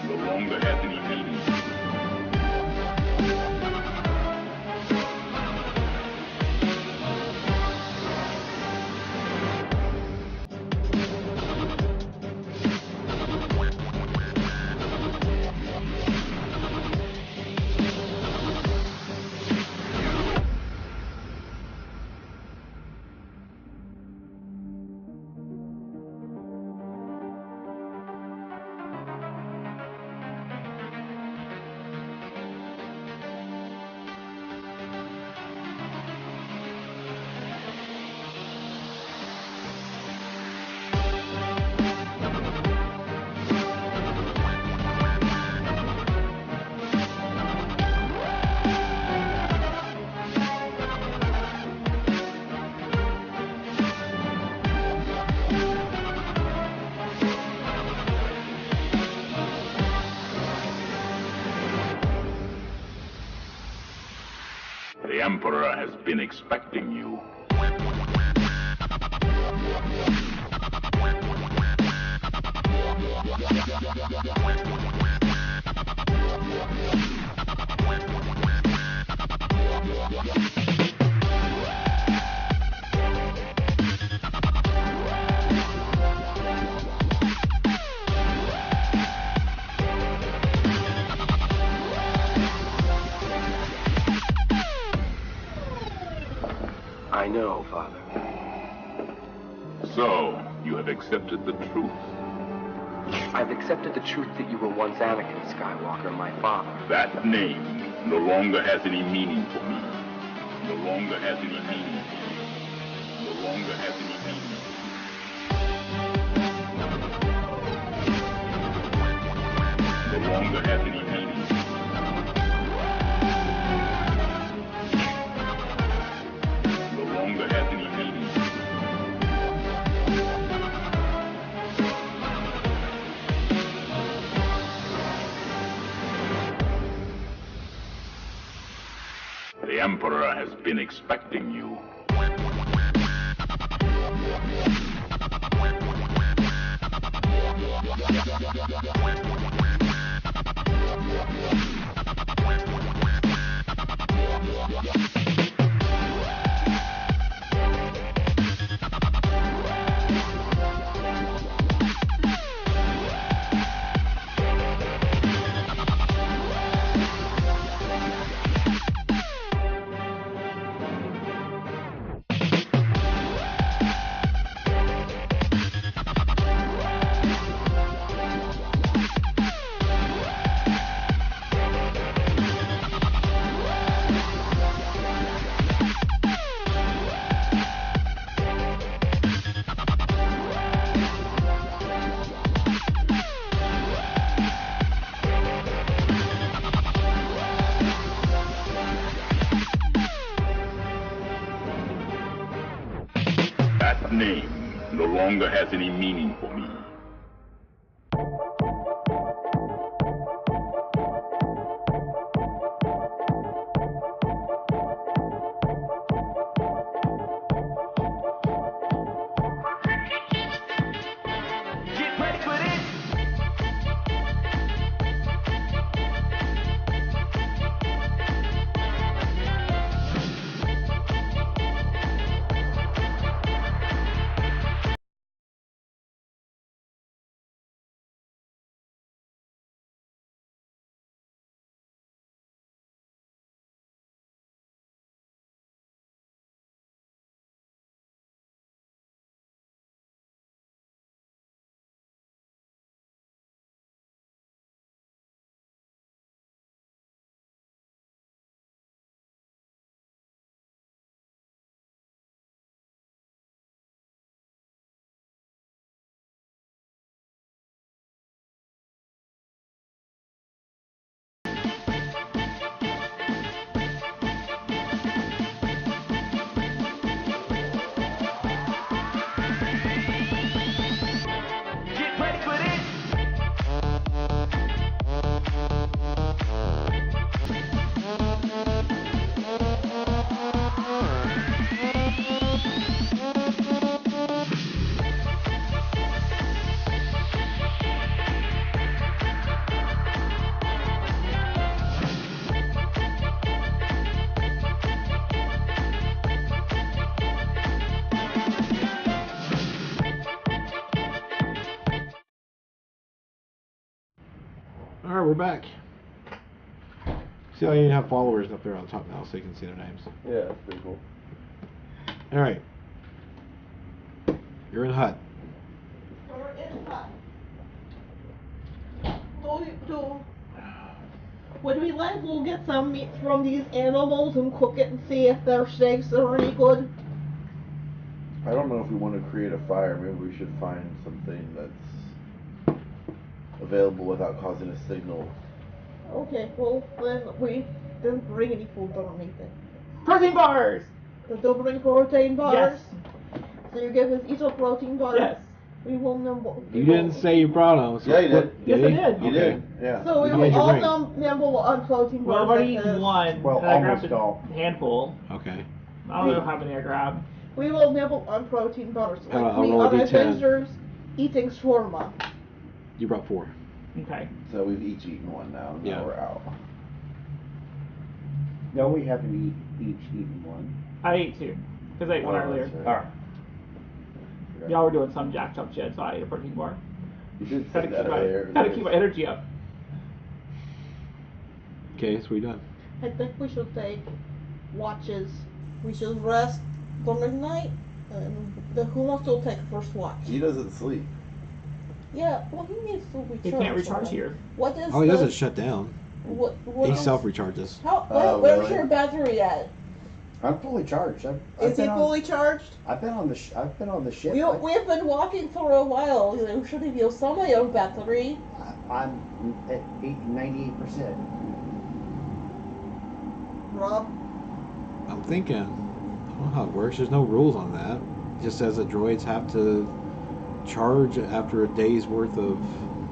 No longer has any meaning for me. Emperor has been expecting you. I know, Father. So, you have accepted the truth. I've accepted the truth that you were once Anakin Skywalker, my father. That name no longer has any meaning for me. No longer has any meaning. No longer has any meaning. No longer has any meaning. No longer has any meaning. The Emperor has been expecting you. That name no longer has any meaning for me. Get ready for this. Get ready for this. Alright, we're back. See how you have followers up there on top now so you can see their names. Yeah, that's pretty cool. Alright. You're in Hut. Or in hut. So, would we like to get some meat from these animals and cook it and see if their steaks are any good? I don't know if we want to create a fire. Maybe we should find something that's available without causing a signal. Okay, well, then we didn't bring any food or anything. Protein bars! But don't bring protein bars? Yes. So you give us each a protein bar? Yes. We will nimble. You didn't say you brought them. So Yeah, you did. what- Yes, I he? did. You Okay. did. Yeah. So we How many will did you all nimble on floating Well, I've bars already like eaten this. one. Well, and I grabbed almost a all. handful. Okay. I don't know how many I grabbed. We will nibble on protein bars like I'll we roll a are D10. Avengers eating shawarma. You brought 4. Okay. So we've each eaten one now. Now Yeah. we're out. No, we haven't each eaten one. I ate 2. Because I ate one Oh, earlier. that's right. All right. Y'all were doing some jacked up shit, so I ate a protein bar. You did Gotta say that keep, earlier. gotta keep my energy up. Okay, so we done. I think we should take watches. We should rest for midnight. And who wants to take first watch? He doesn't sleep. Yeah, well, he needs to recharge. He can't recharge right? here. What is Oh, he the- doesn't shut down. What He is- self recharges. How? Oh, Where's really? your battery at? I'm fully charged. I've Is he been on- fully charged? I've been on the ship. We've been walking for a while. You should have used some of your battery. I'm at 98%. Rob, I'm thinking. I don't know how it works. There's no rules on that. It just says that droids have to charge after a day's worth of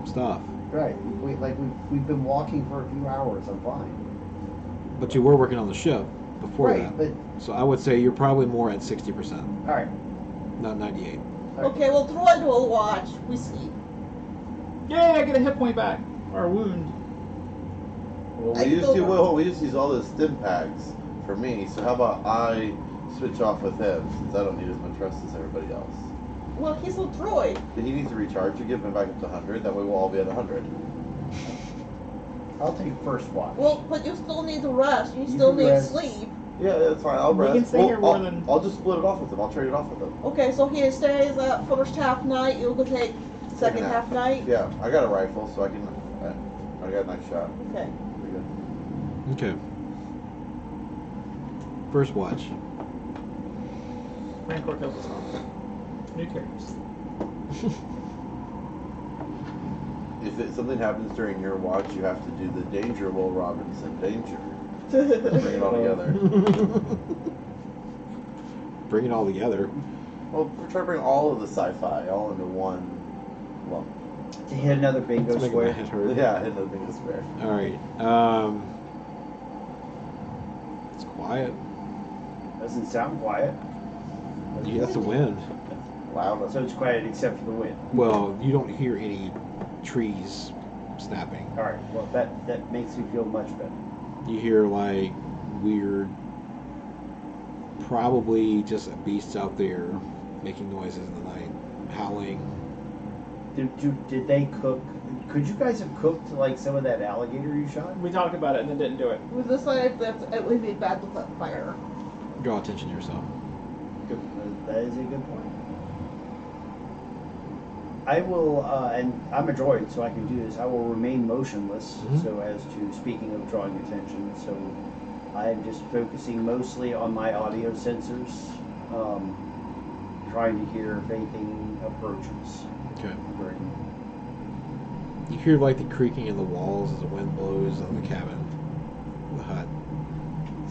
stuff. Right. We've been walking for a few hours. I'm fine. But you were working on the ship before Right, that. but So I would say you're probably more at 60%, all right. not 98. okay, well, Droid will watch. We sleep. Yay, I get a hit point back. Or a wound. Well, I still don't- we just use all those stim packs for me. So how about I switch off with him since I don't need as much rest as everybody else. Well, he's a droid. If he needs to recharge, you give him back up to 100. That way we'll all be at 100. I'll take first watch. Well, but you still need to rest. You You still can need rest. sleep. Yeah, that's fine. I'll We rest. can stay here more I'll, than- I'll just split it off with him. I'll trade it off with him. Okay, so he stays at first half night. You will take second half night. Yeah, I got a rifle, so I can. I got a nice shot. Okay. Pretty good. Okay. First watch. Rancor kills us all. New characters. If something happens during your watch, you have to do the danger, Will Robinson. Danger. Bring it all together. Bring it all together. Well, we're trying to bring all of the sci-fi all into one lump. To hit another bingo Let's make my square. head hurt. Yeah, hit the biggest square. All right. It's quiet. Doesn't sound quiet. Yeah, that's the wind. Loud. So it's quiet except for the wind. Well, you don't hear any trees snapping. All right. Well, that makes me feel much better. You hear like weird, probably just beasts out there making noises in the night, howling. Did they cook? Could you guys have cooked like some of that alligator you shot? We talked about it and then didn't do it. We decided that it would be bad with that fire. Draw attention to yourself. Good. That is a good point. I will, and I'm a droid, so I can do this. I will remain motionless, Mhm. so as to, speaking of drawing attention, so I'm just focusing mostly on my audio sensors, trying to hear if anything approaches. Okay. During- You hear like the creaking in the walls as the wind blows on the cabin, the hut.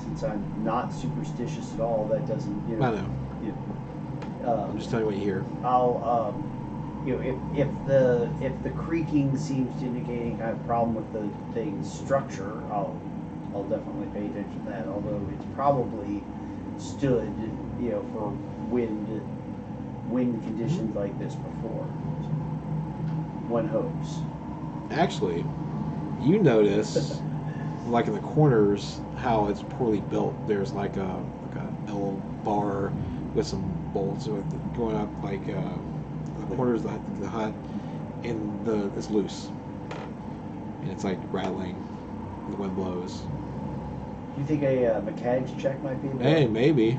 Since I'm not superstitious at all, that doesn't, you know. I know. I'm just telling you what you hear. I'll, you know, if the creaking seems to indicate any kind of problem with the thing's structure, I'll definitely pay attention to that. Although it's probably stood, you know, for wind conditions like this before. One hopes. Actually, you notice, like in the corners, how it's poorly built. There's like a L bar with some bolts going up, like the corners of the hut, and it's loose, and it's like rattling. The wind blows. Do you think a mechanics check might be? Hey, maybe.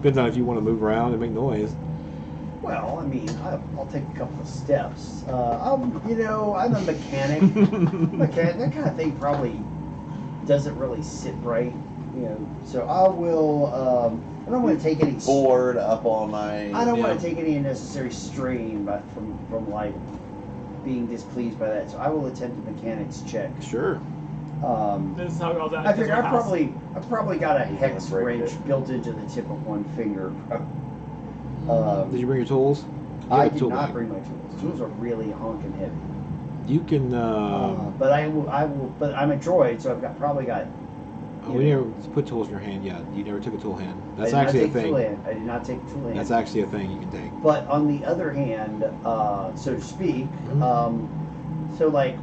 Depends on if you want to move around and make noise. Well, I mean, I'll take a couple of steps. I'm a mechanic. That kind of thing probably doesn't really sit right, you know. So I will. I don't want to take any. Bored up all night. I don't Yeah. want to take any unnecessary strain, but from like being displeased by that. So I will attempt a mechanics check. Sure. This is how it goes out. I figure I've probably got a hex break wrench it. built into the tip of one finger. Did you bring your tools? You I have a did tool not bag. bring my tools. Tools are really honking heavy. You can. But I will. But I'm a droid, so probably got. We never put tools in your hand yet. You never took a tool hand. I That's did not actually a take tool thing. hand. I did not take tool hand. That's actually a thing you can take. But on the other hand, so to speak, Mhm. so like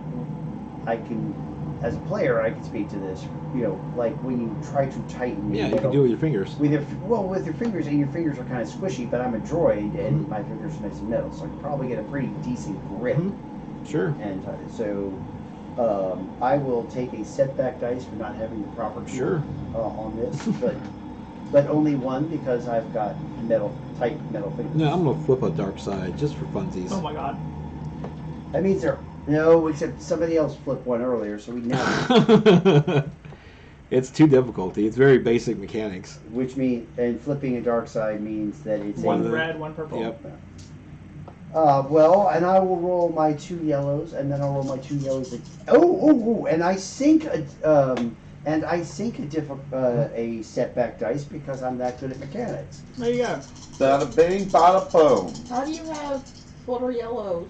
I can, as a player, I can speak to this. You know, like when you try to tighten. Yeah, you can do it with your fingers. With your fingers, and your fingers are kind of squishy. But I'm a droid, and Mhm. my fingers are nice and metal, so I can probably get a pretty decent grip. Mhm. Sure. And so, I will take a setback dice for not having the proper tool Sure. on this, but only one because I've got tight metal fingers. No, I'm gonna flip a dark side just for funsies. Oh my god. That means no, except somebody else flipped one earlier, so we now. It's too difficult. It's very basic mechanics. Which means, and flipping a dark side means that it's One the- red, one purple. Yep. Well, and I will roll my 2 yellows, and then I'll roll my 2 yellows. And I sink a setback dice because I'm that good at mechanics. There you go. Bada bing, bada boom. How do you have flutter yellows?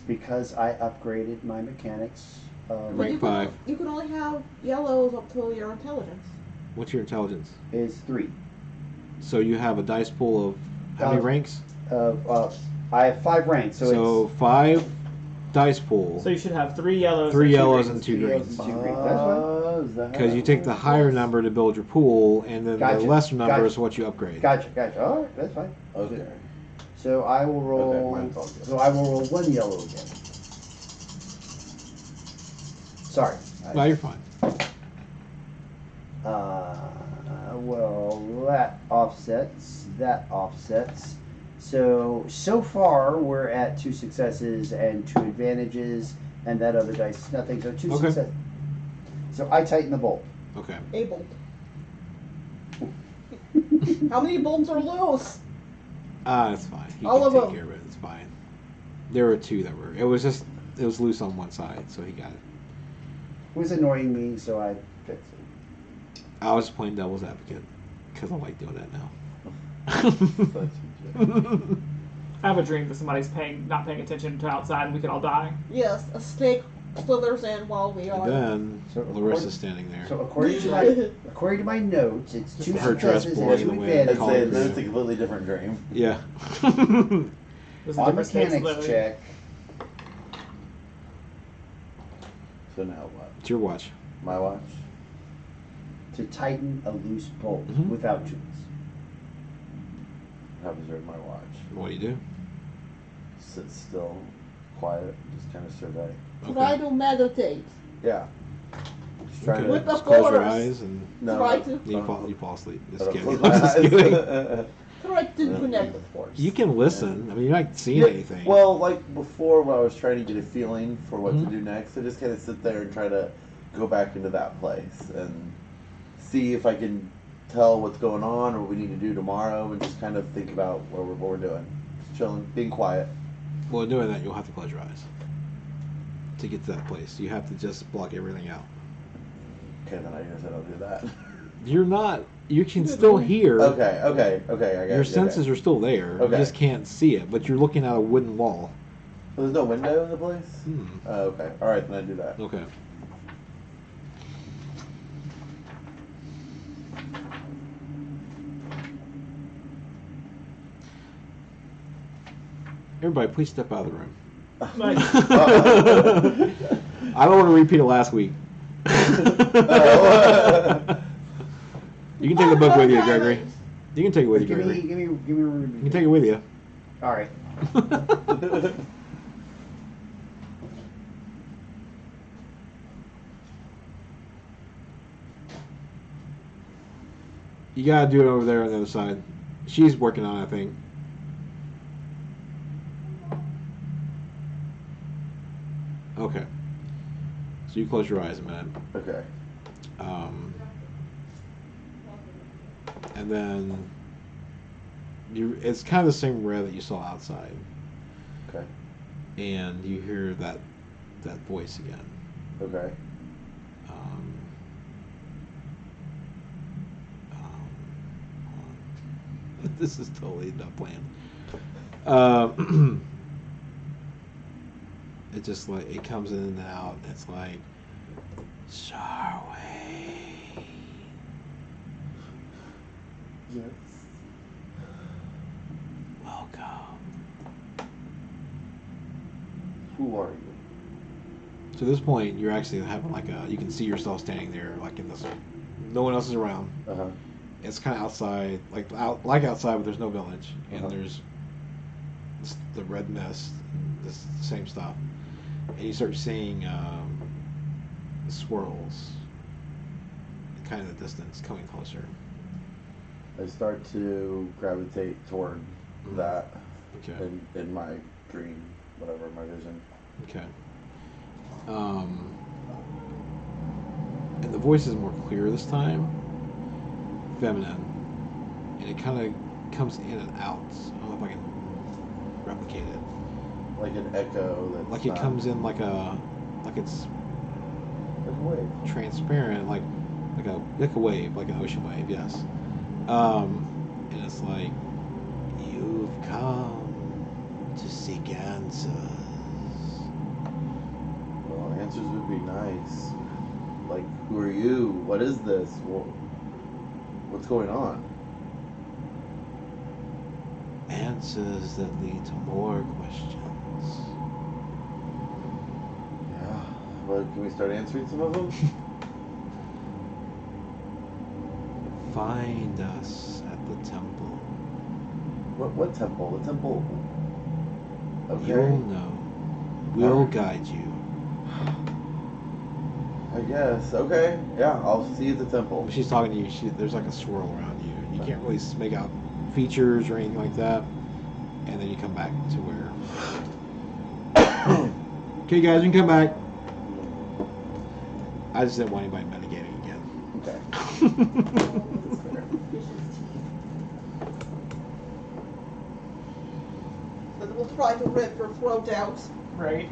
Because I upgraded my mechanics. But Rank you 5. you can only have yellows up to your intelligence. What's your intelligence? Is 3. So you have a dice pool of how many ranks? I have 5 ranks, So 5 dice pool. So you should have 3 yellows. 3 and 2 yellows greens. and 2 greens. Two greens. That's fine. Is that how Because you that take the works? higher number to build your pool, and then Gotcha, the lesser number gotcha. is what you upgrade. Gotcha. All right, that's fine. Okay. So I will roll. Okay, mine's all good. So I will roll 1 yellow again. Sorry. No, you're fine. Well, that offsets. That offsets. So far we're at 2 successes and 2 advantages, and that other dice is nothing. So 2 Okay. successes. So I tighten the bolt. Okay. A bolt. How many bolts are loose? It's fine. He All can of take them. care of it. It's fine. There were 2 that were. It was loose on one side, so he got it. It was annoying me, so I fixed it. I was playing devil's advocate because I like doing that now. Such a joke. I have a dream that somebody's not paying attention to outside and we could all die. Yes, a snake slithers in while we And are. then So Larissa's standing there. So according to my notes, it's 2 Her dress successes blowing and 2 in the wind. I'd advantages. say Colin it's a completely different dream. Yeah. There's a On different snakes mechanics literally. check. So now what? It's your watch. My watch? To tighten a loose bolt Mhm. without tools. How during my watch? What do you do? Sit still, quiet, just kind of survey. Try to meditate. Yeah. Just trying Okay. to. With the Just close your force. eyes and No. Try to you fall asleep. I Just don't kidding. close my I'm just eyes. kidding. try to connect with force. You can listen. I mean, you're not seeing Yeah, anything. well, like before, when I was trying to get a feeling for what Mhm. to do next, I just kind of sit there and try to go back into that place and see if I can tell what's going on or what we need to do tomorrow, and just kind of think about what we're doing. Just chilling, being quiet. Well, doing that, you'll have to close your eyes to get to that place. You have to just block everything out. Okay, then I guess I don't do that. You're not. You can still hear. Okay, I got Your you, senses okay. are still there. You Okay. just can't see it. But you're looking at a wooden wall. So there's no window in the place? Hmm. Okay, alright, then I do that. Okay. Everybody, please step out of the room. Like, I don't want to repeat it last week. You can take the book with you, Gregory. You can take it with you, Give me, Gregory. give me, give me. You can take it with you. All right. You gotta do it over there on the other side. She's working on it, I think. Okay. So you close your eyes a minute. Okay. And then it's kind of the same red that you saw outside. Okay. And you hear that voice again. Okay. Hold on. This is totally not planned. It just like it comes in and out. It's like Charway. Yes. Welcome. Who are you? So at this point, you're actually having like a. You can see yourself standing there, like in this. No one else is around. Uh huh. It's kind of outside, like outside, but there's no village, and there's the red mist, this same stuff, and you start seeing swirls, kind of the distance, coming closer. I start to gravitate toward that Okay. in my dream, whatever, my vision. Okay. And the voice is more clear this time, feminine, and it kind of comes in and out. I don't know if I can replicate it. Like an echo that's Like it not- comes in like it's like a wave. transparent, like a wave, like an ocean wave. Yes. And it's like you've come to seek answers. Well, answers would be nice. Like, who are you? What is this? What's going on? Answers that lead to more questions. Yeah. Well, can we start answering some of them? Find us at the temple. What temple? The temple. Okay. You'll know. We'll guide you. I guess. Okay. Yeah, I'll see you at the temple. When she's talking to you, there's like a swirl around you. You can't really make out features or anything like that. And then you come back to where. Okay, guys, you can come back. I just didn't want anybody metagaming again. Okay. But we'll try to rip your throat out. Right.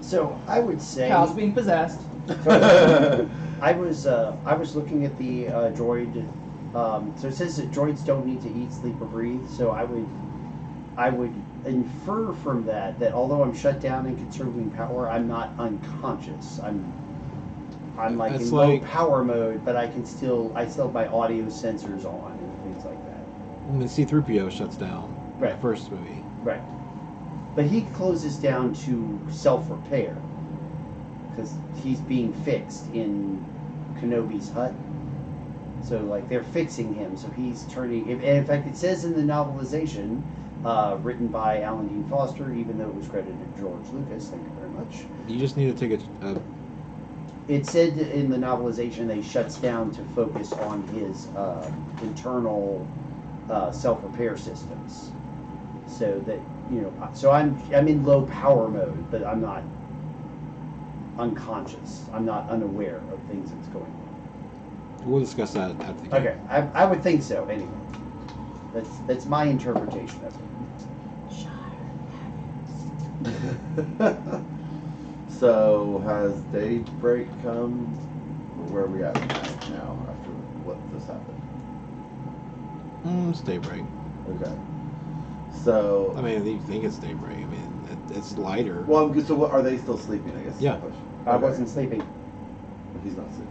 So I would say Cal's being possessed. I was looking at the droid. So it says that droids don't need to eat, sleep, or breathe. So I would infer from that although I'm shut down and conserving power, I'm not unconscious. I'm like It's in low like- power mode, but I still have my audio sensors on and things like that. When C-3PO shuts down. Right. The first movie. Right. But he closes down to self-repair because he's being fixed in Kenobi's hut. So, like, they're fixing him. So he's turning... And in fact, it says in the novelization, written by Alan Dean Foster, even though it was credited to George Lucas, thank you very much. You just need to take a It said in the novelization that he shuts down to focus on his internal self-repair systems. So that, so I'm in low power mode, but I'm not unconscious. I'm not unaware of things that's going on. We'll discuss that after the game. Okay, I would think so. Anyway, that's my interpretation of it. So, has daybreak come? Where are we at now after what just happened? It's daybreak. Okay. So, I mean, you think it's daybreak. I mean, it's lighter. well, so what, are they still sleeping, I guess? is the Yeah. question. I Okay. wasn't sleeping. He's not sleeping.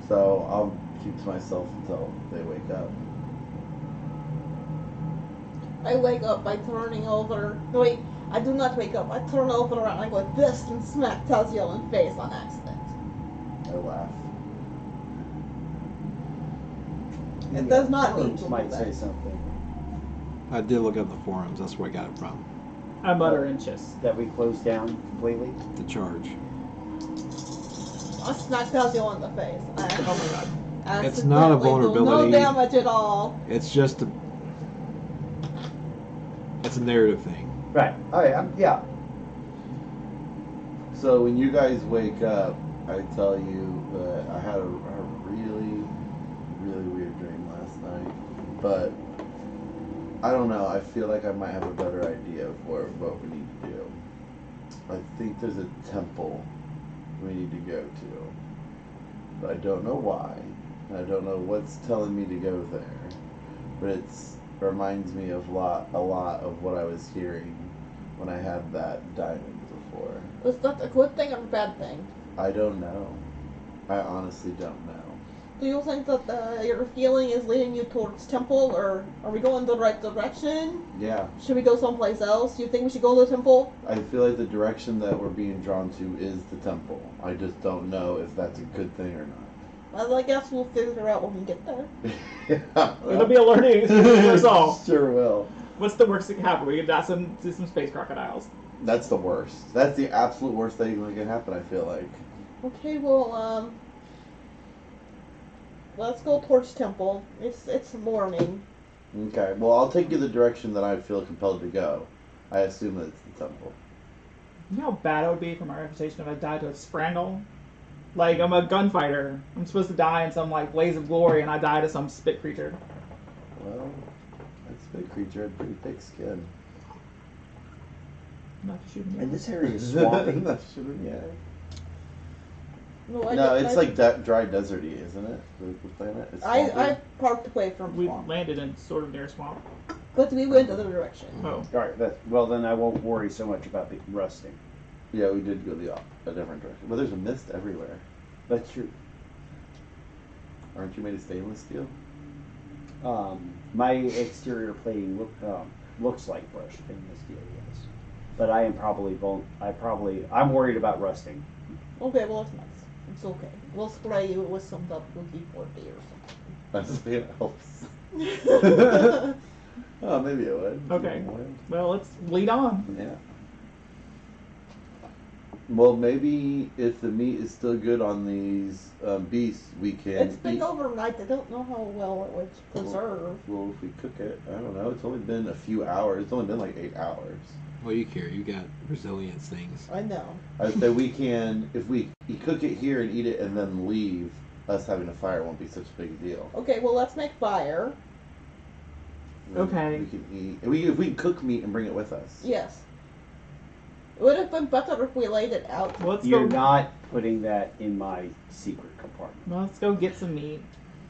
So, I'll keep to myself until they wake up. I wake up by turning over. No, wait, I do not wake up. I turn over and I go like this and smack Taziel in the face on accident. I laugh. It does not need Forums to might do say that. something I did look up the forums. That's where I got it from. I mutter inches. that we closed down completely. The charge. I smack Taziel in the face. Oh my god. It's not a Accidentally do vulnerability. No damage at all. It's just it's a narrative thing. Right. Oh yeah. So, when you guys wake up, I tell you that I had a really, really weird dream last night. But, I don't know, I feel like I might have a better idea of what we need to do. I think there's a temple we need to go to. but I don't know why. And I don't know what's telling me to go there. But it reminds me of a lot of what I was hearing when I had that diamond before. Was that a good thing or a bad thing? I don't know. I honestly don't know. Do you think that your feeling is leading you towards temple, or are we going the right direction? Yeah. Should we go someplace else? Do you think we should go to the temple? I feel like the direction that we're being drawn to is the temple. I just don't know if that's a good thing or not. Well, I guess we'll figure out when we get there. Yeah. It'll be a learning experience for us all. Sure will. What's the worst that can happen? We can die to some space crocodiles. That's the worst. That's the absolute worst thing that can happen, I feel like. Okay, well, let's go towards temple. It's morning. Okay, well, I'll take you the direction that I feel compelled to go. I assume that it's the temple. You know how bad it would be for my reputation if I died to a Sprandle? Like, I'm a gunfighter. I'm supposed to die in some, like, blaze of glory, and I die to some spit creature. Well, that spit creature had pretty thick skin. Not to shoot me. And this area is swampy. Not shooting, yeah. No, No, it's like dry deserty, isn't it? The planet? It's I swampy? parked away from We swamp, landed in sort of near a swamp. but we went the other direction. Oh. Alright, well then I won't worry so much about the rusting. Yeah, we did go a different direction. But there's a mist everywhere. That's true. Aren't you made of stainless steel? My exterior plating looks like brushed stainless steel, yes. But I am I'm worried about rusting. Okay, well, it's nice. It's okay. We'll spray you with some WD-40 or That's it helps. something. Oh, maybe it would. Okay. Well, let's lead on. Yeah. Well, maybe if the meat is still good on these beasts, we can It's been eat. overnight. I don't know how well it was preserved. Well, if we cook it, I don't know. It's only been a few hours. It's only been like 8 hours. Well, you care. You got resilience things. I know. I say we can, if we cook it here and eat it and then leave, us having a fire won't be such a big deal. Okay, well, let's make fire. Okay. We can eat. If we cook meat and bring it with us. Yes. It would have been better if we laid it out. Well, let's You're go. not putting that in my secret compartment. Well, let's go get some meat.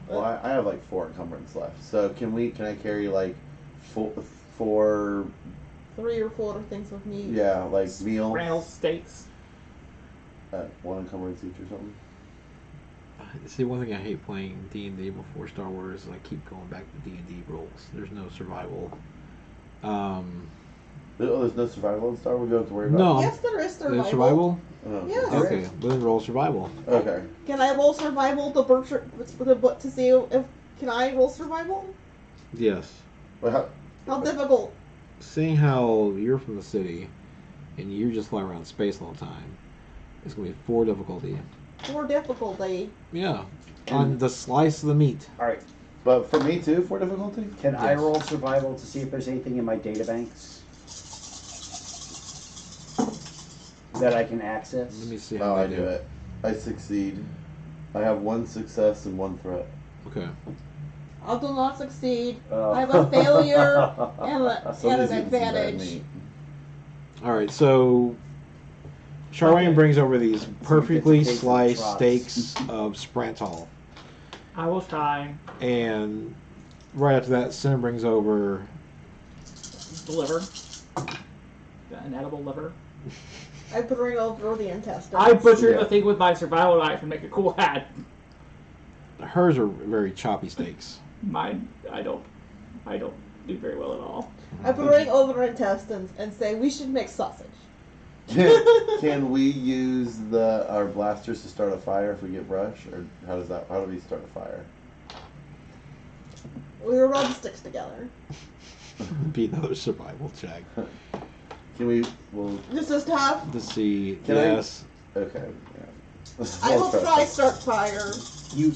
Well, I have like 4 encumbrance left. So can I carry like four 3 or 4 things of meat. yeah, like meals? Randall steaks. 1 encumbrance each or something? See, one thing I hate playing D&D before Star Wars is I keep going back to D&D rules. There's no survival. There's no survival in Star Wars? We don't have to worry about No. Yes, there is survival. There's survival? Oh, Yes. Okay, well then roll survival. okay. Can I roll survival to see if can I roll survival? Yes. Well, How difficult? Seeing how you're from the city and you just fly around space all the time, it's going to be 4 difficulty. 4 difficulty. Yeah. On the slice of the meat. Alright, but for me too, 4 difficulty? can I Yes. roll survival to see if there's anything in my databanks that I can access? Let me see No, how I they do it. I succeed. I have 1 success and 1 threat. Okay. I do not succeed. Oh. I have a failure and an Somebody's eating some bad advantage. meat. Alright, so Charlene brings over these perfectly Take the sliced trots. steaks of Sprantol. I will try. And right after that, Cinna brings over The liver. An edible liver. I bring over the intestines. I butchered Yeah. the thing with my survival knife and make a cool hat. hers are very choppy steaks. Mine, I don't do very well at all. I bring over intestines and say we should make sausage. Can we use our blasters to start a fire if we get brush, or how do we start a fire? We rub sticks together. Be another survival check Can we? Well, This is tough. to see. Can I- yes. okay. Yeah. I will try start fire. You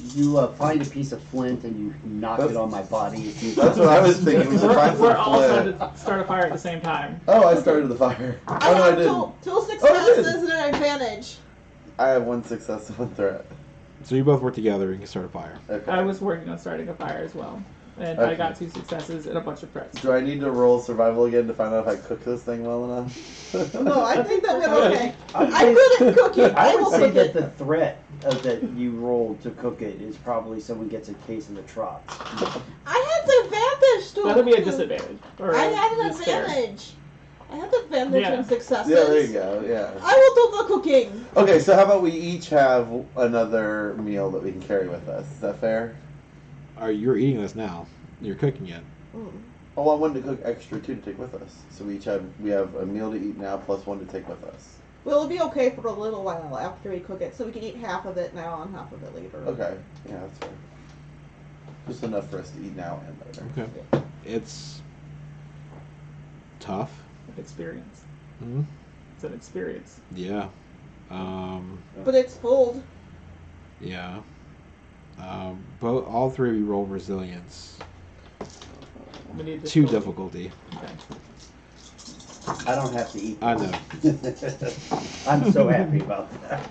find a piece of flint and you knock it on my body. That's what I was thinking. We should find We're some all flint. trying to start a fire at the same time. Oh, I started the fire. I Oh no, I have didn't. two Oh, successes I did. and an advantage. I have 1 success and 1 threat. So you both work together and can start a fire. Okay. I was working on starting a fire as well. And I Okay. got 2 successes and a bunch of threats. Do I need to roll survival again to find out if I cook this thing well enough? No, I think that we're okay. I'm I'm good at cooking. I will would say cook that it. the threat that you rolled to cook it is probably someone gets a case of the trots. I had advantage to That'll be a disadvantage. Or I had an despair. advantage. I had advantage Yeah. in successes. Yeah, there you go. Yeah. I will do the cooking. Okay, so how about we each have another meal that we can carry with us? Is that fair? You're eating this now. You're cooking it. Oh, I wanted to cook extra too to take with us. So we have a meal to eat now plus one to take with us. Well, it'll be okay for a little while after we cook it, so we can eat half of it now and half of it later. Okay, yeah, that's fair. Just enough for us to eat now and later. Okay. It's tough. Experience. Hmm. It's an experience. Yeah. But it's food. Yeah. All three of you roll resilience. We need 2 difficulty. Okay. I don't have to eat. I know. I'm so happy about that.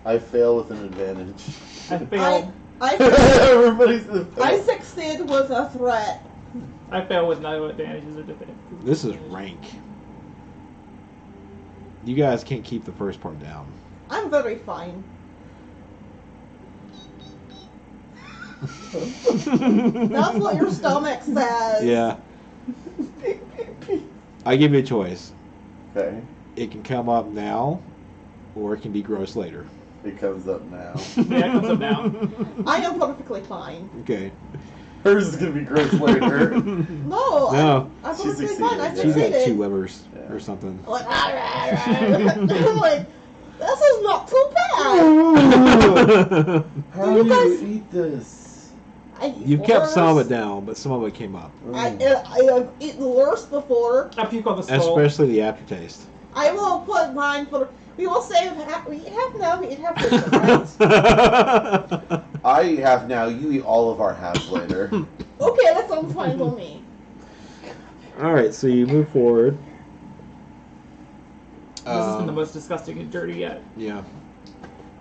I fail with an advantage. I failed. Everybody's the I succeed with a threat. I fail with no advantages or disadvantages. This is rank. You guys can't keep the first part down. I'm very fine. That's what your stomach says. Yeah. I give you a choice. Okay, It can come up now, or it can be gross later. it comes up now. Yeah, it comes up now. I am perfectly fine. Okay. Hers is gonna be gross later. No, No. I'm She perfectly succeeded, fine. I yeah. She's got succeeded. 2 livers Yeah. or something. Like, I'm like, this is not too bad. How You do guys- you eat this? You've kept some of it down, but some of it came up. I have eaten worse before. I puke on the skull. Especially the aftertaste. I will put mine for. We will save half. We eat half now. We eat half later, right? I eat half now. You eat all of our halves later. Okay, that sounds fine with me. Alright, so you move forward. This has been the most disgusting and dirty yet. Yeah.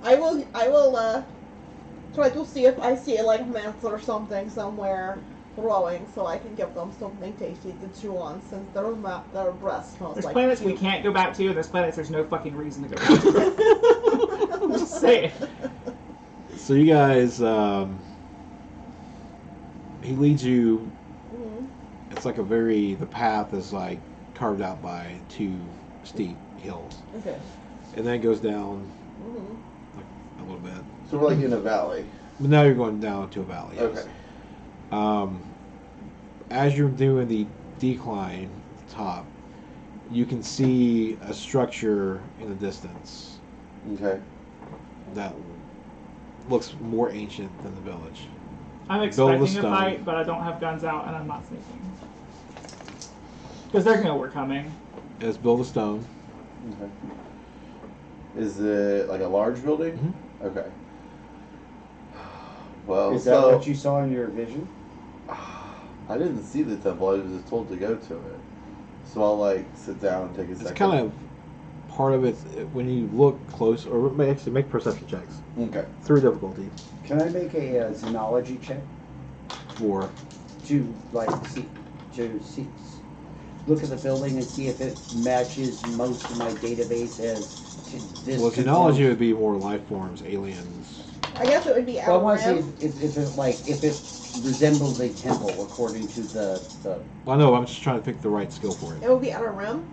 I will try to see if I see like mints or something somewhere growing, so I can give them something tasty to chew on, since their breath smells There's like planets we puke. can't go back to, and there's planets there's no fucking reason to go back to. I'm just saying. So you guys, he leads you. Mhm. It's like the path is like carved out by 2 steep hills, Okay. and then it goes down Mhm. like a little bit. So we're like in a valley. But now you're going down to a valley. Yes. Okay. As you're doing the decline at the top, you can see a structure in the distance Okay. that looks more ancient than the village. I'm Build the expecting a stone. fight, but I don't have guns out, and I'm not sneaking. Because they know we're coming. It's built of stone. Okay. Is it like a large building? Mhm. Okay. Well, Is that what you saw in your vision? I didn't see the temple. I was just told to go to it. So I'll like sit down and take a It's second. kind of part of it when you look close, or actually make perception checks. Okay. 3 difficulty Can I make a xenology check for. to look at the building and see if it matches most of my database as to this? Well, conforms- xenology would be more life forms, aliens. I guess it would be Well, I out want to rim. see if it resembles a temple according to the Well, no, I'm just trying to pick the right skill for it. It would be outer rim.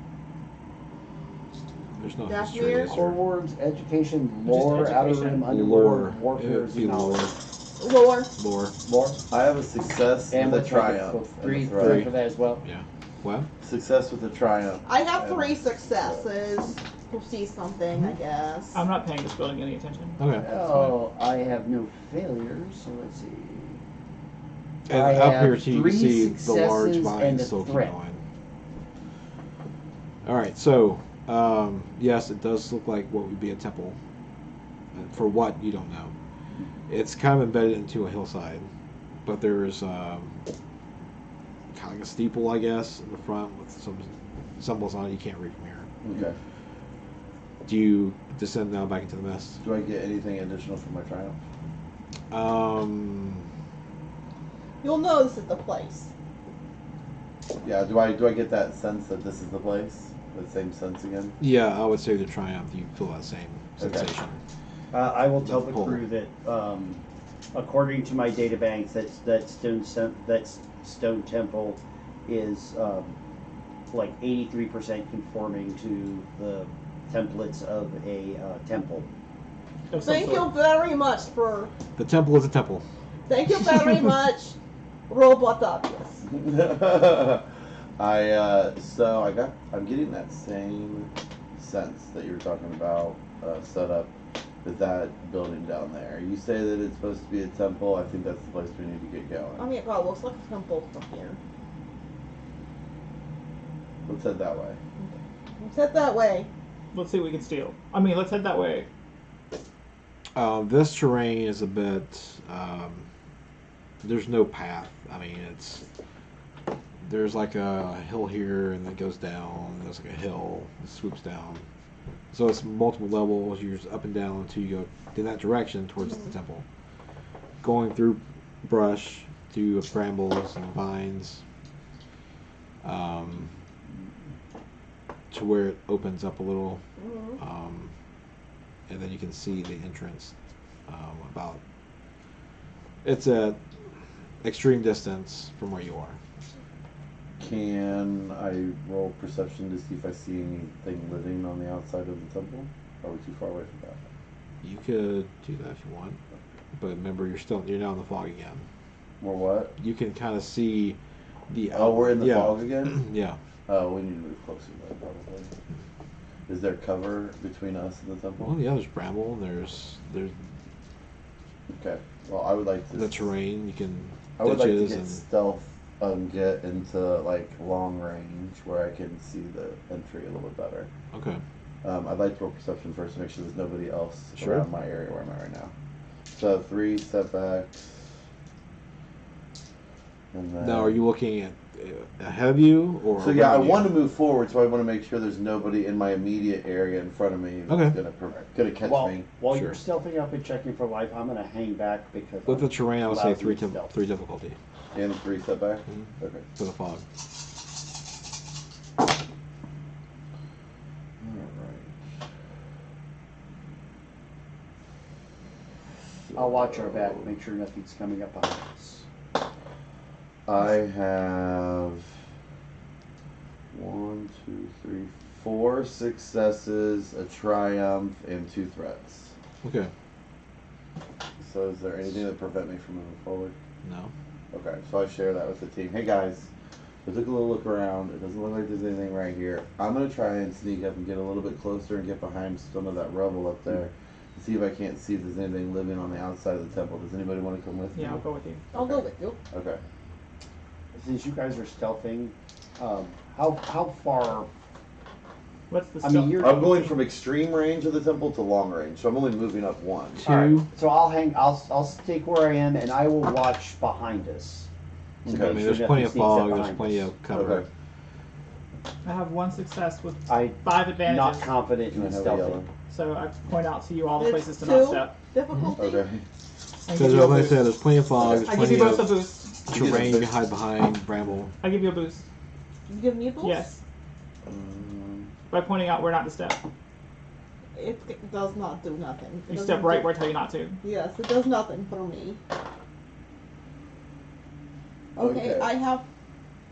There's no Dathomir? history. is core there? words, education, Just lore, outer education. rim, underworld, Lore. It warfare, would be lore. xenology. Lower. Lore. Lore. I have a success And with a what's triumph. three and a threat. for that as well. Yeah. What? Success with a triumph. I have 3 successes to see something, I guess. I'm not paying this building any attention. Okay. that's Oh, I have no failures, so let's see. fine. I And up have here, so you can 3 see the large successes vine and a still keep threat. going. All right. So, yes, it does look like what would be a temple. And for what, you don't know. It's kind of embedded into a hillside, but there's kind of like a steeple, I guess, in the front with some symbols on it you can't read from here. Okay. Do you descend now back into the mist? Do I get anything additional for my triumph? You'll know this is the place. Yeah. Do I get that sense that this is the place? That same sense again? Yeah, I would say the Triumph. You feel that same Okay. sensation. I will tell The the pull. crew that, according to my databanks, that stone temple is like 83% conforming to the templates of a temple. Of some Thank sort. you very much for. The temple is a temple. Thank you very much, Robot Obvious. I'm getting that same sense that you were talking about set up with that building down there. You say that it's supposed to be a temple. I think that's the place we need to get going. I mean, it probably looks like a temple from here. Let's head that way. Let's head that way. Let's see what we can steal. I mean, let's head that way. This terrain is a bit. There's no path. I mean, there's like a hill here, and it goes down. And there's like a hill that swoops down. So it's multiple levels. You're just up and down until you go in that direction towards the temple. Going through brush, through brambles and vines, to where it opens up a little, and then you can see the entrance. It's at extreme distance from where you are. Can I roll perception to see if I see anything living on the outside of the temple? Or are we too far away from that? You could do that if you want, but remember you're now in the fog again. Or what? You can kind of see the. Oh, we're in the yeah. fog again? Yeah. Oh, we need to move closer then, probably. Is there cover between us and the temple? Well, yeah. There's bramble. And there's Okay. Well, I would like to. the terrain. You can I would like to ditches get and stealth, get into like long range where I can see the entry a little bit better. okay. I'd like to roll perception first to make sure there's nobody else Sure. around my area where I'm at right now. So 3 setbacks. And then, Now, are you looking at ahead of you or? So yeah, I around you? want to move forward, so I want to make sure there's nobody in my immediate area in front of me that's Okay. gonna catch me. While Sure. you're stealthing up and checking for life, I'm going to hang back because With the I'm terrain, I would say lousy three at stealth. difficulty And 3 setback. Mhm. Okay. for the fog. I'll watch our back, make sure nothing's coming up behind us. I have 4 successes, a triumph, and 2 threats. Okay. So is there anything that prevent me from moving forward? No. Okay, so I share that with the team. Hey guys, we took a little look around. It doesn't look like there's anything right here. I'm gonna try and sneak up and get a little bit closer and get behind some of that rubble up there and see if I can't see if there's anything living on the outside of the temple. Does anybody want to come with me? Yeah, I'll go with you. I'll go with you. Okay. Since you guys are stealthing, how far? What's the I stuff? mean, you're. I'm going from extreme range of the temple to long range, so I'm only moving up 1. Two. All right, so I'll stay where I am, and I will watch behind us. to Okay. I make mean, sure there's plenty nothing of sneaks up fog. There's behind plenty us. of cover. Okay. I have 1 success with I'm 5 advantages. not confident Can I in have a stealthing. yellow? So I point out to you all the It's places to 2 not step. difficulty. Okay. And Because give you a like I boost. said, there's plenty of fog. There's I give plenty you both a of boost. terrain you can hide behind, bramble. I give you a boost. You give me a boost? Yes. By pointing out where not to step. It does not do nothing. It You doesn't step right do- where I tell you not to. Yes, it does nothing for me. Okay, Okay. I have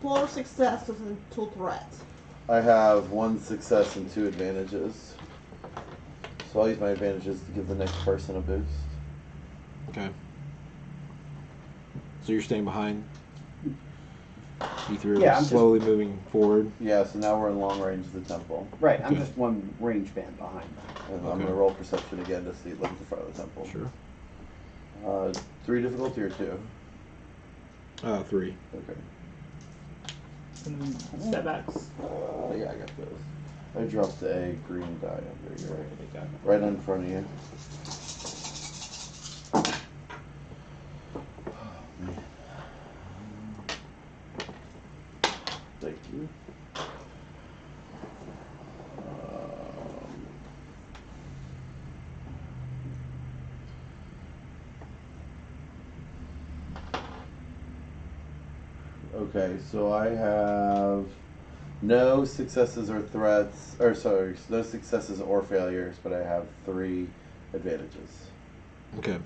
4 successes and 2 threats. I have 1 success and 2 advantages. So I'll use my advantages to give the next person a boost. Okay. So you're staying behind. You three Yeah, are I'm just- slowly moving forward. Yeah, so now we're in long range of the temple. Right, I'm Okay. just one range band behind. And I'm Okay. going to roll perception again to see look at the front of the temple. Sure. 3 difficulty or 2? 3. Okay. And setbacks. Yeah, I got those. I dropped a green die under here. Right in front of you. Oh, man. Thank you. Okay, so I have no successes or threats, or sorry, no successes or failures, but I have 3 advantages. Okay.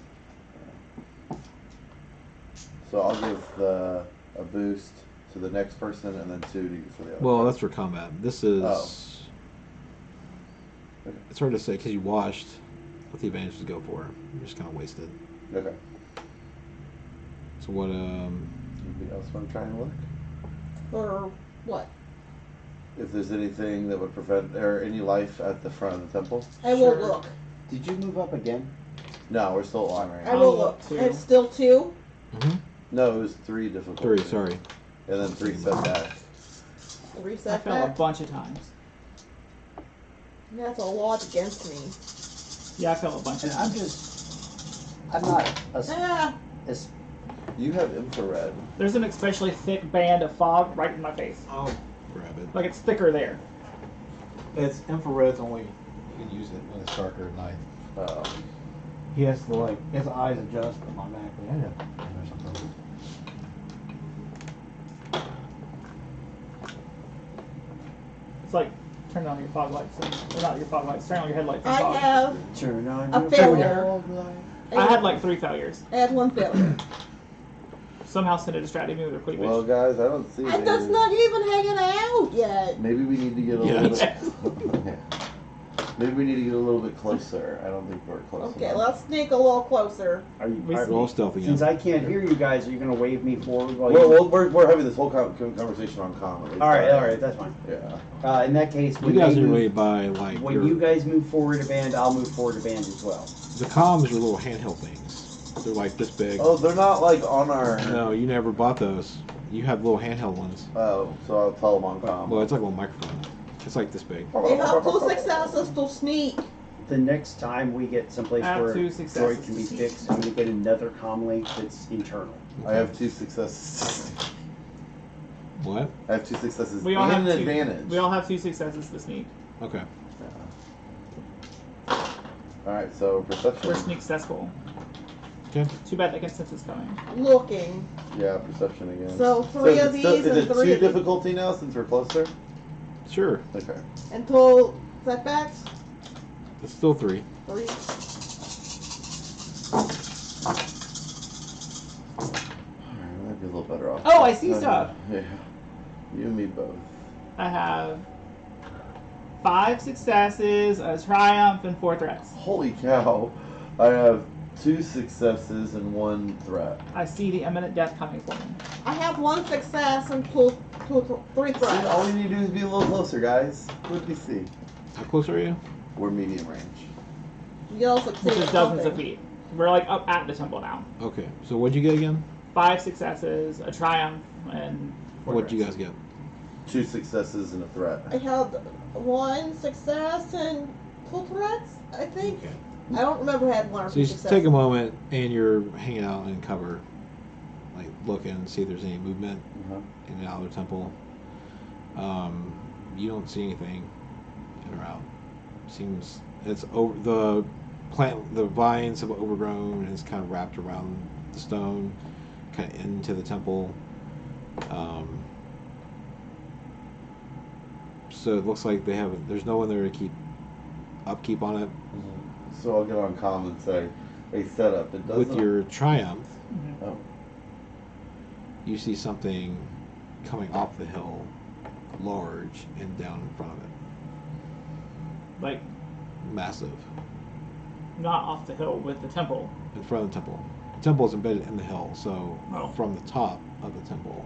So I'll give a boost to the next person and then 2 for the other. Well, person. that's for combat. This is. Oh. Okay. It's hard to say because you watched what the advantages go for. You're just kind of wasted. Okay. So what? Anything else want to try and look? Or what? If there's anything that would prevent, or any life at the front of the temple? I will Sure. look. Did you move up again? No, we're still on right I now. will I'll look. look, too. It's still 2. Mm-hmm. No, it was 3 difficult. 3. Sorry. And then 3 setback. 3 I fell a setback. bunch of times. That's a lot against me. Yeah, I fell a bunch of And I'm times. just, I'm not Ah, as You have infrared. There's an especially thick band of fog right in my face. I'll grab it. Like it's thicker there. It's infrared's only. You can use it when it's darker at night. He has to like his eyes adjust automatically. I know. Or something. It's like turn on your fog lights. Or not your fog lights. Turn on your headlights. And I fog. have turn on a your failure. I had like 3 failures. I had 1 failure. Somehow Cinna distracted me with her cleavage. Well, guys, I don't see And that's not even hanging out yet. Maybe we need to get a Yeah. little bit. Yeah. Maybe we need to get a little bit closer. I don't think we're close Okay, enough. let's sneak a little closer. Are you, We are, Roll stealthy. since I can't hear you guys, are you going to wave me forward while Well, you... we're having this whole conversation on comm. at least. all right, that's fine. Yeah. In that case, You when, guys they are move, really by like when your, you guys move forward a band, I'll move forward a band as well. the comms are little handheld things. They're like this big. Oh, they're not like on our. No, you never bought those. You have little handheld ones. Oh, so I'll tell them on comm. Well, it's like a little microphone. It's like this big. They have 2 successes to sneak. The next time we get someplace I have where 2 droid successes. can be fixed, I'm going to get another comm link that's internal. I have 2 successes. What? I have 2 successes We all and have an 2. advantage. We all have 2 successes to sneak. Okay. Alright, so perception. We're sneak successful. Okay. Too bad that consensus coming. Looking. Yeah, perception again. So 3 is of it still- these is and it 3 2 of these. difficulty now since we're closer? Sure. Okay. Until setbacks. It's still 3. 3. Alright, might be a little better off. Oh, I see stuff. Yeah. You and me both. I have 5 successes, a triumph, and 4 threats. Holy cow. I have 2 successes and 1 threat. I see the imminent death coming for me. I have 1 success and 3 See, all we threats. need to do is be a little closer, guys. What did we see? How close are you? We're medium range. You'll succeed. Which is at dozens of something. feet. We're like up at the temple now. Okay. So what'd you get again? 5 successes, a triumph, and 4 What'd you threats. guys get? 2 successes and a threat. I had 1 success and 2 threats, I think. Okay. I don't remember I had 1 or So 2 you just successes. take a moment and you're hanging out in cover, like looking and see if there's any movement Uh-huh. in and out of the temple. You don't see anything in or out. Seems it's over the plant. The vines have overgrown and it's kind of wrapped around the stone, kind of into the temple. So it looks like they haven't. There's no one there to keep upkeep on it. So I'll get on comm and say, hey, set up. It doesn't. With your triumph, Mhm. Oh. you see something coming off the hill, large and down in front of it, Like, massive, not off the hill with the temple. in front of the temple. The temple is embedded in the hill, so Oh. from the top of the temple,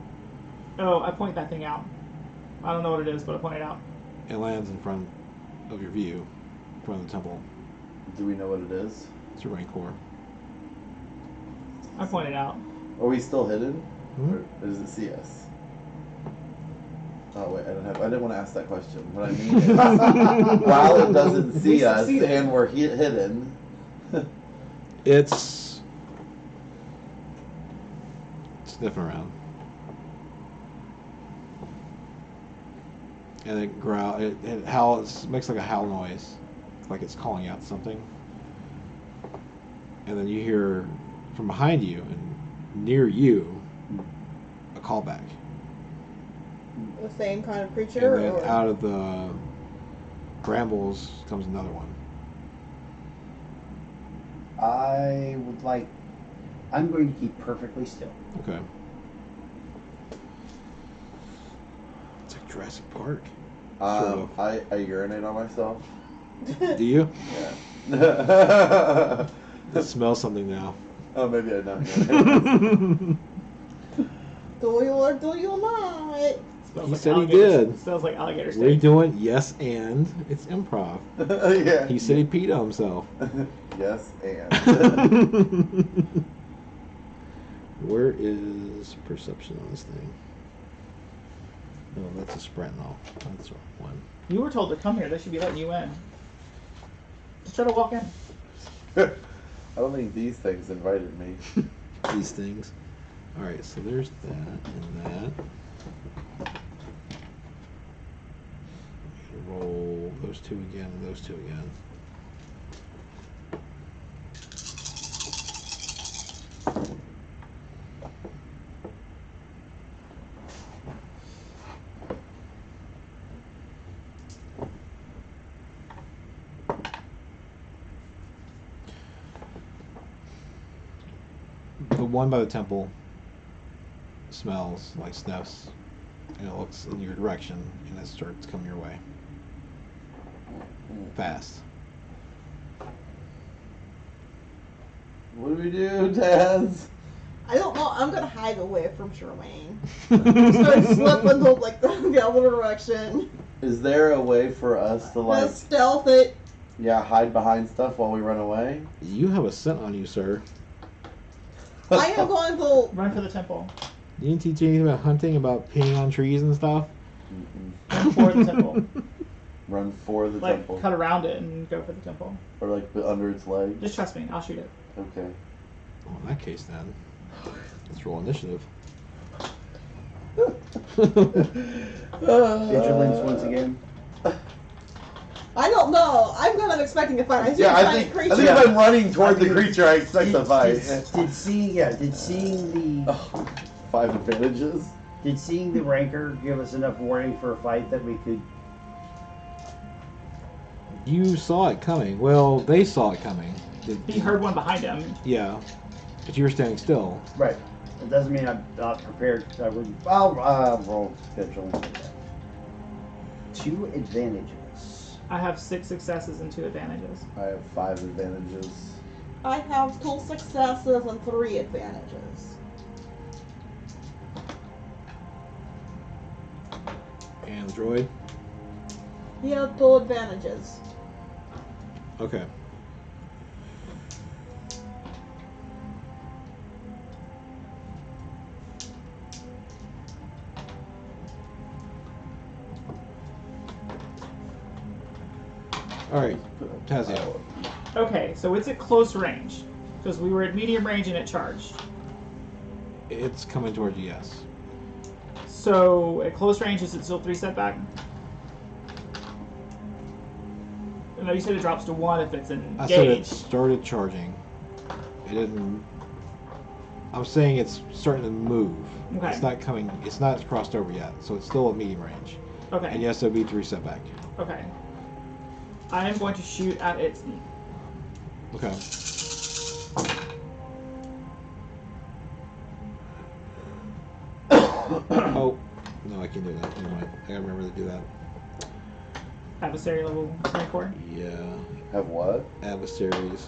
Oh, I point that thing out. I don't know what it is, but I point it out. it lands in front of your view, in front of the temple. Do we know what it is? It's your Rancor. I point it out. Are we still hidden? Mhm. Or does it see us? Oh wait, I didn't want to ask that question. What I mean is, while it doesn't see We us succeeded. and we're hidden, It's sniffing around, and it growl. It howls. Makes like a howl noise, like it's calling out something. And then you hear from behind you and near you a callback. The same kind of creature? And then Or... out of the brambles comes another one. I'm going to keep perfectly still. Okay. It's like Jurassic Park. I urinate on myself. Do you? Yeah. I smell something now. Oh, maybe I don't. Do you or do you not? Smells He like said he alligator- did. Smells like alligator We're steak. doing yes and it's improv. Yeah. He said he peed on himself. Yes, and. Where is perception on this thing? No, that's a sprint now. That's one. You were told to come here. They should be letting you in. Just try to walk in. I don't think these things invited me. These things. Alright, so there's that and that. Roll those two again and those two again. The one by the temple smells like sniffs, and it looks in your direction, and it starts coming your way. Fast. What do we do, Taz? I don't know. I'm gonna hide away from Charmaine. Start slipping to like the other direction. Is there a way for us to like, Just stealth it. yeah, hide behind stuff while we run away? You have a scent on you, sir. I am going to. Run for the temple. You didn't teach you anything about hunting, about peeing on trees and stuff? Run for the temple. Run for the Like, temple, cut around it and go for the temple. or like under its leg. Just trust me. I'll shoot it. Okay. Well, in that case, then, let's roll initiative. Vigilance once again. I don't know. I'm kind of expecting a fight. I see Yeah, a I giant think creature. if I'm running toward the creature, I expect a fight. Did seeing the Oh, 5 advantages. did seeing the rancor give us enough warning for a fight that we could? You saw it coming. Well, they saw it coming. He heard one behind him. Yeah, but you were standing still. Right. It doesn't mean I'm not prepared. I would. I'll roll vigilance. 2 advantages. I have 6 successes and 2 advantages. I have 5 advantages. I have 2 successes and 3 advantages. And the droid? He has 2 advantages. Okay. Alright, Tazia. Okay, so it's at close range. Because we were at medium range and it charged. It's coming towards you, yes. So at close range, is it still 3 setback? No, you said it drops to 1 if it's engaged. I said it started charging. It didn't. I'm saying it's starting to move. Okay. It's not coming. It's not crossed over yet, so it's still at medium range. Okay. And yes, it'll be 3 setback. Okay. I am going to shoot at its knee. Okay. Oh, no, I can't do that. Never mind. I gotta remember to do that. Adversary level rancor. Yeah. Have what? Adversaries.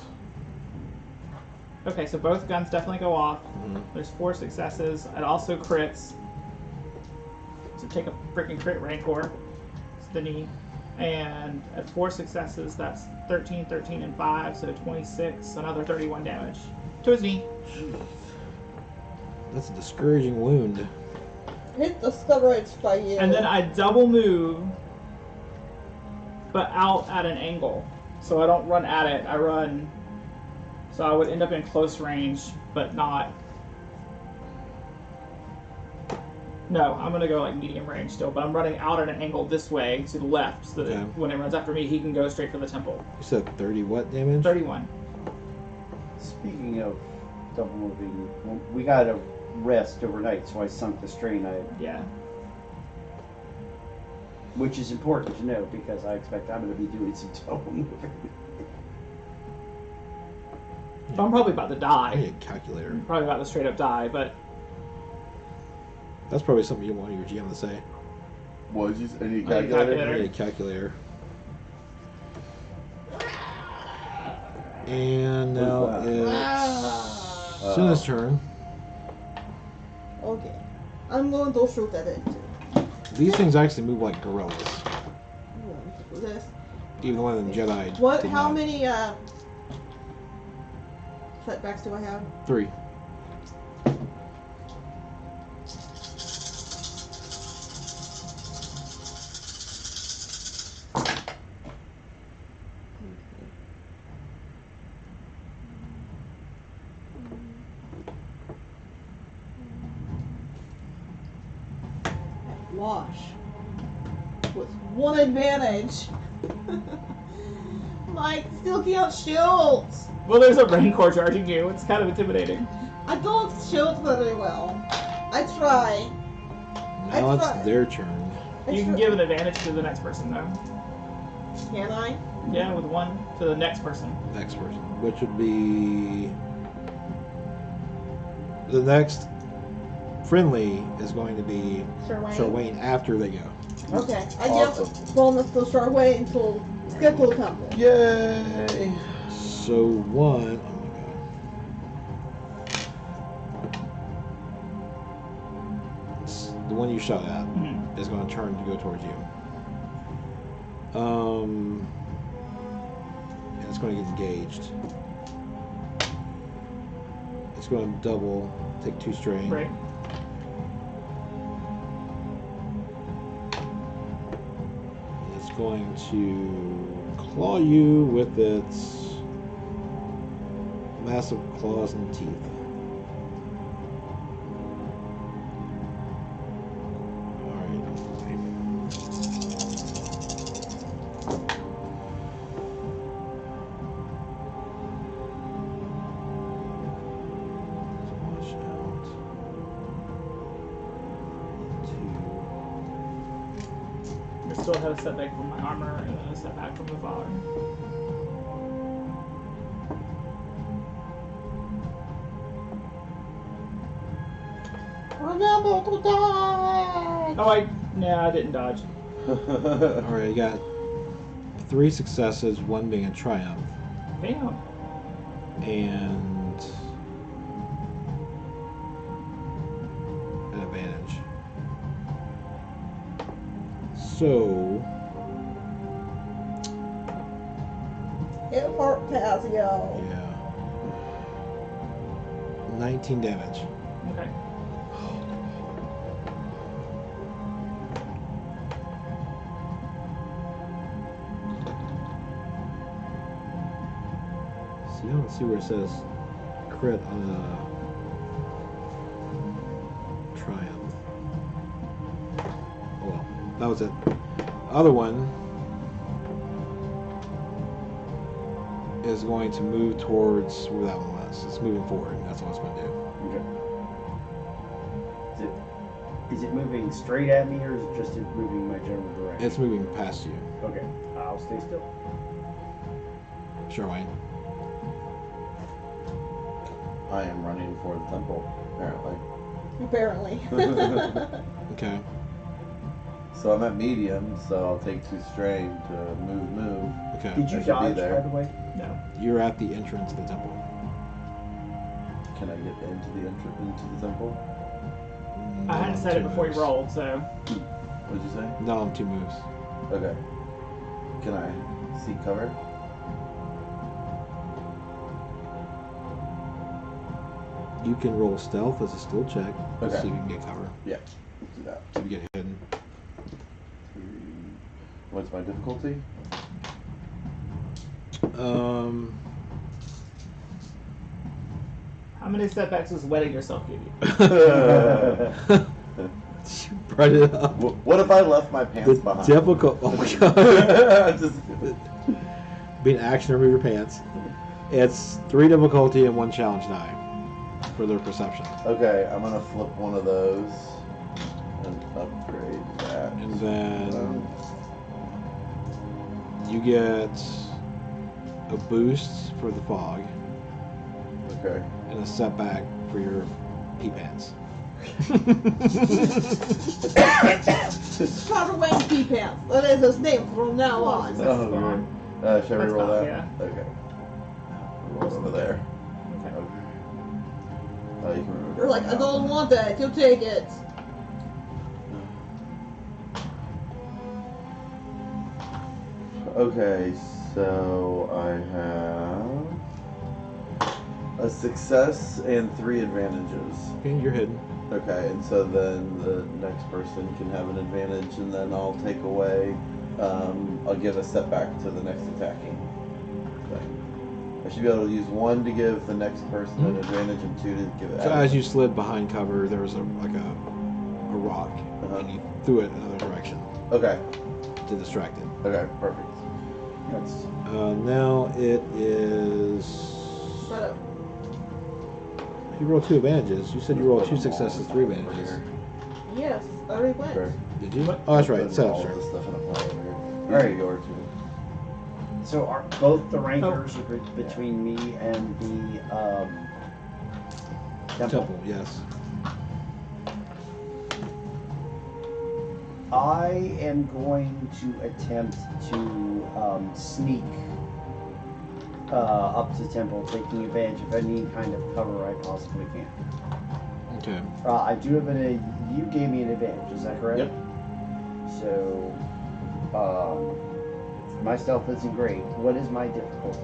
Okay, so both guns definitely go off. Mhm. There's 4 successes. It also crits. So take a freaking crit rancor. It's the knee. And at 4 successes, that's 13, 13, and 5, so 26, another 31 damage. To his knee. That's a discouraging wound. Hit discouraged by you. And then I double move, but out at an angle. So I don't run at it, I run. So I would end up in close range, but not. No, I'm gonna go like medium range still, but I'm running out at an angle this way to the left, so that Okay. when it runs after me, he can go straight for the temple. You said 30 what damage? 31. Speaking of double moving, we got to rest overnight, so I sunk the strain. Yeah. Which is important to know because I expect I'm going to be doing some double moving. I'm probably about to I need die. a calculator. I'm probably about to straight up die, but That's probably something you want your GM to say. What did you say? I need a I need a calculator? I need a calculator. And now What is it's Cinna's turn. Okay. I'm going to shoot at it. These things actually move like gorillas. This. Even the one in Jedi. What? did How not. many setbacks do I have? 3. Wash. With one advantage. Mike, still can't shoot. well, there's a Rancor charging you. It's kind of intimidating. I don't shoot very well. I try. Now I it's tried. their turn. You can give an advantage to the next person, though. Can I? Yeah, with 1 to the next person. Next person. Which would be. The next friendly is going to be Sir Sir Wayne. Wayne after they go. Okay. I Awesome. give bonus to Sir Wayne to schedule temple. Yay! So 1. Oh my god. The one you shot at is going to turn to go towards you. And it's going to get engaged. It's going to double, take 2 strain. Right. It's going to claw you with its massive claws and teeth. I still have a setback from my armor and then a setback from the father. Remember to die. Oh, I didn't dodge. Alright, you got 3 successes, 1 being a triumph, Damn. and an advantage. So, Hit Fort Pasio. yeah. 19 damage. Okay. See, I don't see where it says crit on a triumph. Oh well, that was it. Other one is going to move towards where that one was. It's moving forward. That's what it's going to do. Okay. Is it moving straight at me or is it just moving my general direction? It's moving past you. Okay. I'll stay still. Sure, Wayne. I am running for the temple, apparently. Apparently. Okay. So I'm at medium, so I'll take 2 strain to move. Okay. Did you I should be dodge, there. by the way? No. You're at the entrance of the temple. Can I get into the temple? I hadn't said it before you rolled, so. What'd you say? Not on 2 moves. Okay. Can I seek cover? You can roll stealth as a skill check to Okay. see if you can get cover. Yeah. Let's do that. See if you get hidden. What's my difficulty? How many setbacks does wetting yourself give you? She brought it up. What if I left my pants The behind? difficult. Oh my god. Just- Be an action, remove your pants. It's 3 difficulty and 1 challenge die for their perception. okay, I'm gonna flip one of those and upgrade that. And then You get a boost for the fog Okay. and a setback for your pee pants. Trevor Wayne Pee Pants. That is his name from now on. Oh, gone. man. Should I That's reroll gone, that? yeah. Okay. Roll over there. Okay. Oh, you can remove You're it like, I now. don't want that. You'll take it. Okay, so I have a success and 3 advantages. Okay, you're hidden. Okay, and so then the next person can have an advantage, and then I'll take away. I'll give a setback to the next attacking thing. I should be able to use 1 to give the next person an advantage, and 2 to give it. So as you slid behind cover, there was a rock, and you threw it another direction Okay. to distract it. Okay. Perfect. That's Now it is. Shut up. You rolled 2 advantages. You said you rolled 2 successes, 3 advantages. Yes, I already went. Sure. Did you? Oh, that's right. Putting Setup, all sure. this stuff in a pile over here. Alright. Yours. so. Are both the rankers are between me and the temple? Temple, yes. I am going to attempt to sneak up to temple, taking advantage of any kind of cover I possibly can. Okay. I do have you gave me an advantage, is that correct? Yep. So, my stealth isn't great. What is my difficulty?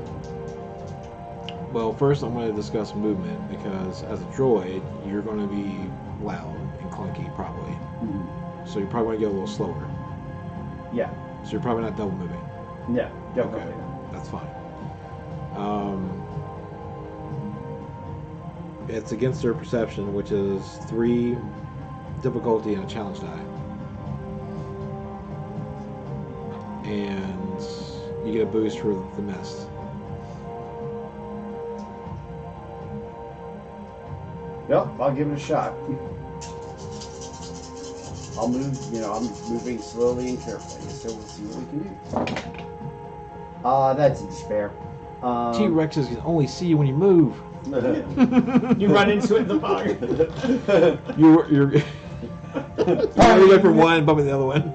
Well, first I'm going to discuss movement because as a droid, you're going to be loud and clunky probably. Mm-hmm. So you're probably going to get a little slower. Yeah. So you're probably not double moving. No, definitely Okay. not. That's fine. It's against their perception, which is 3 difficulty and a challenge die. And you get a boost for the mist. Yep, I'll give it a shot. I'll move, I'm moving slowly and carefully, so we'll see what we can do. That's a despair. T-Rexes can only see you when you move. You run into it in the fog. You're you go for one, bumping the other one.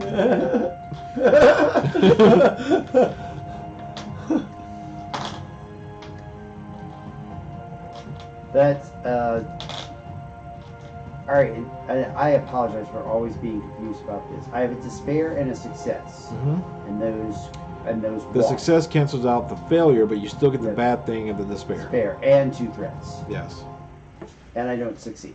That's, alright, I apologize for always being confused about this. I have a despair and a success. Mm-hmm. And those The walk. success cancels out the failure, but you still get the bad thing of the despair. Despair and 2 threats. Yes. And I don't succeed.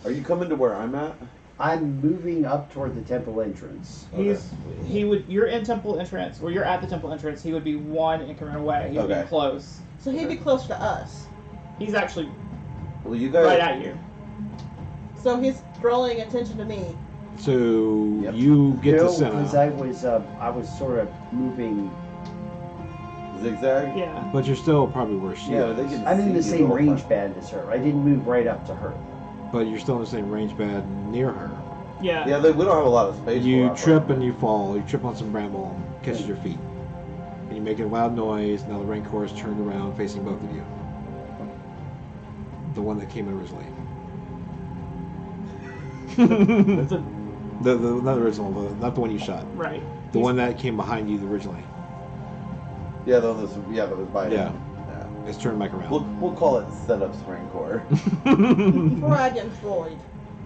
Are you coming to where I'm at? I'm moving up toward the temple entrance. You're in temple entrance, or you're at the temple entrance. He would be 1 increment away. He would Okay. be close. So he'd be close to us. He's actually Well, you guys. right at you. So he's drawing attention to me. So Yep. you get to Because center, I was sort of moving. Zigzag. Yeah. but you're still probably where she Yeah, is. they can. I'm in the see you same the whole range time. band as her. I didn't move right up to her. But you're still in the same range band near her. Yeah. Yeah, we don't have a lot of space. You for trip and you fall. You trip on some bramble and catches your feet. And you make a loud noise. Now the Rancor is turned around facing both of you. The one that came in originally. The- Not the original, not the one you shot. right. The one that came behind you originally. Yeah, that was by him. Yeah. Yeah. It's turned back around. We'll call it setups Rancor. Dragon droid.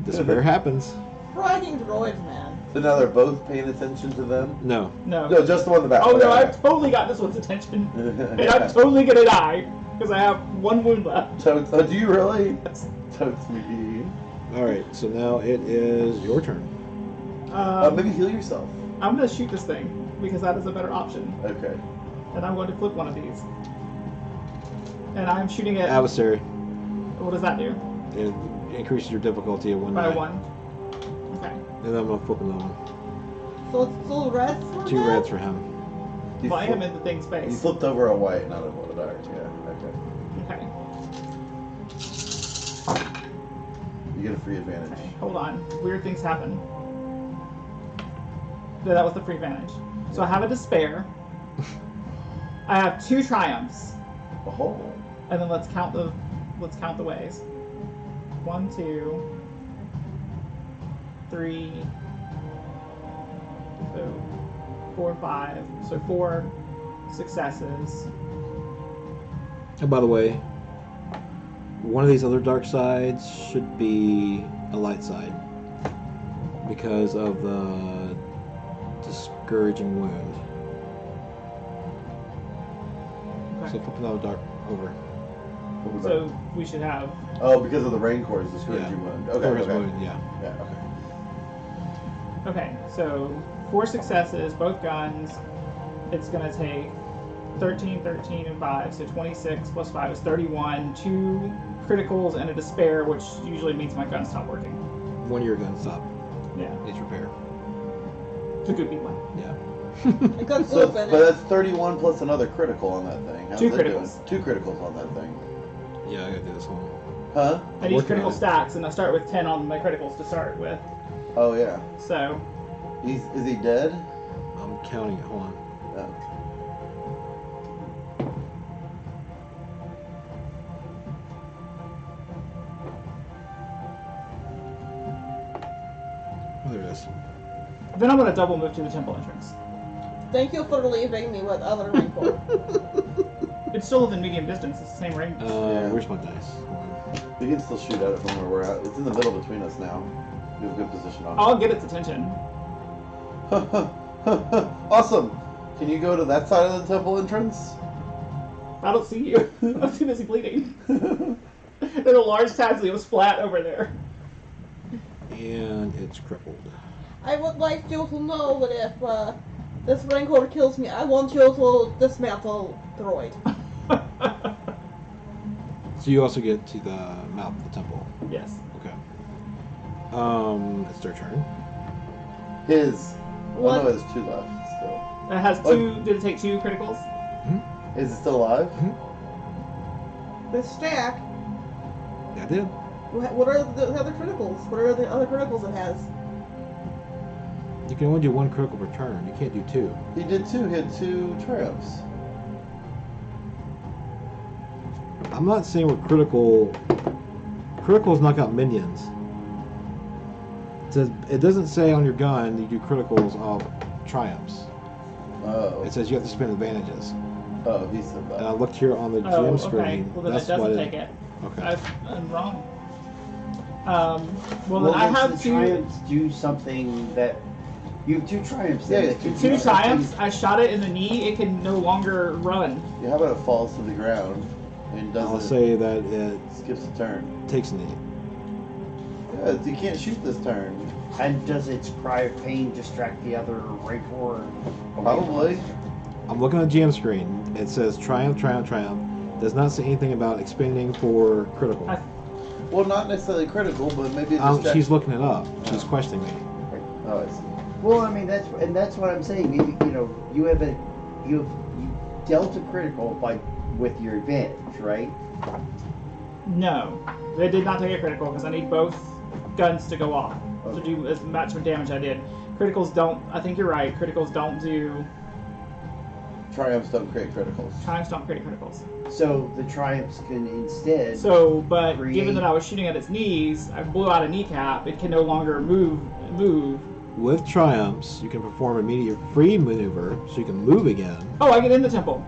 Despair happens. Dragging droids, man. So now they're both paying attention to them. No. No. No, just the one in the back. Oh no, Okay. I've totally got this one's attention, and I'm totally gonna die because I have 1 wound left. So, do you really? Totes McGee. Alright, so now it is your turn. Maybe heal yourself. I'm gonna shoot this thing because that is a better option, Okay. and I'm going to flip one of these. And I'm shooting it. Adversary. What does that do? It increases your difficulty at 1 By die. 1. Okay. And then I'm going to flip another one. So it's still red for 2 him? reds for him. You Well, I am flip- in the thing's You face. flipped over a white, not a dark. Yeah. Okay. Okay. You get a free advantage. Okay. Hold on. Weird things happen. That was the free advantage. So I have a despair. I have 2 triumphs, Oh. and then let's count the ways. 1, 2, 3, so 4, 5. So 4 successes. And by the way, one of these other dark sides should be a light side because of the discouraging wound. Okay. So flip another dark over. What was So we should have. that? Oh, because of the rain cores discouraging wound. Okay, Discouraging okay. wound, yeah. Yeah, okay. Okay, so 4 successes, both guns. It's gonna take 13, 13, and 5, so 26 plus 5 is 31. 2 criticals and a despair, which usually means my guns stop working. One of your guns stop. Yeah, Needs repair. it's a good beat one. Yeah. It got So, flip in but it. that's 31 plus another critical on that thing. How's 2 that doing? criticals. 2 criticals on that thing. Yeah, I gotta do this one. Huh? And each working critical on it. stacks, and I start with 10 on my criticals to start with. Oh yeah. So, Is he dead? I'm counting it. Hold on. Oh. Oh, there it is. then I'm gonna double move to the temple entrance. Thank you for leaving me with other raincoat. It's still within medium distance, it's the same range. Yeah. Where's my dice? Hold We can still shoot at it from where we're at. It's in the middle between us now. We have a good position on I'll get its attention. it. Awesome! Can you go to that side of the temple entrance? I don't see you. I'm too busy bleeding. There's a large taxi. It was flat over there. on. And it's crippled. I would like you to know that if this raincoat kills me, I want you to dismantle droid. So you also get to the mouth of the temple. Yes. Okay. It's their turn. His. What? Oh no, there's 2 left still. It has 2. Did it take 2 criticals? Is it still alive? The stack. Yeah, I did. What are the other criticals? What are the other criticals it has? You can only do 1 critical per turn. You can't do 2. He did 2. He had 2 triumphs. I'm not saying we're critical. Criticals knock out minions. It doesn't say on your gun you do criticals of triumphs. Oh. It says you have to spend advantages. Oh, he said And that. I looked here on the GM Oh, screen. okay. Well, then That's it doesn't what take it. Okay. I'm wrong. Well, then I does have the 2. triumphs do something that you have 2 triumphs. Yeah, then it's that can 2 do triumphs. something- I shot it in the knee. It can no longer run. Yeah, how about it falls to the ground and I'll doesn't say that it skips a turn? takes a knee. Yeah, you can't shoot this turn. And does its cry of pain distract the other rancor? Probably. I'm looking at the GM screen. It says triumph, triumph, triumph. Does not say anything about expending for critical. Well, not necessarily critical, but maybe a distract- She's looking it up. She's questioning me. Oh, I see. Well, I mean that's what I'm saying. You dealt a critical with your advantage, right? No, they did not take a critical because I need both guns to go off to do as much damage I did. Criticals don't. I think you're right. Criticals don't do. Triumphs don't create criticals. Triumphs don't create criticals. So the triumphs can instead. So, but Create- given that I was shooting at its knees, I blew out a kneecap. It can no longer move. With triumphs, you can perform immediate free maneuver, so you can move again. Oh, I get in the temple.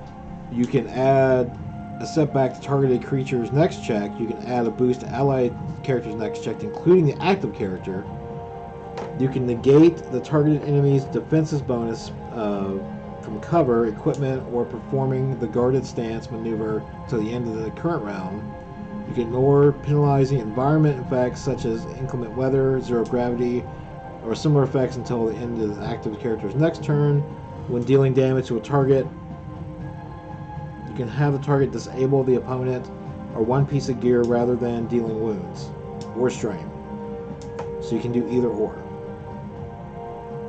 You can add a setback to targeted creature's next check. You can add a boost to allied character's next check, including the active character. You can negate the targeted enemy's defenses bonus from cover, equipment, or performing the guarded stance maneuver to the end of the current round. You can ignore penalizing environment effects such as inclement weather, zero gravity, or similar effects until the end of the active character's next turn. When dealing damage to a target, you can have the target disable the opponent or 1 piece of gear rather than dealing wounds or strain. So you can do either or.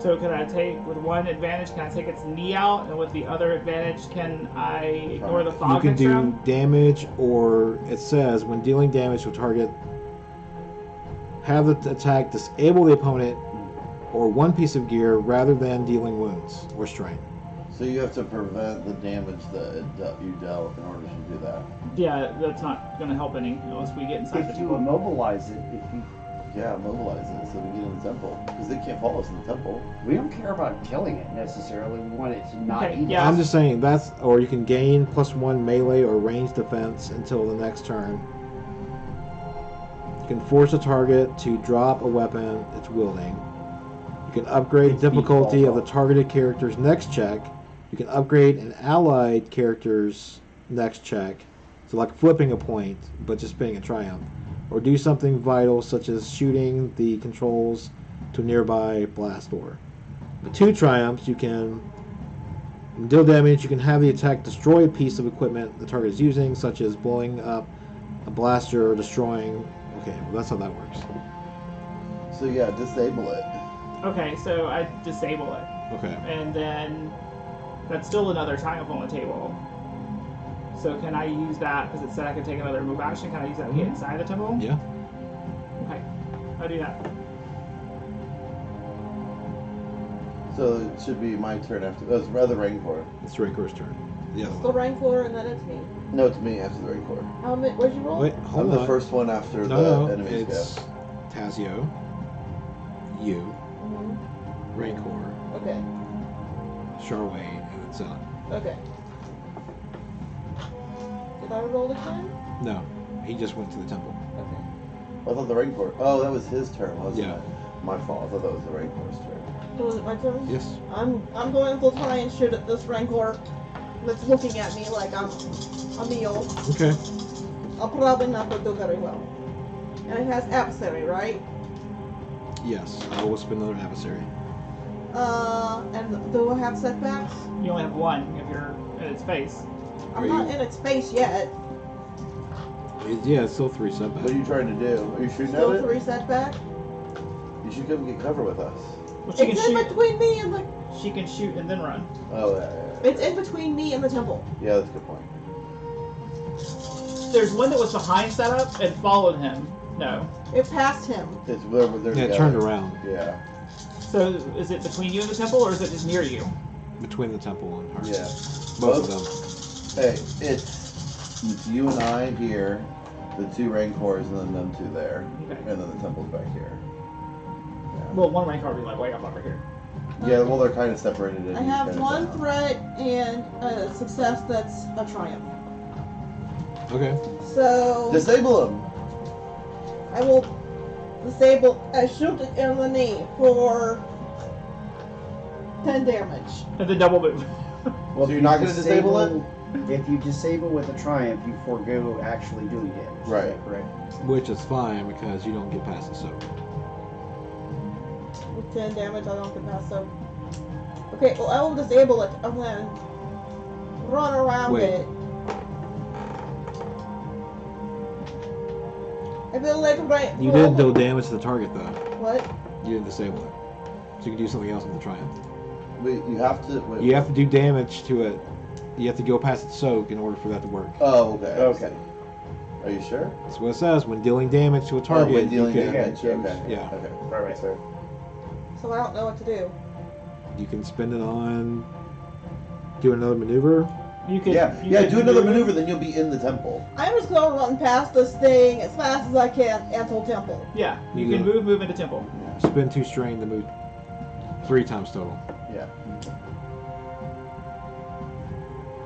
So can I take, with 1 advantage, can I take its knee out, and with the other advantage, can I ignore the You fog can next do round? damage, or it says when dealing damage to a target, have the attack disable the opponent or 1 piece of gear rather than dealing wounds or strain. So you have to prevent the damage that you dealt in order to do that. Yeah, that's not going to help any unless we get inside the If you temple. immobilize it, if you, Yeah, mobilize it so we get in the temple. Because they can't follow us in the temple. we don't care about killing it necessarily. We want it to not Okay, eat yeah. I'm just saying that's, or you can gain +1 melee or range defense until the next turn. You can force a target to drop a weapon it's wielding. You can upgrade Its difficulty default of the targeted character's next check. You can upgrade an allied character's next check, so like flipping a point, but just being a triumph. Or do something vital, such as shooting the controls to a nearby blast door. With 2 triumphs, you can deal damage. You can have the attack destroy a piece of equipment the target is using, such as blowing up a blaster or destroying. Okay, well that's how that works. So yeah, disable it. Okay, so I disable it. Okay. And then that's still another triumph on the table. So can I use that, because it said I could take another move action, can I use that to get inside the temple? Yeah. Okay, I'll do that. So it should be my turn after. Oh, it's rather Rancor. It's Rancor's turn. The other It's the one. Rancor, and then it's me. No, it's me after the Rancor. What'd you roll? Wait, I'm hold the on. first one after No, the enemies it's go. Tazio, you, Mm-hmm. Rancor, Okay. Charway, and then Zella. Okay. Did I roll again? No, he just went to the temple. Okay. I thought the Rancor. Oh, that was his turn, wasn't Yeah. it? My fault. I thought that was the Rancor's turn. So is it my turn? Yes. I'm going to try and shoot at this Rancor that's looking at me like I'm a meal. Okay. I'll probably not do very well. And it has adversary, right? Yes, I will spend another adversary. And do I have setbacks? You only have one if you're in its face. I'm Are not you- in its face yet. Yeah, it's still 3 setbacks. What are you trying to do? Are you shooting Still at it? 3 setback. You should come get cover with us. Well, she can It's in shoot. between me and the. She can shoot and then run. Oh, yeah. It's in between me and the temple. Yeah, that's a good point. There's one that was behind setup and followed him. No. It passed him. It's whatever they're Yeah, it together. turned around Yeah. So is it between you and the temple, or is it just near you? between the temple and her. Yeah. Both of them. Hey, it's you and I here, the 2 Rancors, and then them 2 there. Okay. And then the temple's back here. Well, one rank would be like way up over here. Yeah, well, they're kind of separated. and I he's have kinda one down. threat and a success that's a triumph. Okay. So Disable him! I will disable. Shoot it in the knee for 10 damage. And then double move. Well, So you're if not you gonna disable it? If you disable with a triumph, you forego actually doing damage. Right. Is that correct? Which is fine because you don't get past the soak. With 10 damage, I don't get past so. Okay, well, I will disable it and then run around Wait. it. I feel like right. You didn't do damage to the target though. What? You didn't disable it. So you can do something else with the triumph. Wait, you have to. Wait. You have to do damage to it. You have to go past the soak in order for that to work. Oh, okay. Okay. Are you sure? That's what it says. When dealing damage to a target, when dealing you, can, damage. Okay. Okay. Yeah. Okay. Right. Sorry. So I don't know what to do. you can spend it on doing another maneuver. You could. Yeah, you yeah. could Do another maneuver, then you'll be in the temple. I'm just gonna run past this thing as fast as I can until temple. Yeah, you Yeah. can move into temple. Spend 2 strain to move 3 times total. Yeah.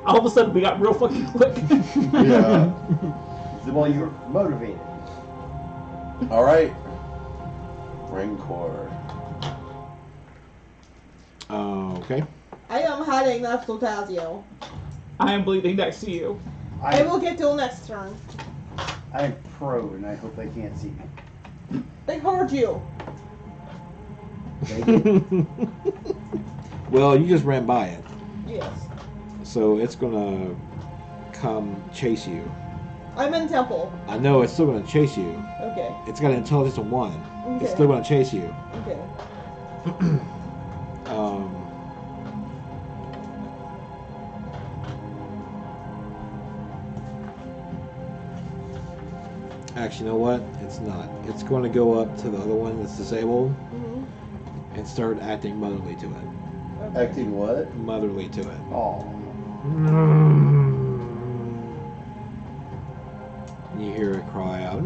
All of a sudden, we got real fucking quick. Yeah. Well, you're motivated. All right. Rancor. Okay. I am hiding next to Tazio. I am bleeding next to you. I will get till next turn. I'm prone. I hope they can't see me. They heard you. They did. Well, you just ran by it, Yes. so it's gonna come chase you. I'm in temple. I know it's still gonna chase you. Okay. It's got an intelligence of 1. Okay. It's still gonna chase you. Okay. Actually, you know what? It's not. It's going to go up to the other one that's disabled Mhm. and start acting motherly to it. Acting what? motherly to it. Oh. You hear it cry out.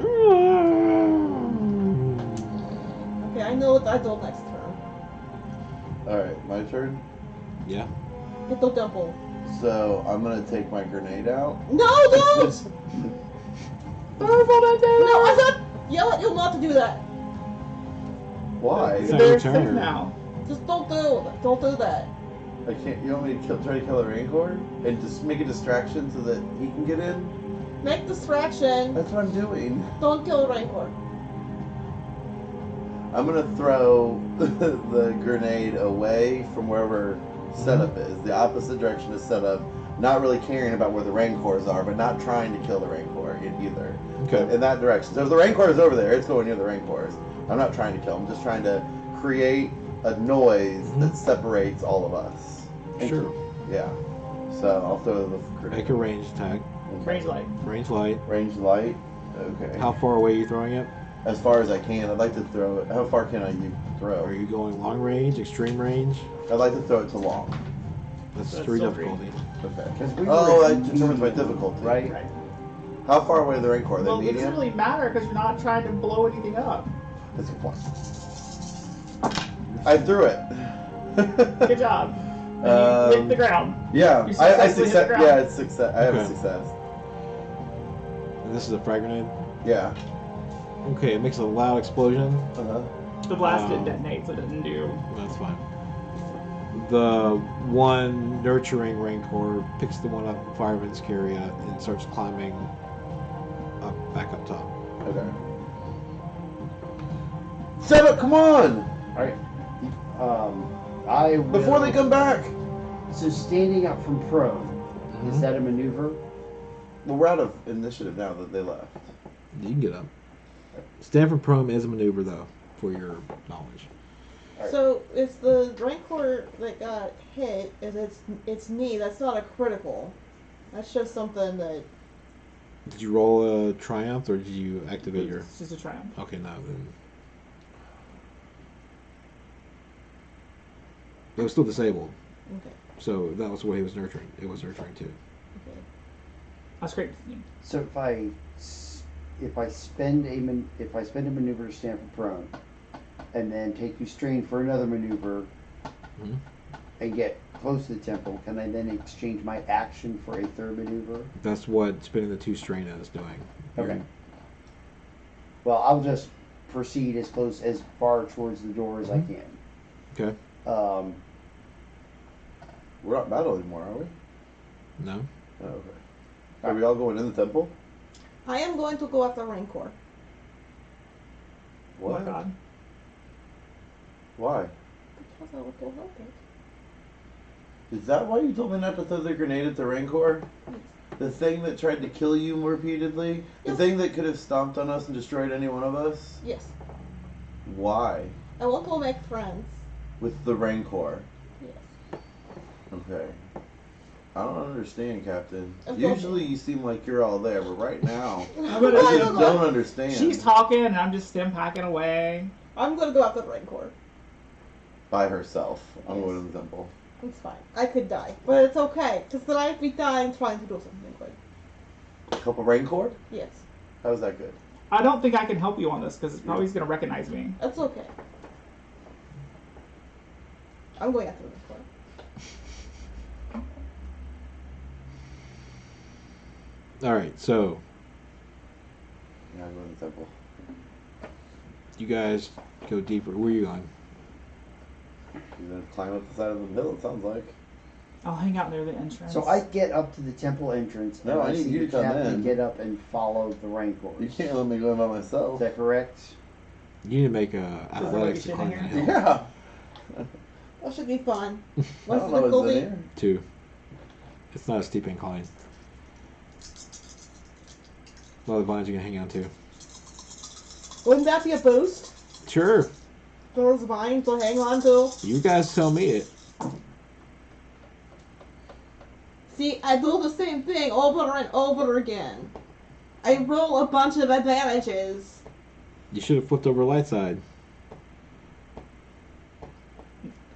Okay, I know what I do next turn. Alright, my turn. Yeah. Hit the temple. So I'm gonna take my grenade out. No, don't! No, I said, yell at you not to do that. Why? It's not They're your safe turn. now. Just don't do that. I can't. You want me to try to kill the Rancor and just make a distraction so that he can get in? Make distraction. That's what I'm doing. Don't kill Rancor. I'm gonna throw the grenade away from wherever setup is, the opposite direction of setup. Not really caring about where the Rancors are, but not trying to kill the Rancor either. Okay. In that direction. So if the Rancor is over there, it's going near the Rancors. I'm not trying to kill. I'm just trying to create a noise that separates all of us. Sure. Yeah. So I'll throw the grenade. Make a range attack. Range light. Range light. Range light. Okay. How far away are you throwing it? As far as I can. I'd like to throw it. How far can I throw? Are you going long range, extreme range? I'd like to throw it to long. That's That's 3 still difficulty. Okay. 'Cause we Oh, were that determines my difficulty. Right? Right. How far away are the Rancor? Are they Well, it medium? doesn't really matter because you're not trying to blow anything up. That's a good point. I threw it. Good job. And you hit the ground. Yeah, You I successfully hit the success. ground. Yeah, it's success. I have a Okay. success. And this is a frag grenade? Yeah. Okay, it makes a loud explosion. Uh-huh. The blast Wow. did detonate, so it didn't do. That's fine. The one nurturing Rancor picks the one up in Fireman's area and starts climbing up, back up top. Okay. Set up! Come on! Alright. I will... Before they come back. So standing up from prone, Mhm. is that a maneuver? Well, we're out of initiative now that they left. You can get up. Stand from prone is a maneuver, though, for your knowledge. Alright. So it's the Rancor that got hit. Is its knee? That's not a critical. That's just something that. Did you roll a triumph, or did you activate your... It's just a triumph. Okay, no, then... It was still disabled, Okay. so that was what he was nurturing. It was nurturing, too. Okay. I scraped his knee. So if I spend a maneuver to stand for prone, and then take you strain for another maneuver, Mhm. and get close to the temple, can I then exchange my action for a third maneuver? That's what spinning the 2 strain is doing. Okay. Well, I'll just proceed as far towards the door as I can. Okay. We're not battling anymore, are we? No? Oh, okay. Are we all going in the temple? I am going to go after Rancor. Oh my What? god. Why? Because I will go help it. Is that why you told me not to throw the grenade at the Rancor? The thing that tried to kill you repeatedly? The Yes. thing that could have stomped on us and destroyed any one of us? Yes. Why? I want to make friends. With the Rancor. Yes. Okay. I don't understand, Captain. Okay. Usually you seem like you're all there, but right now, I'm I gonna just don't understand. She's talking and I'm just stim packing away. I'm going to go after the Rancor. By herself. I'm Yes. going to the temple. It's fine. I could die, but it's okay because then I'd be dying trying to do something good. Help a Rancor? Yes. How's that good? I don't think I can help you on this because it's probably going to recognize me. That's okay. I'm going after the Rancor. Alright, so, Yeah, I'm going to the temple. you guys go deeper. Where are you going? You're going to climb up the side of the hill, it sounds like. I'll hang out near the entrance. So I get up to the temple entrance, and No, I I need see you the to come captain in. get up and follow the Rancor. You can't let me go in by Is myself. that correct? You need to make a Does it athletics to let climb you that sit in hill. Yeah. That should be fun. I What's don't the know what's in difficulty? here. 2. It's not a steep incline. A lot of vines you can hang on to. Wouldn't that be a boost? Sure. Those vines to hang on to. You guys tell me it. See, I do the same thing over and over again. I roll a bunch of advantages. You should have flipped over light side.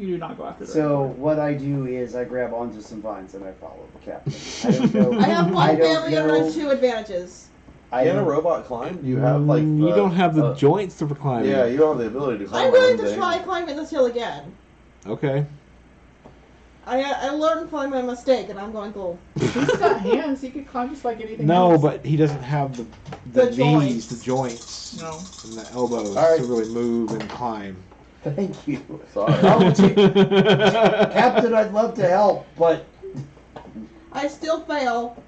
You do not go after the So Rancor. what I do is I grab onto some vines and I follow the captain. I don't know. I have one don't failure know- and 2 advantages. I Can a don't- robot climb? Do you have like the, you don't have the joints to climb. Yeah, you don't have the ability to climb. I'm on going to anything. try climbing this hill again. Okay. I learned from my mistake, and I'm going to. He's got hands. He could climb just like anything No, else. but he doesn't have the The knees, joints. the joints, No. and the elbows All right. to really move and climb. Thank you. Sorry. Captain, I'd love to help, but I still fail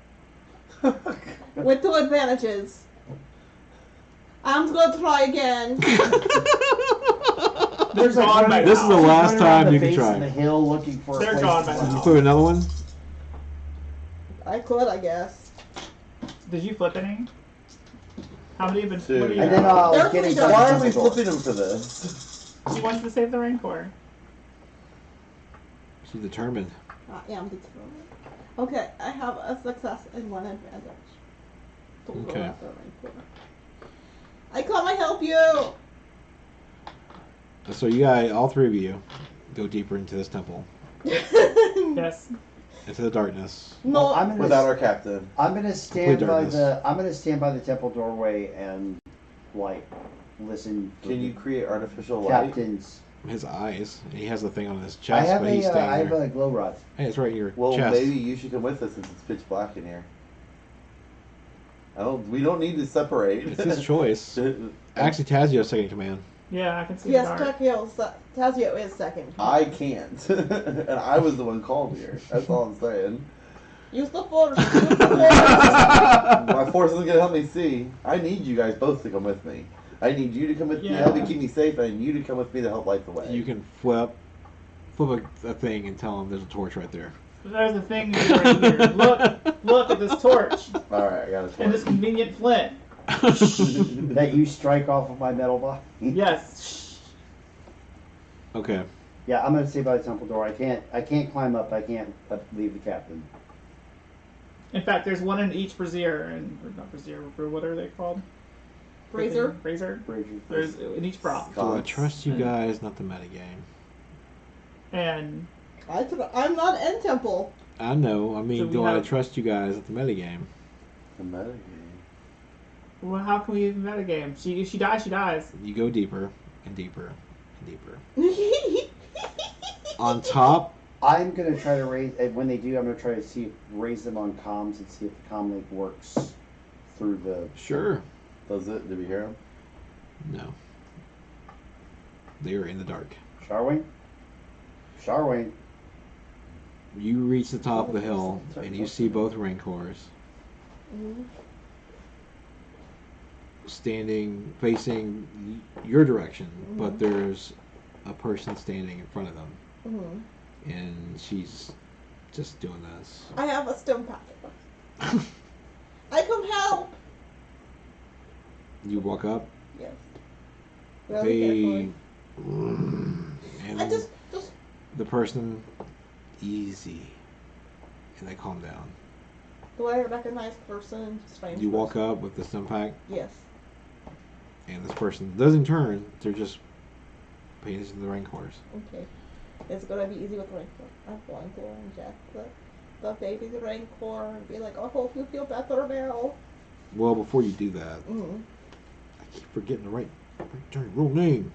with 2 advantages. I'm going to try again. there's like gone by running- This is the he's last running around time the you can base try. of the hill looking for a They're place gone to by climb. You now. put another one? I could, I guess. Did you flip any? How many have been? Two. What do you And then have? I'll They're get pretty inside done. the Why are we temple door. flipping him for this? He wants to save the Rancor. She's determined. I am determined. Okay, I have a success and 1 advantage. To go Okay. after Rancor. I come and help you! So you guys, all 3 of you, go deeper into this temple, Yes. into the darkness. No, I'm gonna Without our captain. I'm gonna stand Complete by darkness. I'm gonna stand by the temple doorway and like listen. for Can the you create artificial light? captain's? His eyes, and he has the thing on his I chest, have but he's a staying I have there. a glow rod. Hey, it's right in your Well, chest. maybe you should come with us since it's pitch black in here. We don't need to separate. It's his choice. Actually, Tazio's second in command. Yeah, I can see yes, the dark. Tazio is second. I can't, and I was the one called here. That's all I'm saying. Use the force. Use the force. My force isn't gonna help me see. I need you guys both to come with me. I need you to come with me to help me Yeah. keep me safe, and I need you to come with me to help light the way. You can flip a thing and tell him there's a torch right there. There's a thing right here. Look at this torch All right, I got a and torch. this convenient flint. That you strike off of my metal body. Yes. Okay. Yeah, I'm gonna stay by the temple door. I can't climb up. I can't leave the captain. In fact, there's one in each brazier, and or not brazier. What are they called? Razor. Razor. Brazier. There's in each prop. Do I trust you guys? Not the metagame. And I'm not in temple. I know. I mean, So we do I have- trust you guys at the metagame? The metagame. well, how can we even metagame? If she dies, she dies. You go deeper and deeper and deeper. On top, I'm gonna try to raise. When they do, I'm gonna try to raise them on comms and see if the comm link works through the. sure. Does it? Did we hear him? No. They are in the dark. Sharwing. Sharwing. You reach the top of the hill and you see both Rancors Mhm. standing, facing your direction, but Mhm. there's a person standing in front of them, Mhm. and she's just doing this. I have a stim packet. I come help. You walk up, Yes. they, Really carefully. and I just. the person, easy, and they calm down. Do I recognize person? Strange. You walk person? up with the stim pack, Yes. and this person doesn't turn, they're just paying attention to the Rancors. Okay. It's gonna be easy with Rancor. I'm going to inject the baby Rancor and be like, I hope you feel better now. Well, before you do that, Mm-hmm. I keep forgetting the right real name.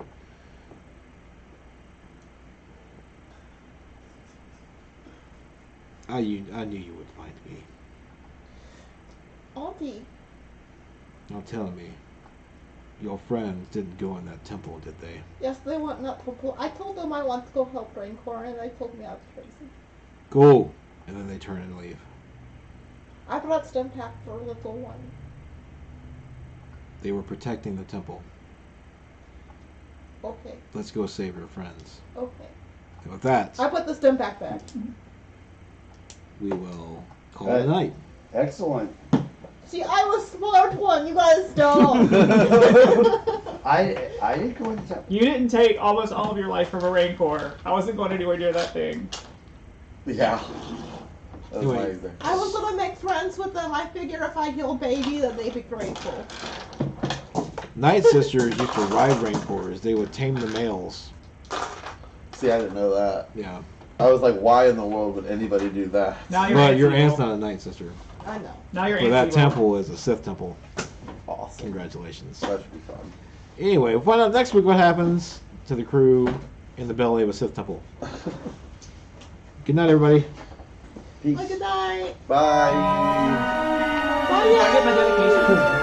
I knew you would find me. Auntie. Now tell me, your friends didn't go in that temple, did they? Yes, they want not to. I told them I want to go help Rancor, and they told me I was crazy. Go! And then they turn and leave. I brought stim pack for little one. They were protecting the temple. Okay. Let's go save your friends. Okay. And with that, I put the stim pack back. we will call it a night. Excellent. See, I was smart one. You guys don't. I didn't go into temple. You didn't take almost all of your life from a Rancor. I wasn't going anywhere near that thing. Yeah. That was Anyway. amazing. I was gonna make friends with them. I figure if I kill baby, then they'd be grateful. Night Sisters used to ride Rancors. They would tame the males See, I didn't know that. Yeah. I was like, why in the world would anybody do that? Now But your evil. aunt's not a Night Sister. I know. Now your So aunt's that evil. temple is a Sith temple. Awesome. Congratulations. That should be fun. Anyway, we'll find out next week what happens to the crew in the belly of a Sith temple. Good night, everybody. Peace. Good night. Bye. Bye. I get my dedication.